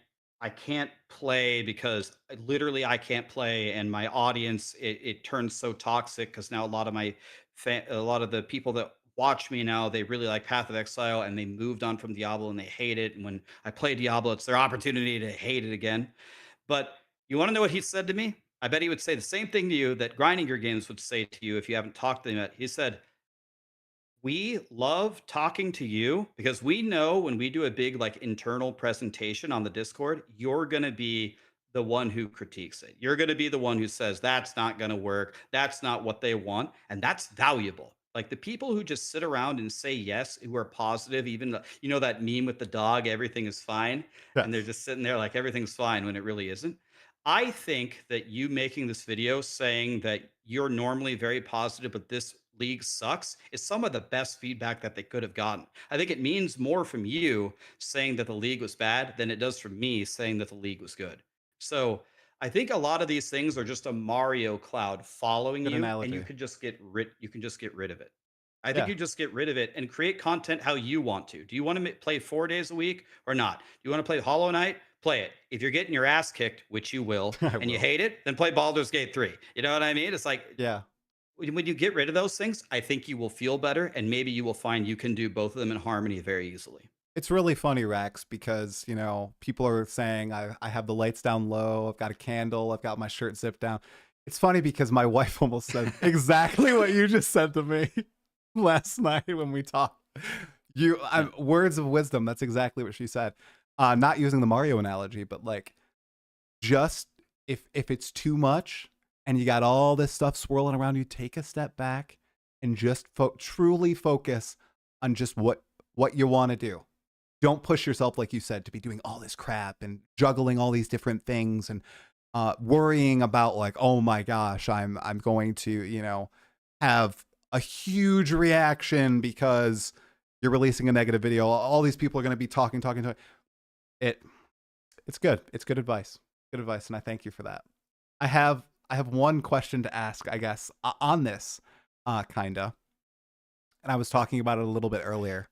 play because literally I can't play, and my audience it turns so toxic because now a lot of the people that watch me now they really like Path of Exile and they moved on from Diablo and they hate it. And when I play Diablo, it's their opportunity to hate it again. But you want to know what he said to me? I bet he would say the same thing to you that grinding your games would say to you if you haven't talked to them yet. He said, we love talking to you because we know when we do a big like internal presentation on the Discord, you're going to be the one who critiques it. You're going to be the one who says that's not going to work. That's not what they want. And that's valuable. Like the people who just sit around and say yes, who are positive, even you know that meme with the dog, everything is fine. And they're Yes. just sitting there like everything's fine when it really isn't. I think that you making this video saying that you're normally very positive, but this league sucks is some of the best feedback that they could have gotten. I think it means more from you saying that the league was bad than it does from me saying that the league was good. So I think a lot of these things are just a Mario cloud following Good you, and analogy. you can just get rid of it. I think Yeah. you just get rid of it and create content how you want to. Do you want to play 4 days a week or not? Do you want to play Hollow Knight? Play it. If you're getting your ass kicked, which you will, I and you will. hate it, then play Baldur's Gate 3. You know what I mean? It's like Yeah. when you get rid of those things, I think you will feel better, and maybe you will find you can do both of them in harmony very easily. It's really funny, Raxx, because, people are saying I have the lights down low, I've got a candle, I've got my shirt zipped down. It's funny because my wife almost said exactly what you just said to me last night when we talked. Yeah. Words of wisdom. That's exactly what she said. Not using the Mario analogy, but like just if it's too much and you got all this stuff swirling around you, take a step back and just truly focus on just what you want to do. Don't push yourself, like you said, to be doing all this crap and juggling all these different things and worrying about like, oh my gosh, I'm going to have a huge reaction because you're releasing a negative video. All these people are going to be talking. It it's good. It's good advice. Good advice, and I thank you for that. I have I have one question to ask, I guess, on this, kinda, and I was talking about it a little bit earlier.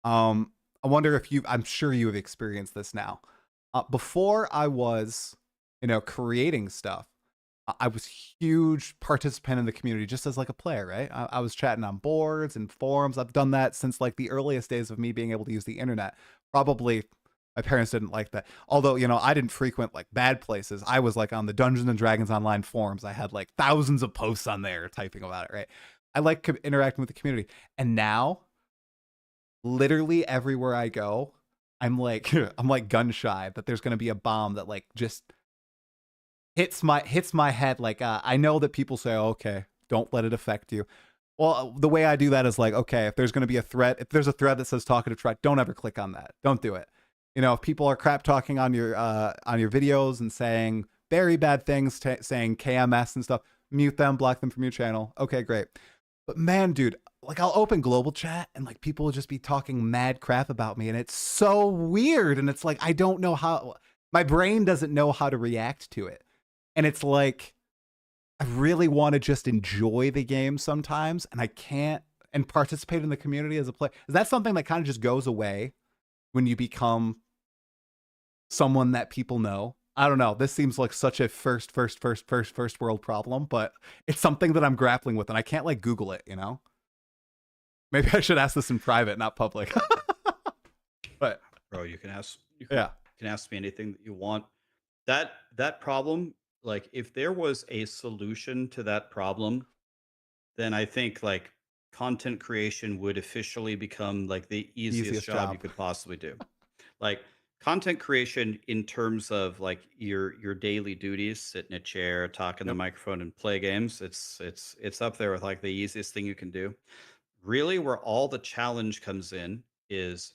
I wonder if I'm sure you have experienced this now. Before I was, creating stuff, I was huge participant in the community just as like a player, right? I was chatting on boards and forums. I've done that since like the earliest days of me being able to use the internet. Probably my parents didn't like that. Although, I didn't frequent like bad places. I was like on the Dungeons and Dragons online forums. I had like thousands of posts on there typing about it, right? I like interacting with the community. And now, literally everywhere I go, I'm like I'm like gun shy that there's going to be a bomb that like just hits my head. Like I know that people say, oh, okay, don't let it affect you. Well, the way I do that is like, okay, if there's going to be a thread, if there's a thread that says talkative try, don't ever click on that. Don't do it. If people are crap talking on your videos and saying very bad things, saying KMS and stuff, mute them, block them from your channel. Okay, great. But man, dude, like I'll open global chat and like people will just be talking mad crap about me, and it's so weird. And it's like I don't know how my brain doesn't know how to react to it. And it's like I really want to just enjoy the game sometimes, and I can't, and participate in the community as a player. Is that something that kind of just goes away when you become someone that people know? I don't know. This seems like such a first world problem, but it's something that I'm grappling with, and I can't like Google it. Maybe I should ask this in private, not public. But Bro, you yeah, can ask me anything that you want. That problem, like if there was a solution to that problem, then I think like content creation would officially become like the easiest easiest job you job. could possibly do. Like content creation in terms of like your daily duties, sit in a chair, talk in the Yep. microphone and play games, it's up there with like the easiest thing you can do. Really where all the challenge comes in is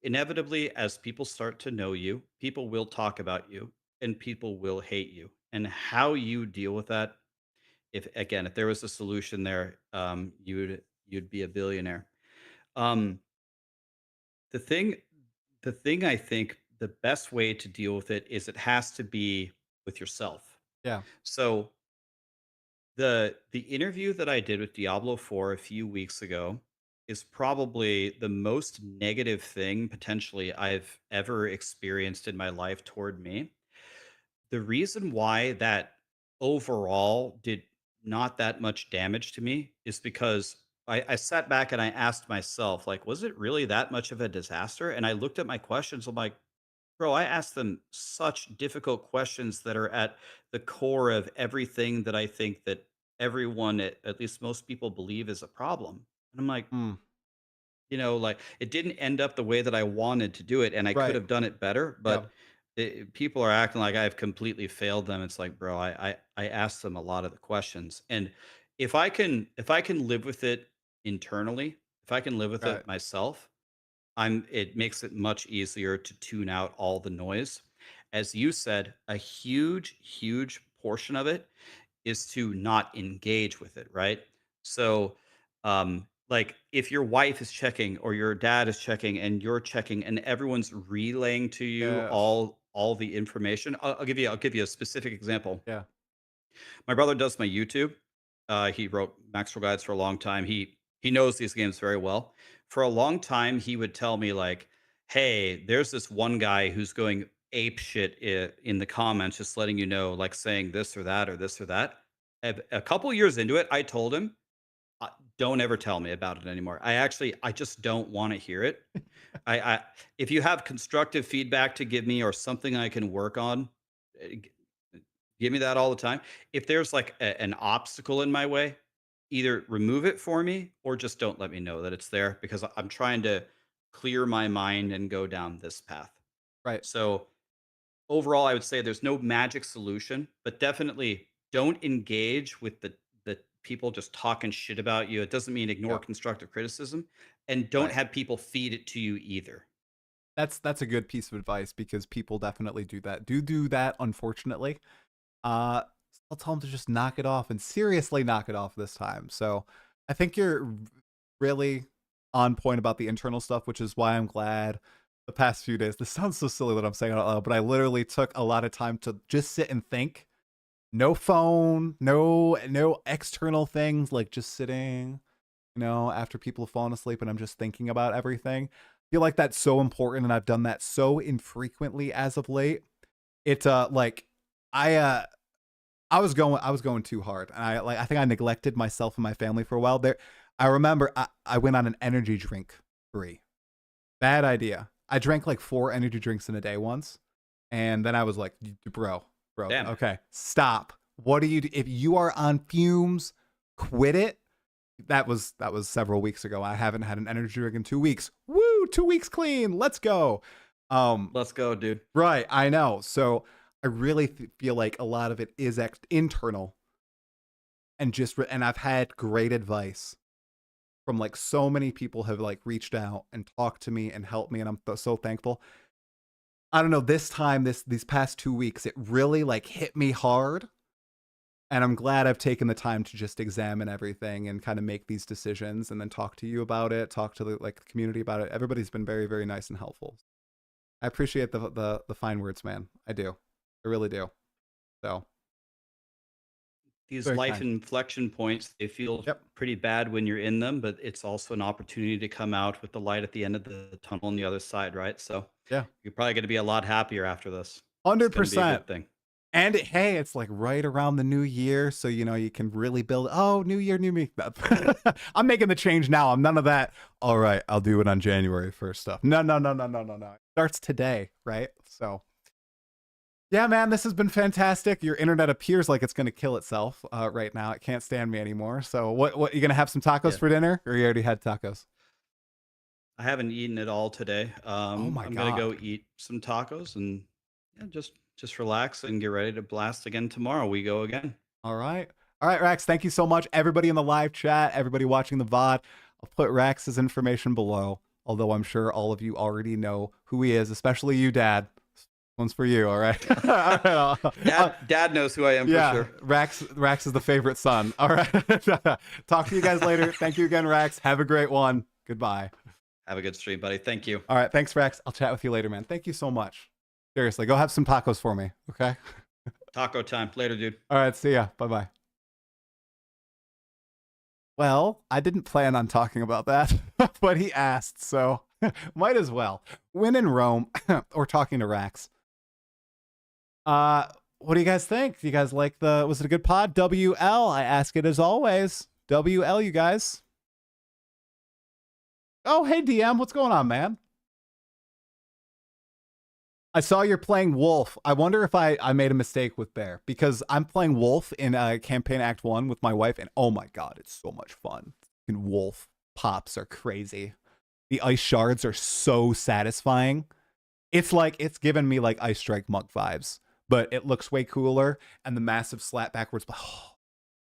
inevitably as people start to know you, people will talk about you and people will hate you. And how you deal with that, if again, if there was a solution there, you'd be a billionaire. Um, the thing the thing I think the best way to deal with it is it has to be with yourself. Yeah. So the interview that I did with Diablo 4 a few weeks ago is probably the most negative thing potentially I've ever experienced in my life toward me. The reason why that overall did not that much damage to me is because I sat back and I asked myself, like, was it really that much of a disaster? And I looked at my questions. I'm like, Bro, I ask them such difficult questions that are at the core of everything that I think that everyone, at least most people, believe is a problem. And I'm like, Mm, like it didn't end up the way that I wanted to do it, and I could right. have done it better. Yeah. But people are acting like I've completely failed them. It's like, bro, I asked them a lot of the questions, and if I can live with it internally, if I can live with Right. it myself, it makes it much easier to tune out all the noise. As you said, a huge, huge portion of it is to not engage with it, right? So, like if your wife is checking or your dad is checking and you're checking and everyone's relaying to you Yeah. all the information. I'll give you a specific example. Yeah. My brother does my YouTube. He wrote Maxwell Guides for a long time. He knows these games very well. For a long time, he would tell me like, "Hey, there's this one guy who's going ape shit in the comments, just letting you know, like saying this or that or this or that." A couple years into it, I told him, "Don't ever tell me about it anymore. I just don't want to hear it. I if you have constructive feedback to give me or something I can work on, eh, give me that all the time. If there's like an obstacle in my way, either remove it for me or just don't let me know that it's there because I'm trying to clear my mind and go down this path." Right. So, overall, I would say there's no magic solution, but definitely don't engage with the people just talking shit about you. It doesn't mean ignore Yep. constructive criticism, and don't Right. have people feed it to you either. That's a good piece of advice because people definitely do that. Do that, unfortunately. Uh, I'll tell them to just knock it off and seriously knock it off this time. So I think you're really on point about the internal stuff, which is why I'm glad the past few days. This sounds so silly that I'm saying it out loud, but I literally took a lot of time to just sit and think. No phone, no external things, like just sitting, after people have fallen asleep and I'm just thinking about everything. I feel like that's so important and I've done that so infrequently as of late. It like I I was going too hard. And I think I neglected myself and my family for a while there. I remember I went on an energy drink spree. Bad idea. I drank like 4 energy drinks in a day once. And then I was like, bro, Damn. okay, stop. What do you do? If you are on fumes, quit it. That was several weeks ago. I haven't had an energy drink in 2 weeks. Woo, 2 weeks clean. Let's go. Um, Let's go, dude. right, I know. So I really feel like a lot of it is internal and and I've had great advice from like so many people have like reached out and talked to me and helped me and I'm so thankful. I don't know, this time these past 2 weeks it really like hit me hard and I'm glad I've taken the time to just examine everything and kind of make these decisions and then talk to you about it, talk to the like community about it. Everybody's been very, very nice and helpful. I appreciate the fine words, man. I do. I really do. So, These very life kind. inflection points, they feel Yep. pretty bad when you're in them, but it's also an opportunity to come out with the light at the end of the tunnel on the other side, right? So Yeah. you're probably going to be a lot happier after this. It's going to be a 100%. good thing. And hey, it's like right around the new year, so you can really build. Oh, new year, new me. I'm making the change now. I'm none of that. All right, I'll do it on January 1st stuff. No, no, no, no, no, no, no. It starts today, right? So, yeah, man, this has been fantastic. Your internet appears like it's gonna kill itself right now. It can't stand me anymore. So, what you gonna have some tacos Yeah. for dinner, or you already had tacos? I haven't eaten it all today. Oh my I'm going to god. go eat some tacos and yeah, just relax and get ready to blast again tomorrow. We go again. All right. All right, Raxx, thank you so much. Everybody in the live chat, everybody watching the VOD, I'll put Raxx's information below, although I'm sure all of you already know who he is, especially you, Dad. This one's for you, all right? All right, Dad knows who I am for yeah, sure. Raxx is the favorite son. All right. Talk to you guys later. Thank you again, Raxx. Have a great one. Goodbye. Have a good stream, buddy. Thank you. All right, thanks, Raxx. I'll chat with you later, man. Thank you so much. Seriously, go have some tacos for me, okay? Taco time. Later, dude. All right, see ya. Bye-bye. Well, I didn't plan on talking about that, but he asked, so might as well. When in Rome, or talking to Raxx. What do you guys think? Do you guys like was it a good pod? WL, I ask it as always. WL, you guys. Oh, hey, DM, what's going on, man? I saw you're playing Wolf. I wonder if I made a mistake with Bear because I'm playing Wolf in Campaign Act 1 with my wife, and oh my god, it's so much fun. And Wolf pops are crazy. The ice shards are so satisfying. It's like it's given me like Ice Strike Monk vibes, but it looks way cooler, and the massive slap backwards. Oh,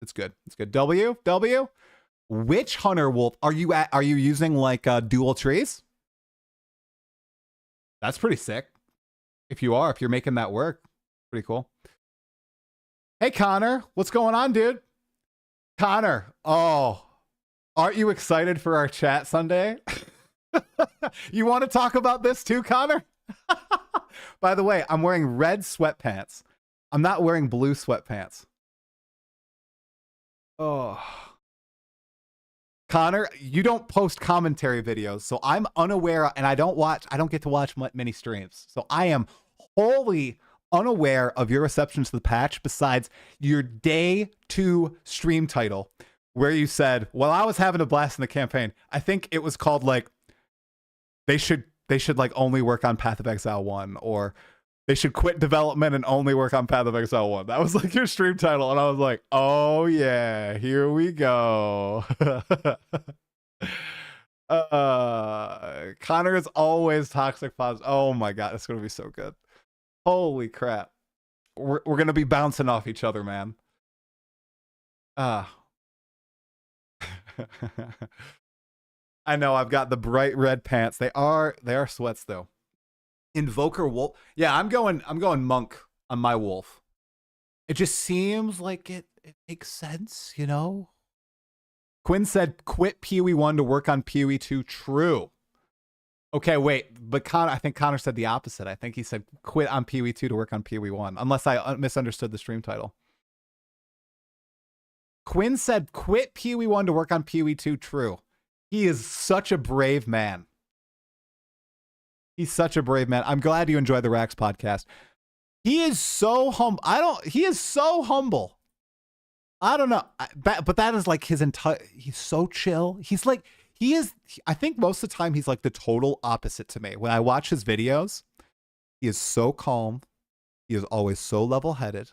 it's good. It's good. W. Which Hunter Wolf are you at? Are you using like dual trees? That's pretty sick. If you're making that work, pretty cool. Hey Connor, what's going on, dude? Connor, oh, aren't you excited for our chat Sunday? You want to talk about this too, Connor? By the way, I'm wearing red sweatpants. I'm not wearing blue sweatpants. Oh. Connor, you don't post commentary videos, so I'm unaware, and I don't get to watch many streams. So I am wholly unaware of your reception to the patch besides your day 2 stream title where you said, well, I was having a blast in the campaign. I think it was called like, they should like only work on Path of Exile 1, or they should quit development and only work on Path of Exile 1. That was like your stream title. And I was like, oh yeah, here we go. Connor is always toxic positive. Oh my God, it's going to be so good. Holy crap. We're going to be bouncing off each other, man. I know I've got the bright red pants. They are sweats though. Invoker Wolf. Yeah, I'm going monk on my wolf. It just seems like it makes sense, you know? Quinn said quit PoE 1 to work on PoE 2. True. Okay, wait, but I think Connor said the opposite. I think he said quit on PoE 2 to work on PoE 1, unless I misunderstood the stream title. Quinn said quit PoE 1 to work on PoE 2. True. He is such a brave man. He's such a brave man. I'm glad you enjoy the Raxx podcast. He is so humble. He is so humble. I don't know. But that is like his entire, he's so chill. He's like, I think most of the time he's like the total opposite to me. When I watch his videos, he is so calm. He is always so level-headed.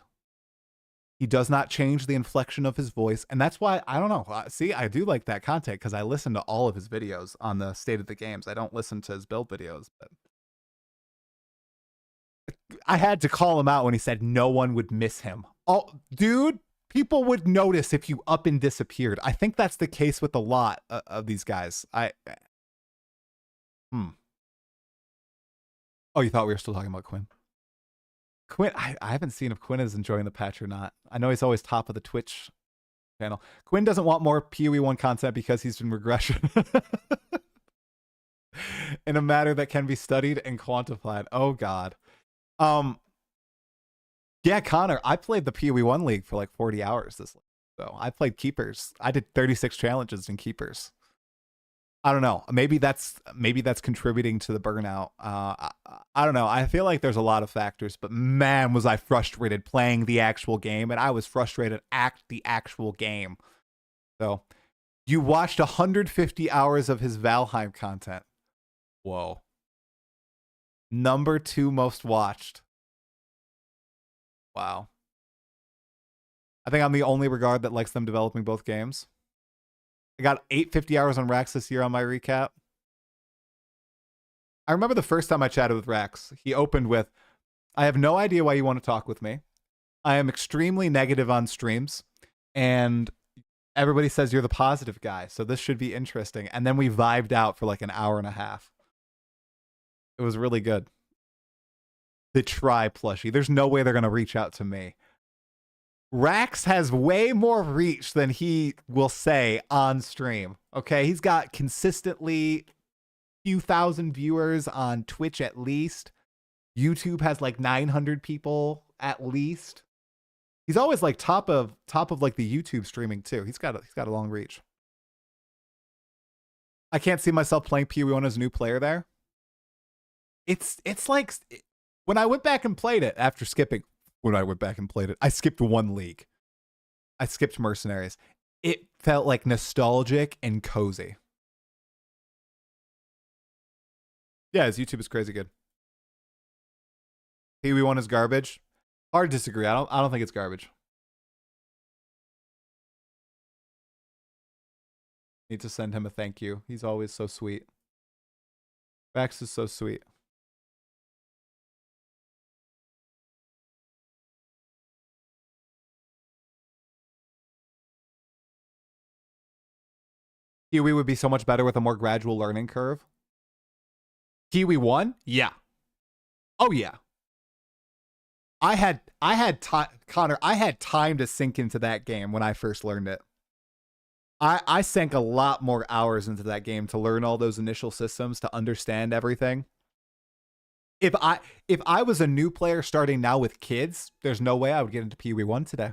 He does not change the inflection of his voice. And that's why, I don't know. See, I do like that content because I listen to all of his videos on the state of the games. I don't listen to his build videos, but I had to call him out when he said no one would miss him. Oh, dude, people would notice if you up and disappeared. I think that's the case with a lot of these guys. Oh, you thought we were still talking about Quinn? Quinn, I haven't seen if Quinn is enjoying the patch or not. I know he's always top of the Twitch channel. Quinn doesn't want more PoE 1 content because he's in regression. In a matter that can be studied and quantified. Oh God. Yeah, Connor, I played the PoE 1 league for like 40 hours this week. So I played keepers. I did 36 challenges in keepers. I don't know. Maybe that's contributing to the burnout. I don't know. I feel like there's a lot of factors, but man, was I frustrated playing the actual game, and I was frustrated at the actual game. So, you watched 150 hours of his Valheim content. Whoa. Number 2 most watched. Wow. I think I'm the only regard that likes them developing both games. I got 850 hours on Raxx this year on my recap. I remember the first time I chatted with Raxx. He opened with, I have no idea why you want to talk with me. I am extremely negative on streams. And everybody says you're the positive guy. So this should be interesting. And then we vibed out for like an hour and a half. It was really good. The try plushie. There's no way they're going to reach out to me. Raxx has way more reach than he will say on stream. Okay, he's got consistently few thousand viewers on Twitch at least. YouTube has like 900 people at least. He's always like top of like the YouTube streaming too. He's got a long reach. I can't see myself playing PoE 1 as a new player there. It's like when I went back and played it after skipping. When I went back and played it, I skipped 1 league. I skipped Mercenaries. It felt like nostalgic and cozy. Yeah, his YouTube is crazy good. PoE1 is garbage. Hard to disagree. I don't think it's garbage. Need to send him a thank you. He's always so sweet. Raxx is so sweet. Kiwi would be so much better with a more gradual learning curve. Kiwi 1? Yeah. Oh yeah. I had time, Connor, I had time to sink into that game when I first learned it. I sank a lot more hours into that game to learn all those initial systems, to understand everything. If I was a new player starting now with kids, there's no way I would get into PoE 1 today.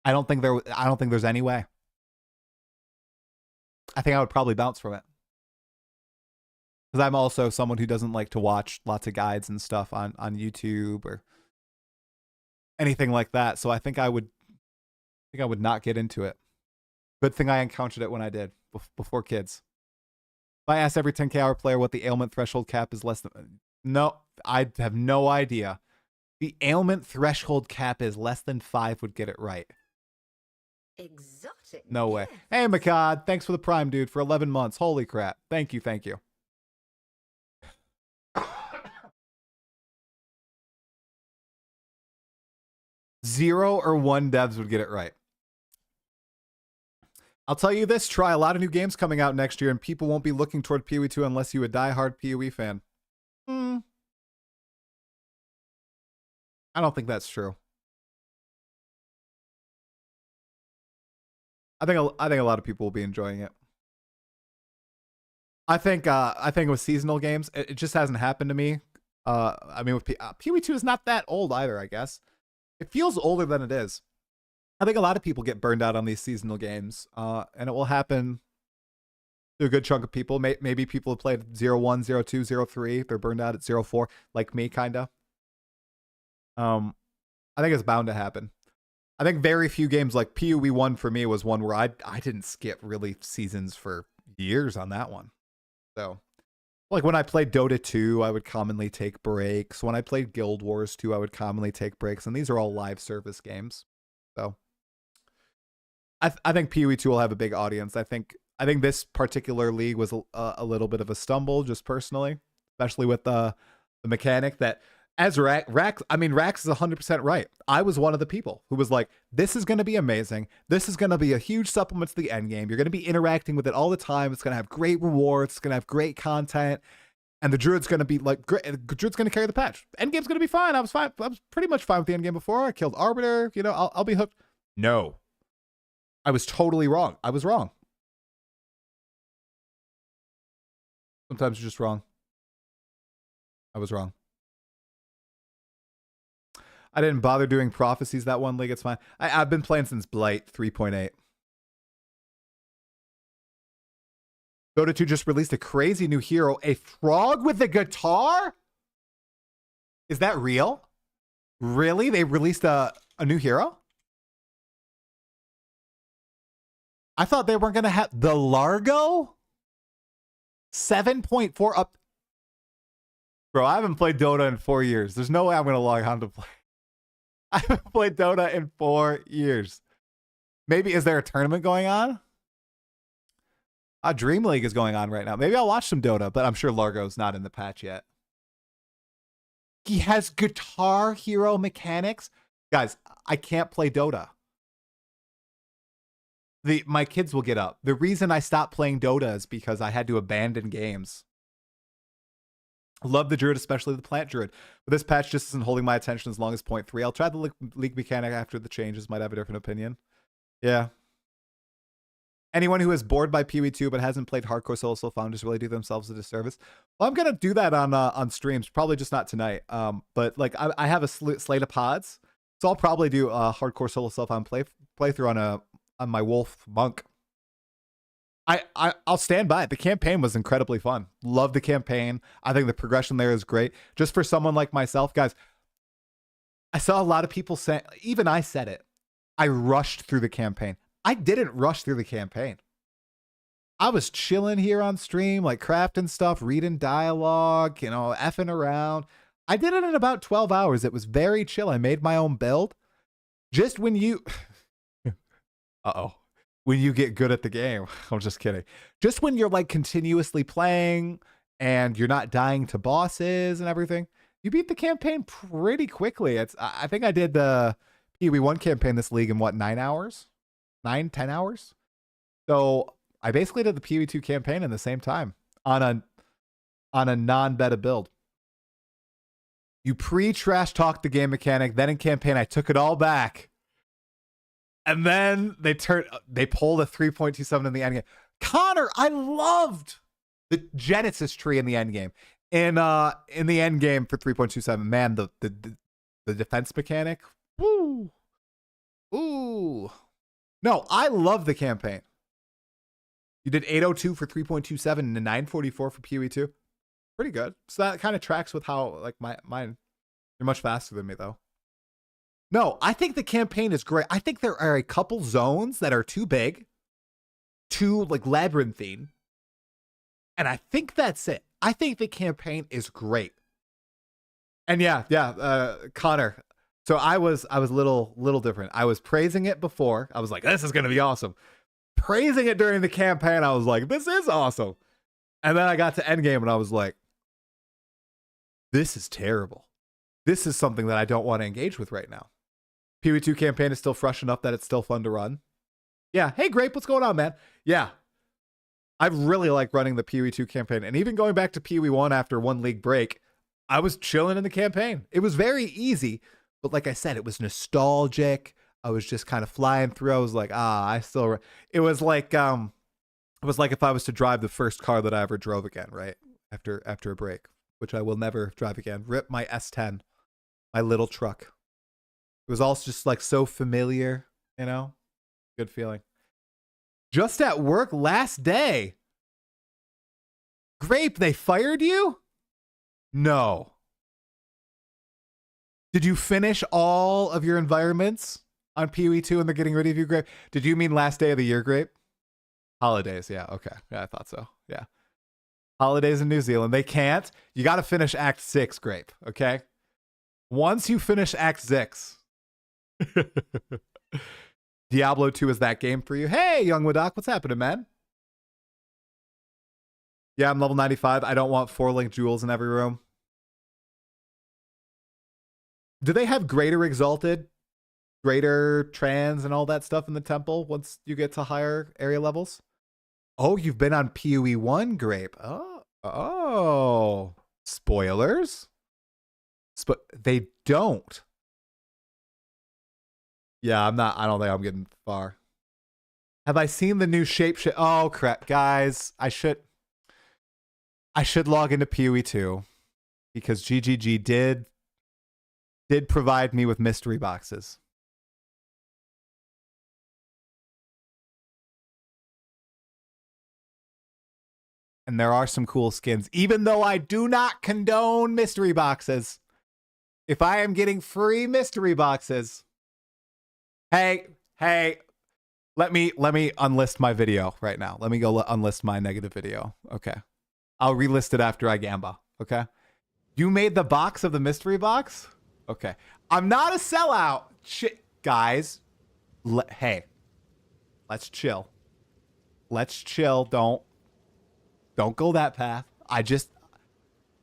I don't think there's any way. I think I would probably bounce from it. Because I'm also someone who doesn't like to watch lots of guides and stuff on YouTube or anything like that. So I think I would not get into it. Good thing I encountered it when I did, before kids. If I asked every 10k hour player what the ailment threshold cap is less than... No, I have no idea. The ailment threshold cap is less than 5 would get it right. Exotic. No way. Yes. Hey, Makad, thanks for the prime, dude, for 11 months. Holy crap. Thank you, thank you. Zero or one devs would get it right. I'll tell you this, try a lot of new games coming out next year, and people won't be looking toward PoE 2 unless you're a diehard PoE fan. I don't think that's true. I think a lot of people will be enjoying it. I think with seasonal games, it just hasn't happened to me. I mean, with PoE 2 is not that old either, I guess. It feels older than it is. I think a lot of people get burned out on these seasonal games, and it will happen to a good chunk of people. Maybe people have played 0-1, 0-2, 0-3. They're burned out at 0-4, like me, kind of. I think it's bound to happen. I think very few games, like PoE 1 for me was one where I didn't skip really seasons for years on that one. So, like when I played Dota 2, I would commonly take breaks. When I played Guild Wars 2, I would commonly take breaks. And these are all live service games. So, I think PoE 2 will have a big audience. I think this particular league was a little bit of a stumble, just personally, especially with the mechanic that, as Raxx, I mean, Raxx is 100% right. I was one of the people who was like, this is going to be amazing. This is going to be a huge supplement to the end game. You're going to be interacting with it all the time. It's going to have great rewards. It's going to have great content. And the Druid's going to be like, great. The Druid's going to carry the patch. End game's going to be fine. I was fine. I was pretty much fine with the end game before. I killed Arbiter. You know, I'll be hooked. No. I was totally wrong. I was wrong. Sometimes you're just wrong. I was wrong. I didn't bother doing prophecies that one league. It's fine. I've been playing since Blight 3.8. Dota 2 just released a crazy new hero. A frog with a guitar? Is that real? Really? They released a new hero? I thought they weren't going to have the Largo? 7.4 up. Bro, I haven't played Dota in 4 years. There's no way I'm going to log on to play. I haven't played Dota in 4 years. Maybe, is there a tournament going on? Dream League is going on right now. Maybe I'll watch some Dota, but I'm sure Largo's not in the patch yet. He has guitar hero mechanics. Guys, I can't play Dota. My kids will get up. The reason I stopped playing Dota is because I had to abandon games. Love the Druid, especially the Plant Druid. But this patch just isn't holding my attention as long as 0.3. I'll try the league mechanic after the changes. Might have a different opinion. Yeah. Anyone who is bored by PoE 2 but hasn't played hardcore solo founders really do themselves a disservice. Well, I'm gonna do that on streams. Probably just not tonight. But like I have a slate of pods, so I'll probably do a hardcore solo self-found playthrough on my Wolf Monk. I'll stand by it. The campaign was incredibly fun. Love the campaign. I think the progression there is great. Just for someone like myself, guys, I saw a lot of people say, even I said it, I rushed through the campaign. I didn't rush through the campaign. I was chilling here on stream, like crafting stuff, reading dialogue, you know, effing around. I did it in about 12 hours. It was very chill. I made my own build. Just when you... Uh-oh. When you get good at the game. I'm just kidding. Just when you're like continuously playing and you're not dying to bosses and everything, you beat the campaign pretty quickly. I think I did the PoE1 campaign this league in what, 9 hours? 10 hours? So I basically did the PoE2 campaign in the same time on a non-beta build. You pre-trash talked the game mechanic, then in campaign I took it all back. And then they pulled a 3.27 in the end game. Connor, I loved the Genesis tree in the end game. In the end game for 3.27, man, the defense mechanic. Woo. Ooh. No, I love the campaign. You did 802 for 3.27 and 944 for PoE2. Pretty good. So that kind of tracks with how like mine. You're much faster than me though. No, I think the campaign is great. I think there are a couple zones that are too big, too like labyrinthine. And I think that's it. I think the campaign is great. And Connor. So I was a little different. I was praising it before. I was like, this is gonna be awesome. Praising it during the campaign, I was like, this is awesome. And then I got to endgame and I was like, this is terrible. This is something that I don't want to engage with right now. PoE2 campaign is still fresh enough that it's still fun to run. Yeah. Hey, Grape, what's going on, man? Yeah. I really like running the PoE2 campaign. And even going back to PoE1 after one league break, I was chilling in the campaign. It was very easy. But like I said, it was nostalgic. I was just kind of flying through. I was like, it was like if I was to drive the first car that I ever drove again, right? After a break, which I will never drive again. Rip my S10, my little truck. It was all just like so familiar, you know? Good feeling. Just at work last day. Grape, they fired you? No. Did you finish all of your environments on PoE2 and they're getting rid of you, Grape? Did you mean last day of the year, Grape? Holidays, yeah, okay. Yeah, I thought so, yeah. Holidays in New Zealand. They can't. You got to finish Act 6, Grape, okay? Once you finish Act 6, Diablo 2 is that game for you. Hey, Young Wadak, what's happening, man? Yeah, I'm level 95. I don't want 4-link jewels in every room. Do they have Greater Exalted, Greater Trans, and all that stuff in the temple once you get to higher area levels? Oh, you've been on PoE1, Grape. Oh. Spoilers? They don't. Yeah, I don't think I'm getting far. Have I seen the new shape shit? Oh, crap. Guys, I should log into PoE2 because GGG did provide me with mystery boxes. And there are some cool skins, even though I do not condone mystery boxes. If I am getting free mystery boxes, hey, let me unlist my video right now. Let me go unlist my negative video. Okay. I'll relist it after I gamba. Okay. You made the box of the mystery box? Okay. I'm not a sellout. Guys, hey, let's chill. Let's chill. Don't go that path.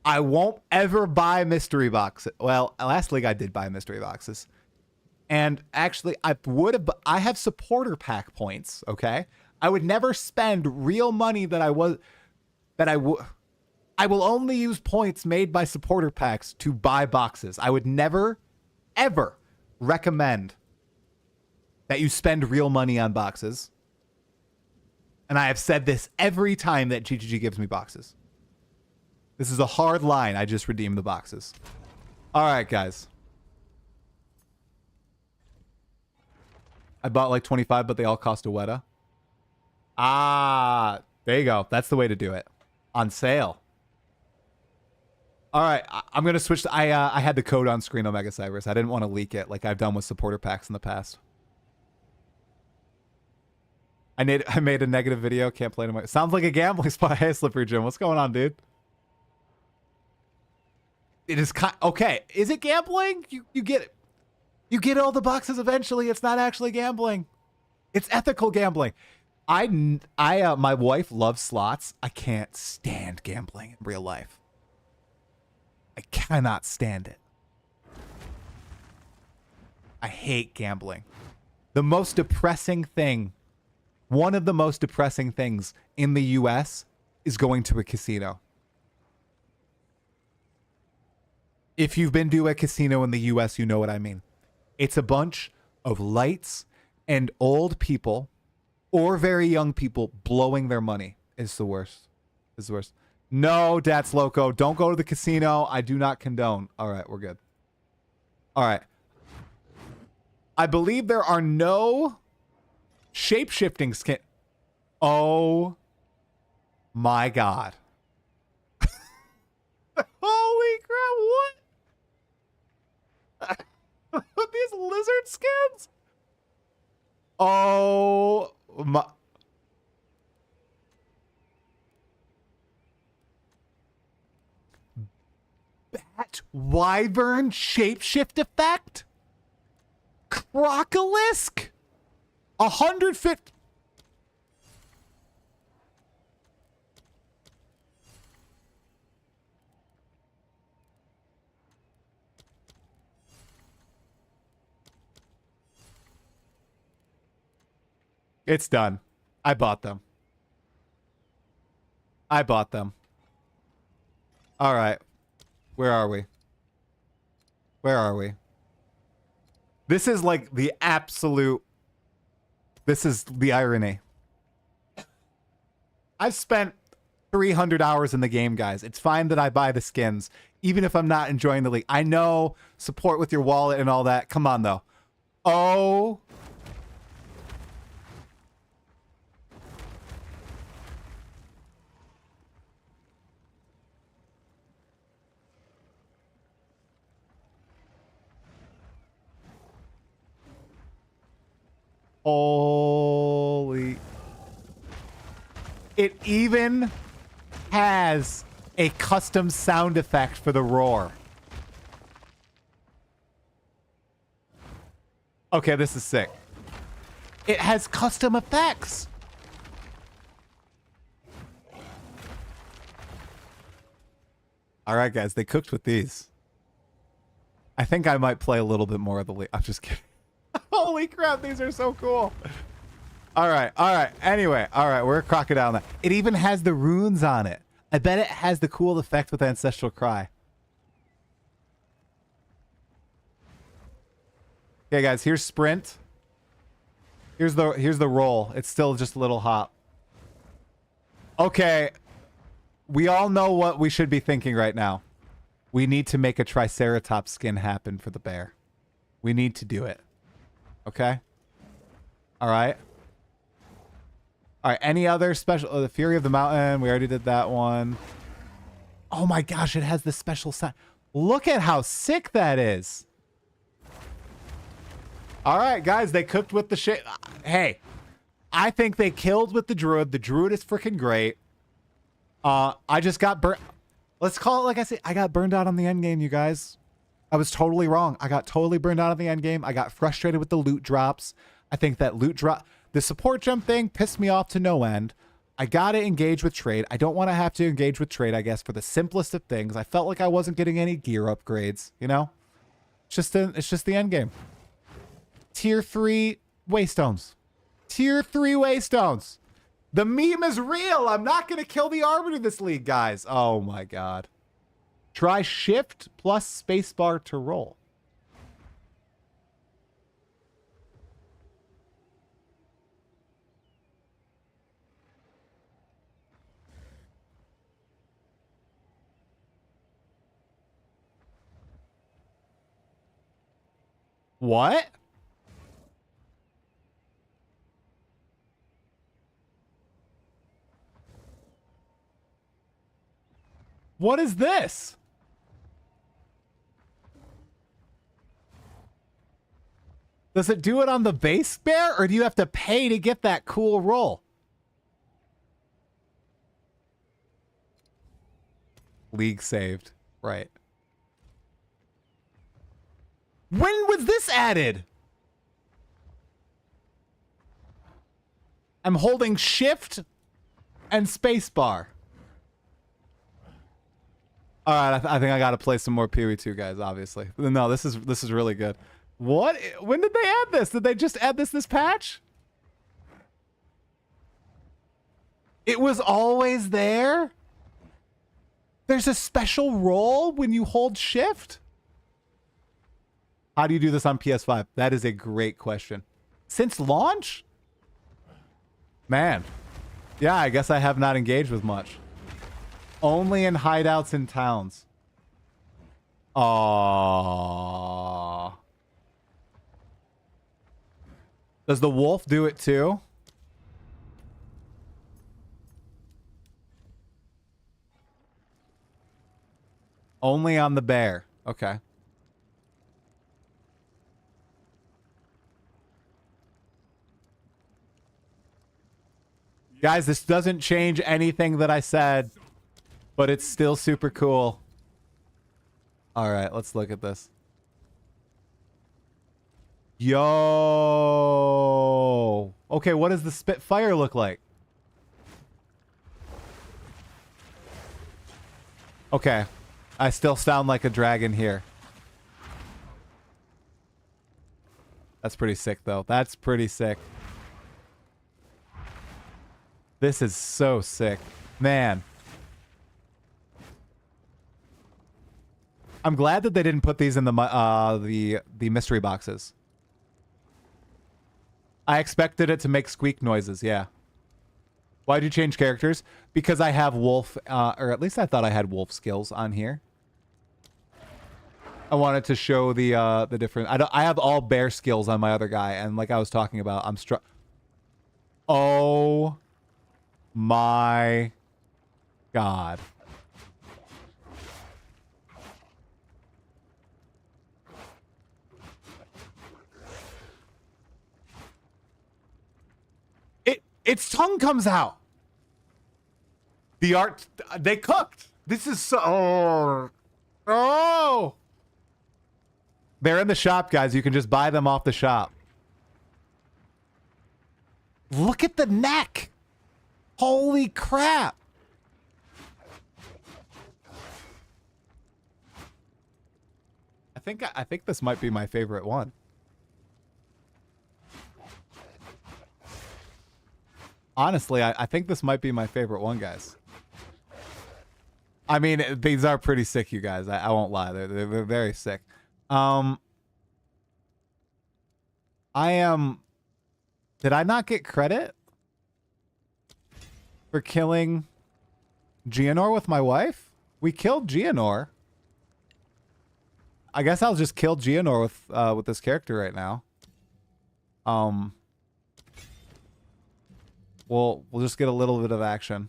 I won't ever buy mystery boxes. Well, last league I did buy mystery boxes. And actually, I have supporter pack points, okay? I would never spend real money I will only use points made by supporter packs to buy boxes. I would never, ever recommend that you spend real money on boxes. And I have said this every time that GGG gives me boxes. This is a hard line. I just redeemed the boxes. All right, guys. I bought like 25, but they all cost a Weta. Ah, there you go. That's the way to do it. On sale. All right, I'm going to switch. I had the code on screen, Omega Cybers. I didn't want to leak it like I've done with supporter packs in the past. I made a negative video. Can't play anymore. Sounds like a gambling spot. Hey, Slippery Jim. What's going on, dude? It is okay. Is it gambling? You get it. You get all the boxes eventually. It's not actually gambling. It's ethical gambling. My wife loves slots. I can't stand gambling in real life. I cannot stand it. I hate gambling. The most depressing thing, one of the most depressing things in the US is going to a casino. If you've been to a casino in the US, you know what I mean. It's a bunch of lights and old people or very young people blowing their money. It's the worst. It's the worst. No, That's Loco. Don't go to the casino. I do not condone. All right, we're good. All right. I believe there are no shape-shifting skin. Oh my God. Holy crap, what? These lizard skins? Oh my. Bat wyvern shapeshift effect? Crocolisk? 150. It's done. I bought them. I bought them. All right. Where are we? Where are we? This is like the absolute... This is the irony. I've spent 300 hours in the game, guys. It's fine that I buy the skins, even if I'm not enjoying the league. I know, support with your wallet and all that. Come on, though. Oh... Holy. It even has a custom sound effect for the roar. Okay, this is sick. It has custom effects. All right, guys, they cooked with these. I think I might play a little bit more of the league. I'm just kidding. Holy crap, these are so cool. All right, all right. Anyway, all right, we're a crocodile now. It even has the runes on it. I bet it has the cool effect with Ancestral Cry. Okay, guys, here's sprint. Here's the roll. It's still just a little hop. Okay. We all know what we should be thinking right now. We need to make a Triceratops skin happen for the bear. We need to do it. Okay? All right. All right, any other special... Oh, the Fury of the Mountain. We already did that one. Oh my gosh, it has the special sign. Look at how sick that is. All right, guys, they cooked with the shit. Hey, I think they killed with the Druid. The Druid is freaking great. I just got burnt. Let's call it like I said. I got burned out on the end game, you guys. I was totally wrong. I got totally burned out on the end game. I got frustrated with the loot drops. I think that loot drop, the support gem thing pissed me off to no end. I got to engage with trade. I don't want to have to engage with trade, I guess, for the simplest of things. I felt like I wasn't getting any gear upgrades, you know? It's just the end game. Tier 3 Waystones. Tier 3 Waystones. The meme is real. I'm not going to kill the Arbiter this league, guys. Oh my God. Try shift plus spacebar to roll. What? What is this? Does it do it on the base bear, or do you have to pay to get that cool roll? League saved. Right. When was this added? I'm holding shift and spacebar. All right, I think I got to play some more PoE2, guys, obviously. No, this is really good. What? When did they add this? Did they just add this patch? It was always there? There's a special role when you hold shift? How do you do this on PS5? That is a great question. Since launch? Man. Yeah, I guess I have not engaged with much. Only in hideouts in towns. Aww. Does the wolf do it too? Only on the bear. Okay. Guys, this doesn't change anything that I said, but it's still super cool. All right, let's look at this. Yo. Okay, what does the Spitfire look like? Okay. I still sound like a dragon here. That's pretty sick, though. That's pretty sick. This is so sick. Man. I'm glad that they didn't put these in the mystery boxes. I expected it to make squeak noises, yeah. Why'd you change characters? Because I have wolf, or at least I thought I had wolf skills on here. I wanted to show the different. I have all bear skills on my other guy, and like I was talking about, I'm struck. Oh my god. Its tongue comes out. The art, they cooked. This is so. Oh. They're in the shop, guys. You can just buy them off the shop. Look at the neck. Holy crap. I think this might be my favorite one. Honestly, I think this might be my favorite one, guys. I mean, these are pretty sick, you guys. I won't lie. They're very sick. I am... Did I not get credit for killing Geonor with my wife? We killed Geonor. I guess I'll just kill Geonor with this character right now. We'll just get a little bit of action.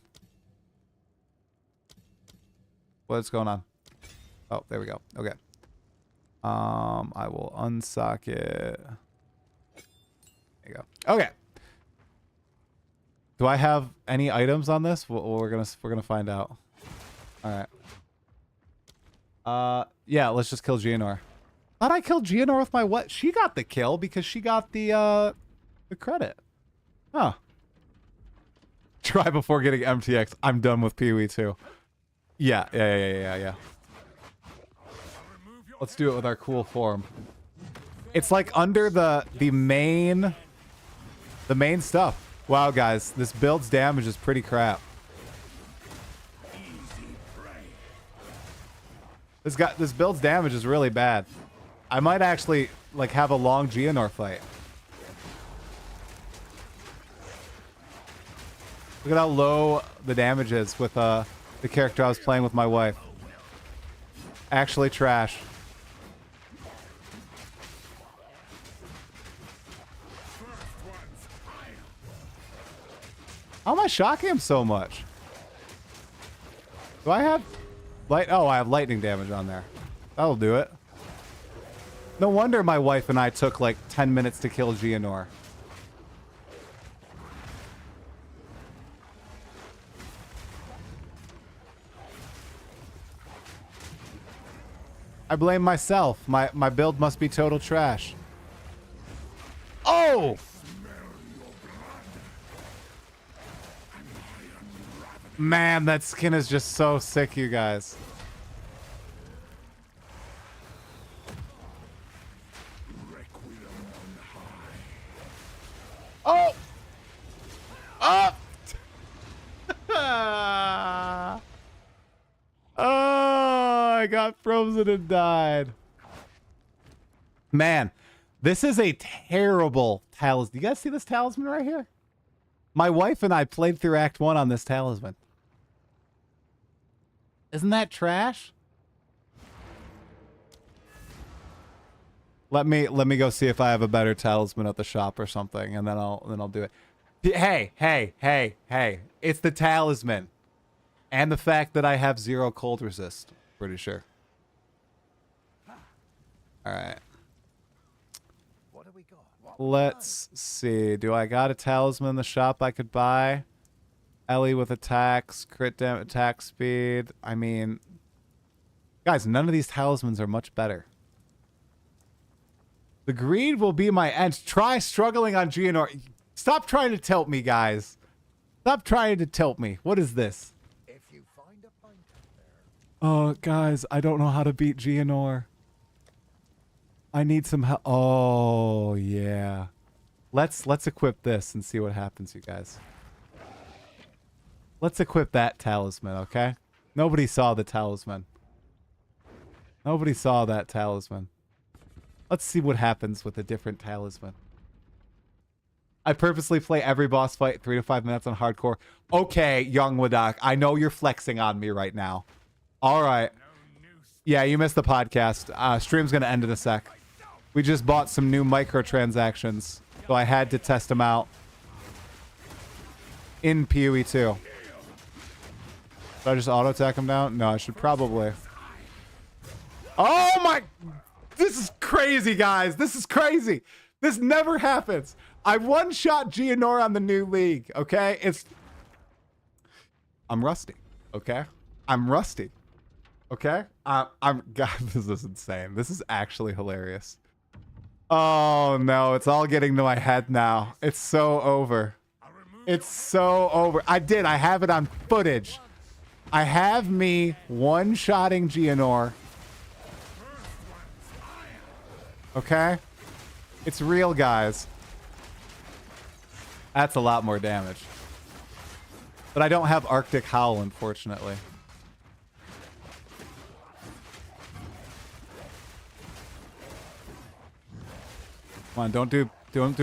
What's going on? Oh, there we go. Okay. I will unsock it. There you go. Okay. Do I have any items on this? We're gonna find out. All right. Yeah. Let's just kill Geonor. Thought I killed Geonor with my what? She got the kill because she got the credit. Huh. Try before getting MTX. I'm done with PoE2. Yeah. Let's do it with our cool form. It's like under the main stuff. Wow, guys, this build's damage is pretty crap. This build's damage is really bad. I might actually like have a long Geonor fight. Look at how low the damage is with the character I was playing with my wife. Actually trash. How am I shocking him so much? Do I have light? Oh, I have lightning damage on there. That'll do it. No wonder my wife and I took like 10 minutes to kill Geonor. I blame myself. My build must be total trash. Oh! Man, that skin is just so sick, you guys. Oh! Oh! Oh, I got frozen and died. Man, this is a terrible talisman. Do you guys see this talisman right here? My wife and I played through Act 1 on this talisman. Isn't that trash? Let me go see if I have a better talisman at the shop or something, and then I'll do it. Hey. It's the talisman. And the fact that I have 0 cold resist. Pretty sure. Alright. What have we got? Let's see. Do I got a talisman in the shop I could buy? Ellie with attacks, crit attack speed. I mean, guys, none of these talismans are much better. The greed will be my end. Try struggling on GNR. Stop trying to tilt me, guys. Stop trying to tilt me. What is this? If you find a pint there. Oh, guys, I don't know how to beat GNR. I need some help. Oh, yeah. Let's equip this and see what happens, you guys. Let's equip that talisman, okay? Nobody saw the talisman. Nobody saw that talisman. Let's see what happens with a different talisman. I purposely play every boss fight 3 to 5 minutes on hardcore. Okay, young Wadak, I know you're flexing on me right now. All right. Yeah, you missed the podcast. Stream's going to end in a sec. We just bought some new microtransactions, so I had to test them out in PoE 2. Should I just auto-attack him down? No, I should probably. Oh my... This is crazy, guys. This is crazy. This never happens. I one-shot Gianor on the new league, okay? I'm rusty, okay? I'm rusty, okay? God, this is insane. This is actually hilarious. Oh, no. It's all getting to my head now. It's so over. It's so over. I have it on footage. I have me one-shotting Gianor. Okay? It's real, guys. That's a lot more damage. But I don't have Arctic Howl, unfortunately. Come on, don't do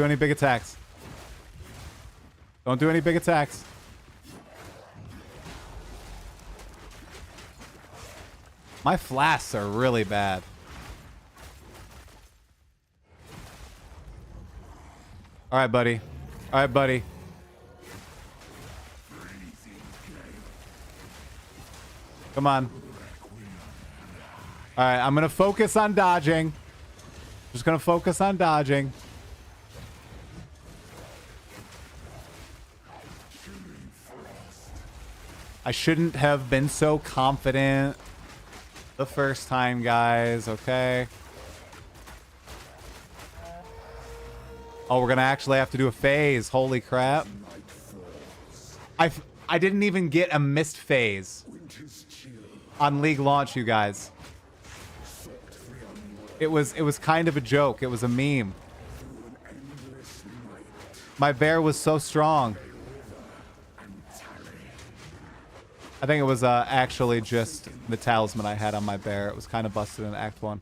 any big attacks. Don't do any big attacks. My flasks are really bad. All right, buddy. All right, buddy. Come on. All right, I'm going to focus on dodging. Just going to focus on dodging. I shouldn't have been so confident the first time, guys, okay? Oh, we're going to actually have to do a phase. Holy crap. I didn't even get a missed phase on League launch, you guys. It was kind of a joke. It was a meme. My bear was so strong. I think it was actually just the talisman I had on my bear. It was kind of busted in Act 1.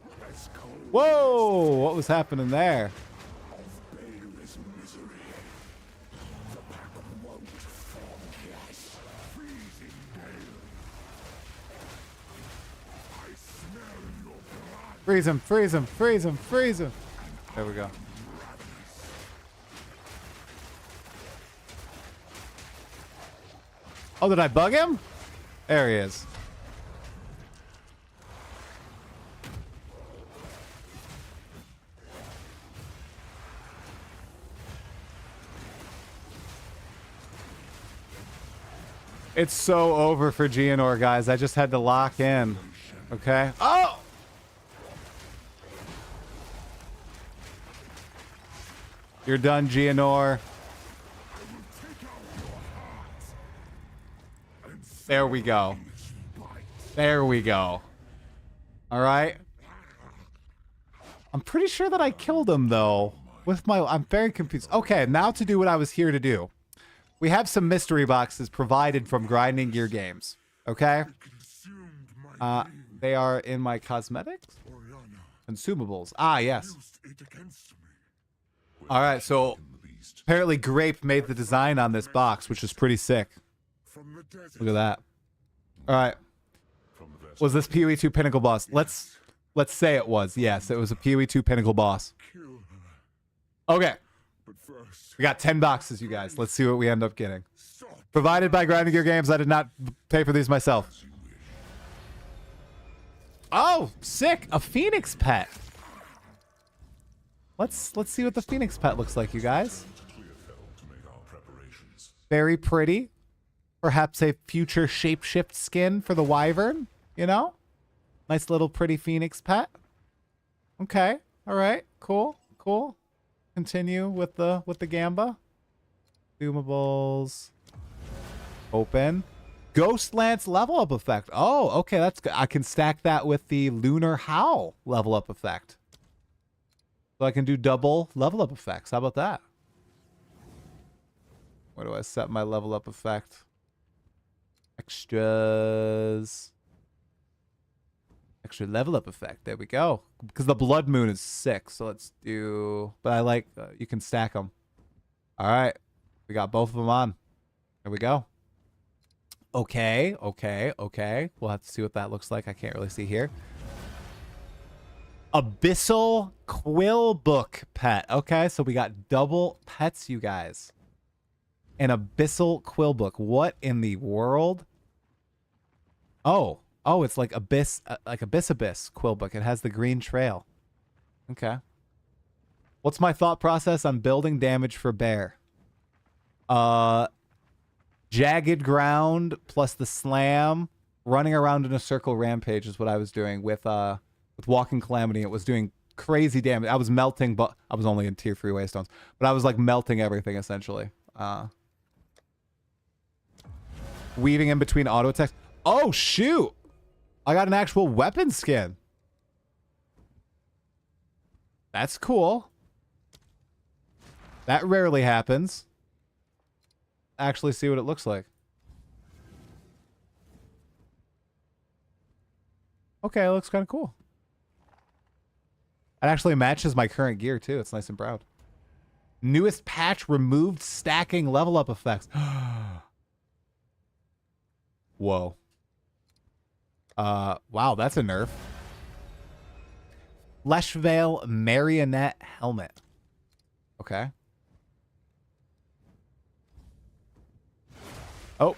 Whoa! What was happening there? Freeze him, freeze him, freeze him, freeze him. There we go. Oh, did I bug him? There he is. It's so over for Gianor, guys. I just had to lock in. Okay. Oh! You're done, Gianor. There we go. There we go. All right. I'm pretty sure that I killed him, though. With my... I'm very confused. Okay, now to do what I was here to do. We have some mystery boxes provided from Grinding Gear Games. Okay? They are in my cosmetics? Consumables. Ah, yes. All right, so apparently Grape made the design on this box, which is pretty sick. Look at that. All right. Was this PoE 2 Pinnacle boss? Let's say it was. Yes, it was a PoE 2 Pinnacle boss. Okay. We got 10 boxes, you guys. Let's see what we end up getting. Provided by Grinding Gear Games. I did not pay for these myself. Oh, sick. A Phoenix pet. Let's see what the Phoenix pet looks like, you guys. Very pretty. Perhaps a future shapeshift skin for the Wyvern, you know? Nice little pretty Phoenix pet. Okay. All right. Cool. Cool. Continue with the Gamba. Consumables. Open. Ghost Lance level up effect. Oh, okay, that's good. I can stack that with the Lunar Howl level up effect. So I can do double level up effects. How about that? Where do I set my level up effect? Extras. Extra level up effect. There we go. Because the Blood Moon is sick. So let's do... But I like... you can stack them. All right. We got both of them on. There we go. Okay. Okay. Okay. We'll have to see what that looks like. I can't really see here. Abyssal Quill Book pet. Okay. So we got double pets, you guys. An Abyssal Quill Book. What in the world? Oh. Oh, it's like Abyss Quill Book. It has the green trail. Okay. What's my thought process on building damage for bear? Jagged ground plus the slam. Running around in a circle rampage is what I was doing with Walking Calamity. It was doing crazy damage. I was melting, but I was only in tier 3 waystones. But I was like melting everything essentially. Weaving in between auto attacks. Oh shoot! I got an actual weapon skin. That's cool. That rarely happens. Actually see what it looks like. Okay, it looks kind of cool. It actually matches my current gear too. It's nice and proud. Newest patch removed stacking level up effects. Whoa. Wow, that's a nerf. Flesh Veil Marionette Helmet. Okay. Oh,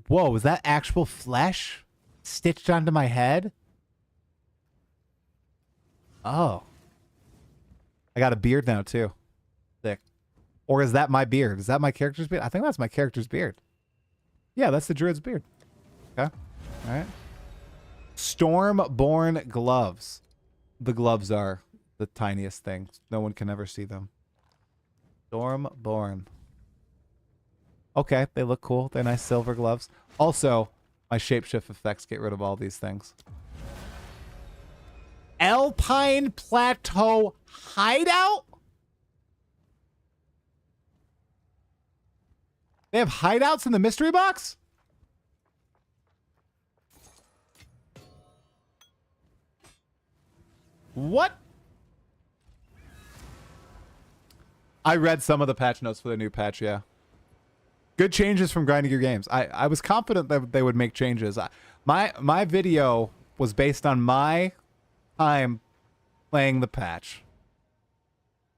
whoa, was that actual flesh stitched onto my head? Oh. I got a beard now, too. Sick. Or is that my beard? Is that my character's beard? I think that's my character's beard. Yeah, that's the Druid's beard. Okay. All right. Stormborn gloves. The gloves are the tiniest thing. No one can ever see them. Stormborn. Okay, they look cool. They're nice silver gloves. Also, my shapeshift effects get rid of all these things. Alpine Plateau Hideout? They have hideouts in the mystery box? What? I read some of the patch notes for the new patch, yeah. Good changes from Grinding Gear Games. I was confident that they would make changes. My video was based on my time playing the patch.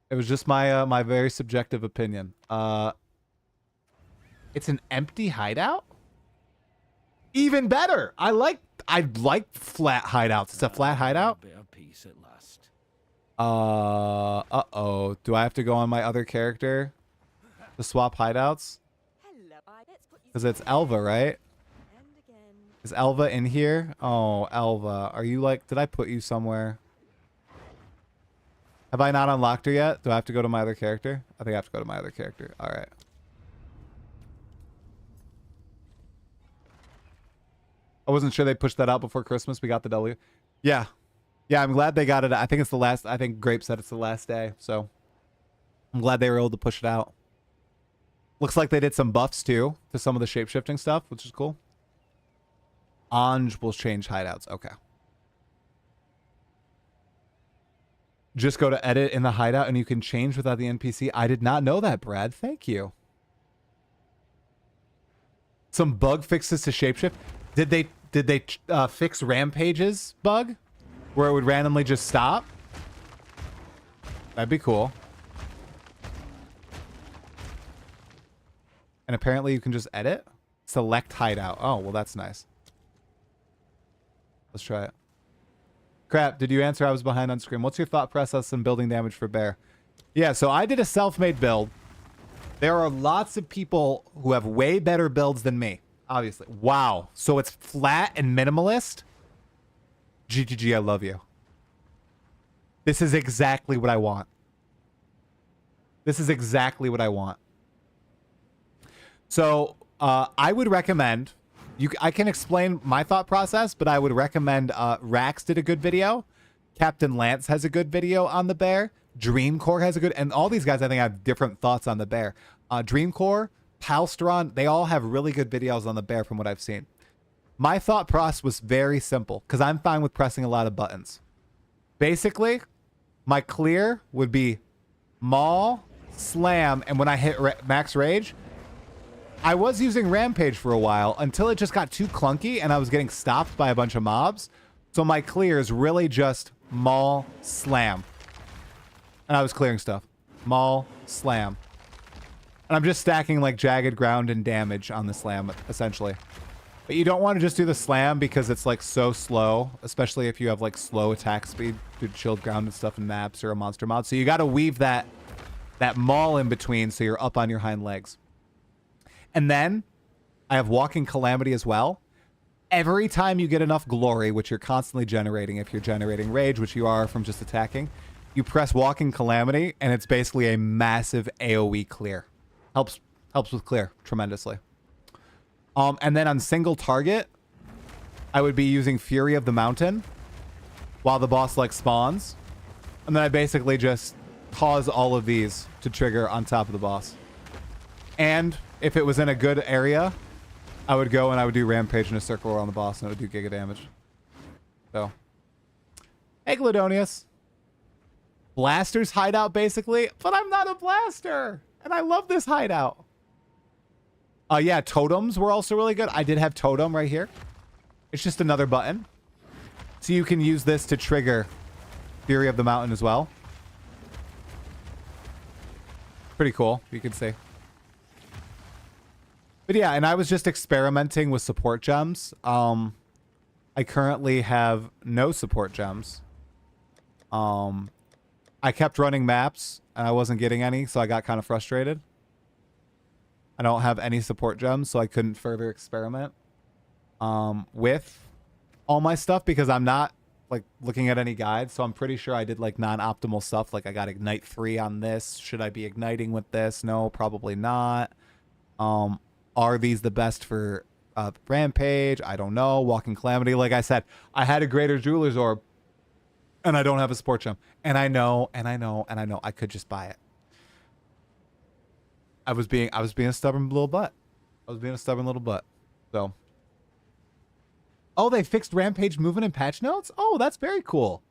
It was just my my very subjective opinion. It's an empty hideout? Even better. I like flat hideouts. It's a flat hideout. Uh-oh. Do I have to go on my other character to swap hideouts? Because it's Elva, right? Is Elva in here? Oh, Elva. Are you like... Did I put you somewhere? Have I not unlocked her yet? Do I have to go to my other character? I think I have to go to my other character. All right. I wasn't sure they pushed that out before Christmas. We got the W. Yeah. Yeah, I'm glad they got it. I think it's the last. I think Grape said it's the last day. So I'm glad they were able to push it out. Looks like they did some buffs too to some of the shape-shifting stuff, which is cool. Anj will change hideouts. Okay. Just go to edit in the hideout and you can change without the NPC. I did not know that, Brad. Thank you. Some bug fixes to shapeshift. Did they fix Rampage's bug where it would randomly just stop? That'd be cool. And apparently you can just edit. Select hideout. Oh, well, that's nice. Let's try it. Crap, did you answer? I was behind on screen. What's your thought process on building damage for bear? Yeah, so I did a self-made build. There are lots of people who have way better builds than me, obviously. Wow. So it's flat and minimalist? GGG, I love you. This is exactly what I want. This is exactly what I want. So I would recommend... I can explain my thought process, but I would recommend Raxx did a good video. Captain Lance has a good video on the bear. Dreamcore has a good... And all these guys, I think, have different thoughts on the bear. Dreamcore, Palsteron, they all have really good videos on the bear from what I've seen. My thought process was very simple, because I'm fine with pressing a lot of buttons. Basically, my clear would be Maul, Slam, and when I hit Max Rage... I was using Rampage for a while until it just got too clunky and I was getting stopped by a bunch of mobs. So my clear is really just Maul, Slam. And I was clearing stuff. Maul, Slam. And I'm just stacking like Jagged Ground and damage on the Slam, essentially. But you don't want to just do the Slam because it's like so slow, especially if you have like slow attack speed through Chilled Ground and stuff in maps or a monster mod. So you got to weave that Maul in between so you're up on your hind legs. And then I have Walking Calamity as well. Every time you get enough glory, which you're constantly generating, if you're generating rage, which you are from just attacking, you press Walking Calamity, and it's basically a massive AoE clear. Helps with clear tremendously. And then on single target, I would be using Fury of the Mountain while the boss like spawns. And then I basically just cause all of these to trigger on top of the boss. And if it was in a good area, I would go and I would do Rampage in a circle around the boss and it would do giga damage. So. Hey, Glidonius. Blaster's hideout, basically. But I'm not a blaster. And I love this hideout. Yeah, totems were also really good. I did have totem right here. It's just another button. So you can use this to trigger Fury of the Mountain as well. Pretty cool, you can see. But yeah, and I was just experimenting with support gems. I currently have no support gems. I kept running maps and I wasn't getting any, so I got kind of frustrated. I don't have any support gems, so I couldn't further experiment with all my stuff because I'm not like looking at any guides. So I'm pretty sure I did like non-optimal stuff. Like I got Ignite 3 on this. Should I be igniting with this? No, probably not. Are these the best for Rampage? I don't know. Walking Calamity. Like I said, I had a Greater Jeweler's Orb and I don't have a support gem. And I know. I could just buy it. I was being a stubborn little butt. So. Oh, they fixed Rampage movement in patch notes? Oh, that's very cool.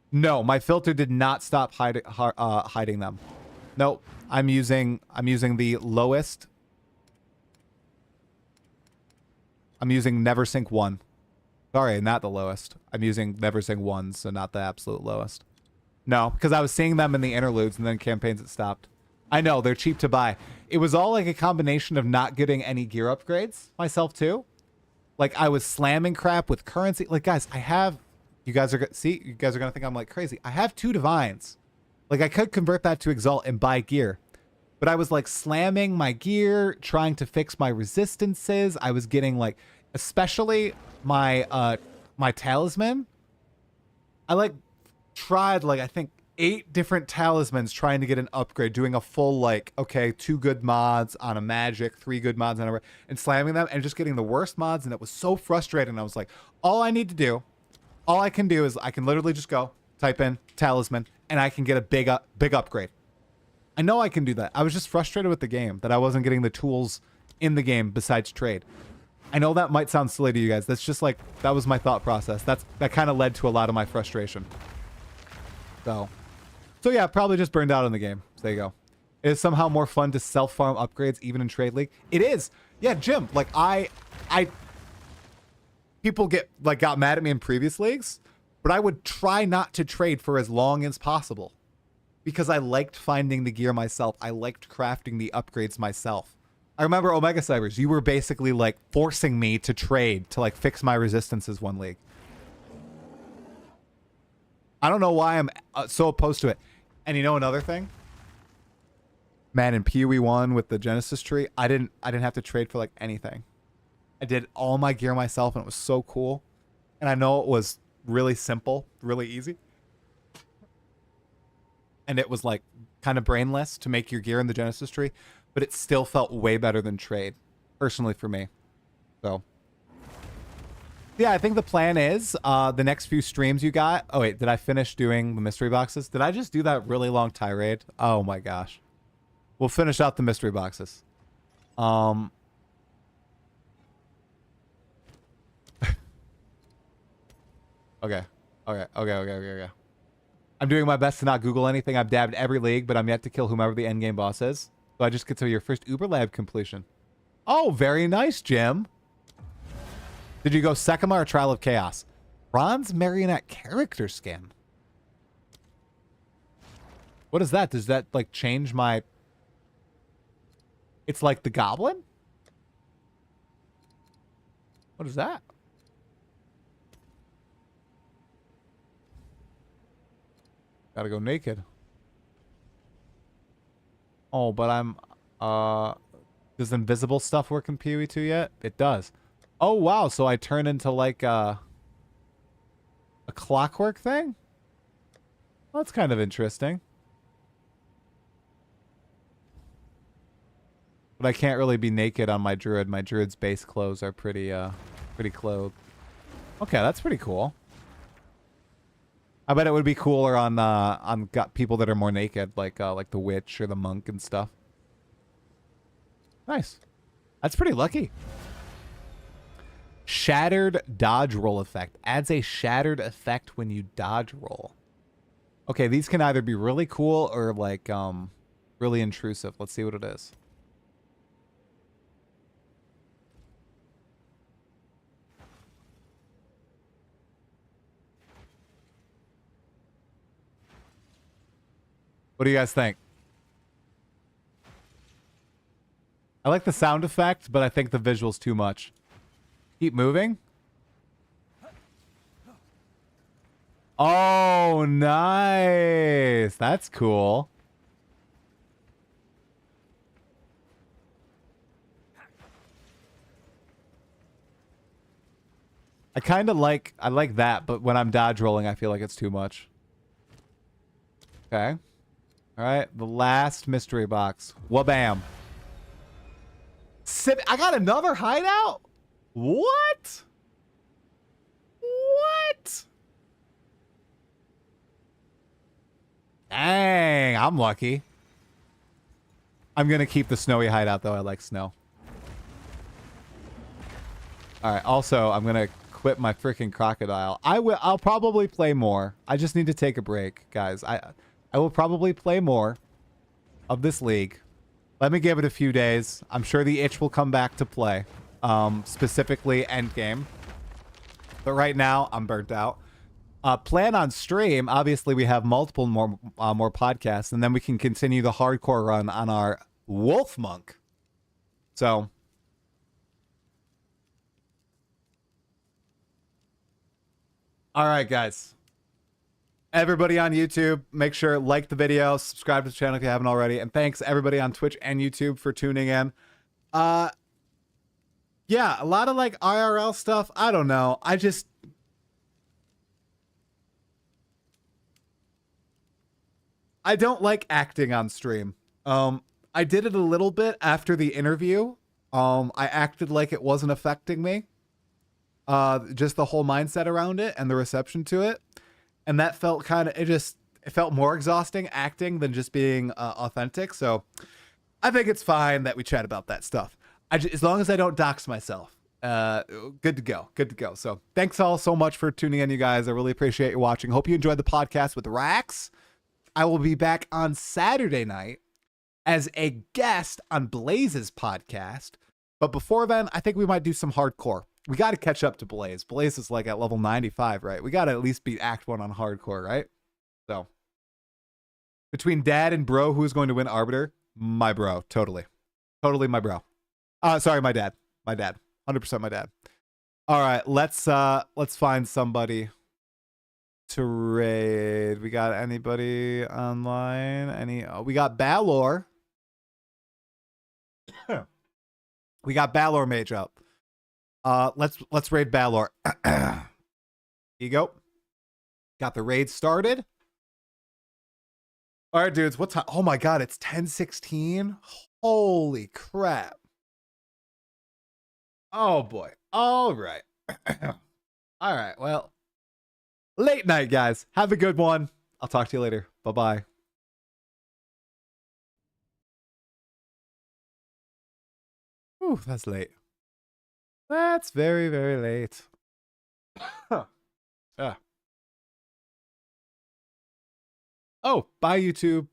No, my filter did not stop hiding them. Nope. I'm using the lowest. I'm using NeverSync 1. Sorry, not the lowest. I'm using NeverSync 1, so not the absolute lowest. No, because I was seeing them in the interludes and then campaigns it stopped. I know, they're cheap to buy. It was all like a combination of not getting any gear upgrades myself too. Like I was slamming crap with currency. Like guys, I have, you guys are going to think I'm like crazy. I have 2 divines. Like I could convert that to Exalt and buy gear. But I was like slamming my gear, trying to fix my resistances. I was getting like, especially my my talisman. I like tried like I think 8 different talismans trying to get an upgrade, doing a full like, okay, 2 good mods on a magic, 3 good mods on a, and slamming them and just getting the worst mods, and it was so frustrating. I was like, all I need to do, all I can do is I can literally just go type in talisman and I can get a big upgrade. I know I can do that. I was just frustrated with the game that I wasn't getting the tools in the game besides trade. I know that might sound silly to you guys. That's just like, that was my thought process. That kind of led to a lot of my frustration. So yeah, probably just burned out on the game. So there you go. It is somehow more fun to self-farm upgrades even in Trade League. It is. Yeah, Jim, like people got mad at me in previous leagues, but I would try not to trade for as long as possible because I liked finding the gear myself. I liked crafting the upgrades myself. I remember Omega Cybers, you were basically like forcing me to trade to like fix my resistances one league. I don't know why I'm so opposed to it. And you know another thing? Man, in PoE 1 with the Genesis tree, I didn't have to trade for like anything. I did all my gear myself and it was so cool. And I know it was really simple, really easy. And it was like kind of brainless to make your gear in the Genesis tree, but it still felt way better than trade, personally for me. So yeah, I think the plan is the next few streams you got. Oh wait, did I finish doing the mystery boxes? Did I just do that really long tirade? Oh my gosh. We'll finish out the mystery boxes. Okay. Okay. I'm doing my best to not Google anything. I've dabbed every league, but I'm yet to kill whomever the endgame boss is. So I just consider your first Uber Lab completion. Oh, very nice, Jim. Did you go Sekima or Trial of Chaos? Bronze Marionette character skin. What is that? Does that like change my... It's like the goblin? What is that? Gotta go naked. Oh, but I'm... Does invisible stuff work in PoE 2 yet? It does. Oh, wow. So I turn into like a clockwork thing? Well, that's kind of interesting. But I can't really be naked on my druid. My druid's base clothes are pretty clothed. Okay, that's pretty cool. I bet it would be cooler on people that are more naked, like the witch or the monk and stuff. Nice. That's pretty lucky. Shattered dodge roll effect. Adds a shattered effect when you dodge roll. Okay, these can either be really cool or like really intrusive. Let's see what it is. What do you guys think? I like the sound effect, but I think the visual's too much. Keep moving. Oh, nice. That's cool. I like that, but when I'm dodge rolling, I feel like it's too much. Okay. All right, the last mystery box. Wabam. I got another hideout? What? What? Dang, I'm lucky. I'm going to keep the snowy hideout, though. I like snow. All right, also, I'm going to quit my freaking crocodile. I'll probably play more. I just need to take a break, guys. I will probably play more of this league. Let me give it a few days. I'm sure the itch will come back to play. Specifically endgame. But right now, I'm burnt out. Plan on stream. Obviously, we have multiple more podcasts, and then we can continue the hardcore run on our Wolf Monk. So, all right, guys. Everybody on YouTube, make sure like the video, subscribe to the channel if you haven't already, and thanks everybody on Twitch and YouTube for tuning in. Yeah, a lot of like IRL stuff. I don't know. I don't like acting on stream. I did it a little bit after the interview. I acted like it wasn't affecting me. Just the whole mindset around it and the reception to it. And that felt kind of, it felt more exhausting acting than just being authentic. So I think it's fine that we chat about that stuff. As long as I don't dox myself, good to go. Good to go. So thanks all so much for tuning in, you guys. I really appreciate you watching. Hope you enjoyed the podcast with Raxx. I will be back on Saturday night as a guest on Blaze's podcast. But before then, I think we might do some hardcore. We got to catch up to Blaze. Blaze is like at level 95, right? We got to at least beat Act 1 on hardcore, right? So between dad and bro, who's going to win Arbiter? My bro. Totally. Totally my bro. Sorry, my dad. My dad. 100% my dad. All right, let's find somebody to raid. We got anybody online? We got Balor. We got Balor mage up. Let's raid Balor. Here you go. Got the raid started. All right, dudes. What time? Oh my god, it's 10:16. Holy crap. Oh boy. All right. All right. Well, late night, guys. Have a good one. I'll talk to you later. Bye-bye. Ooh, that's late. That's very, very late. Yeah. Oh, bye, YouTube.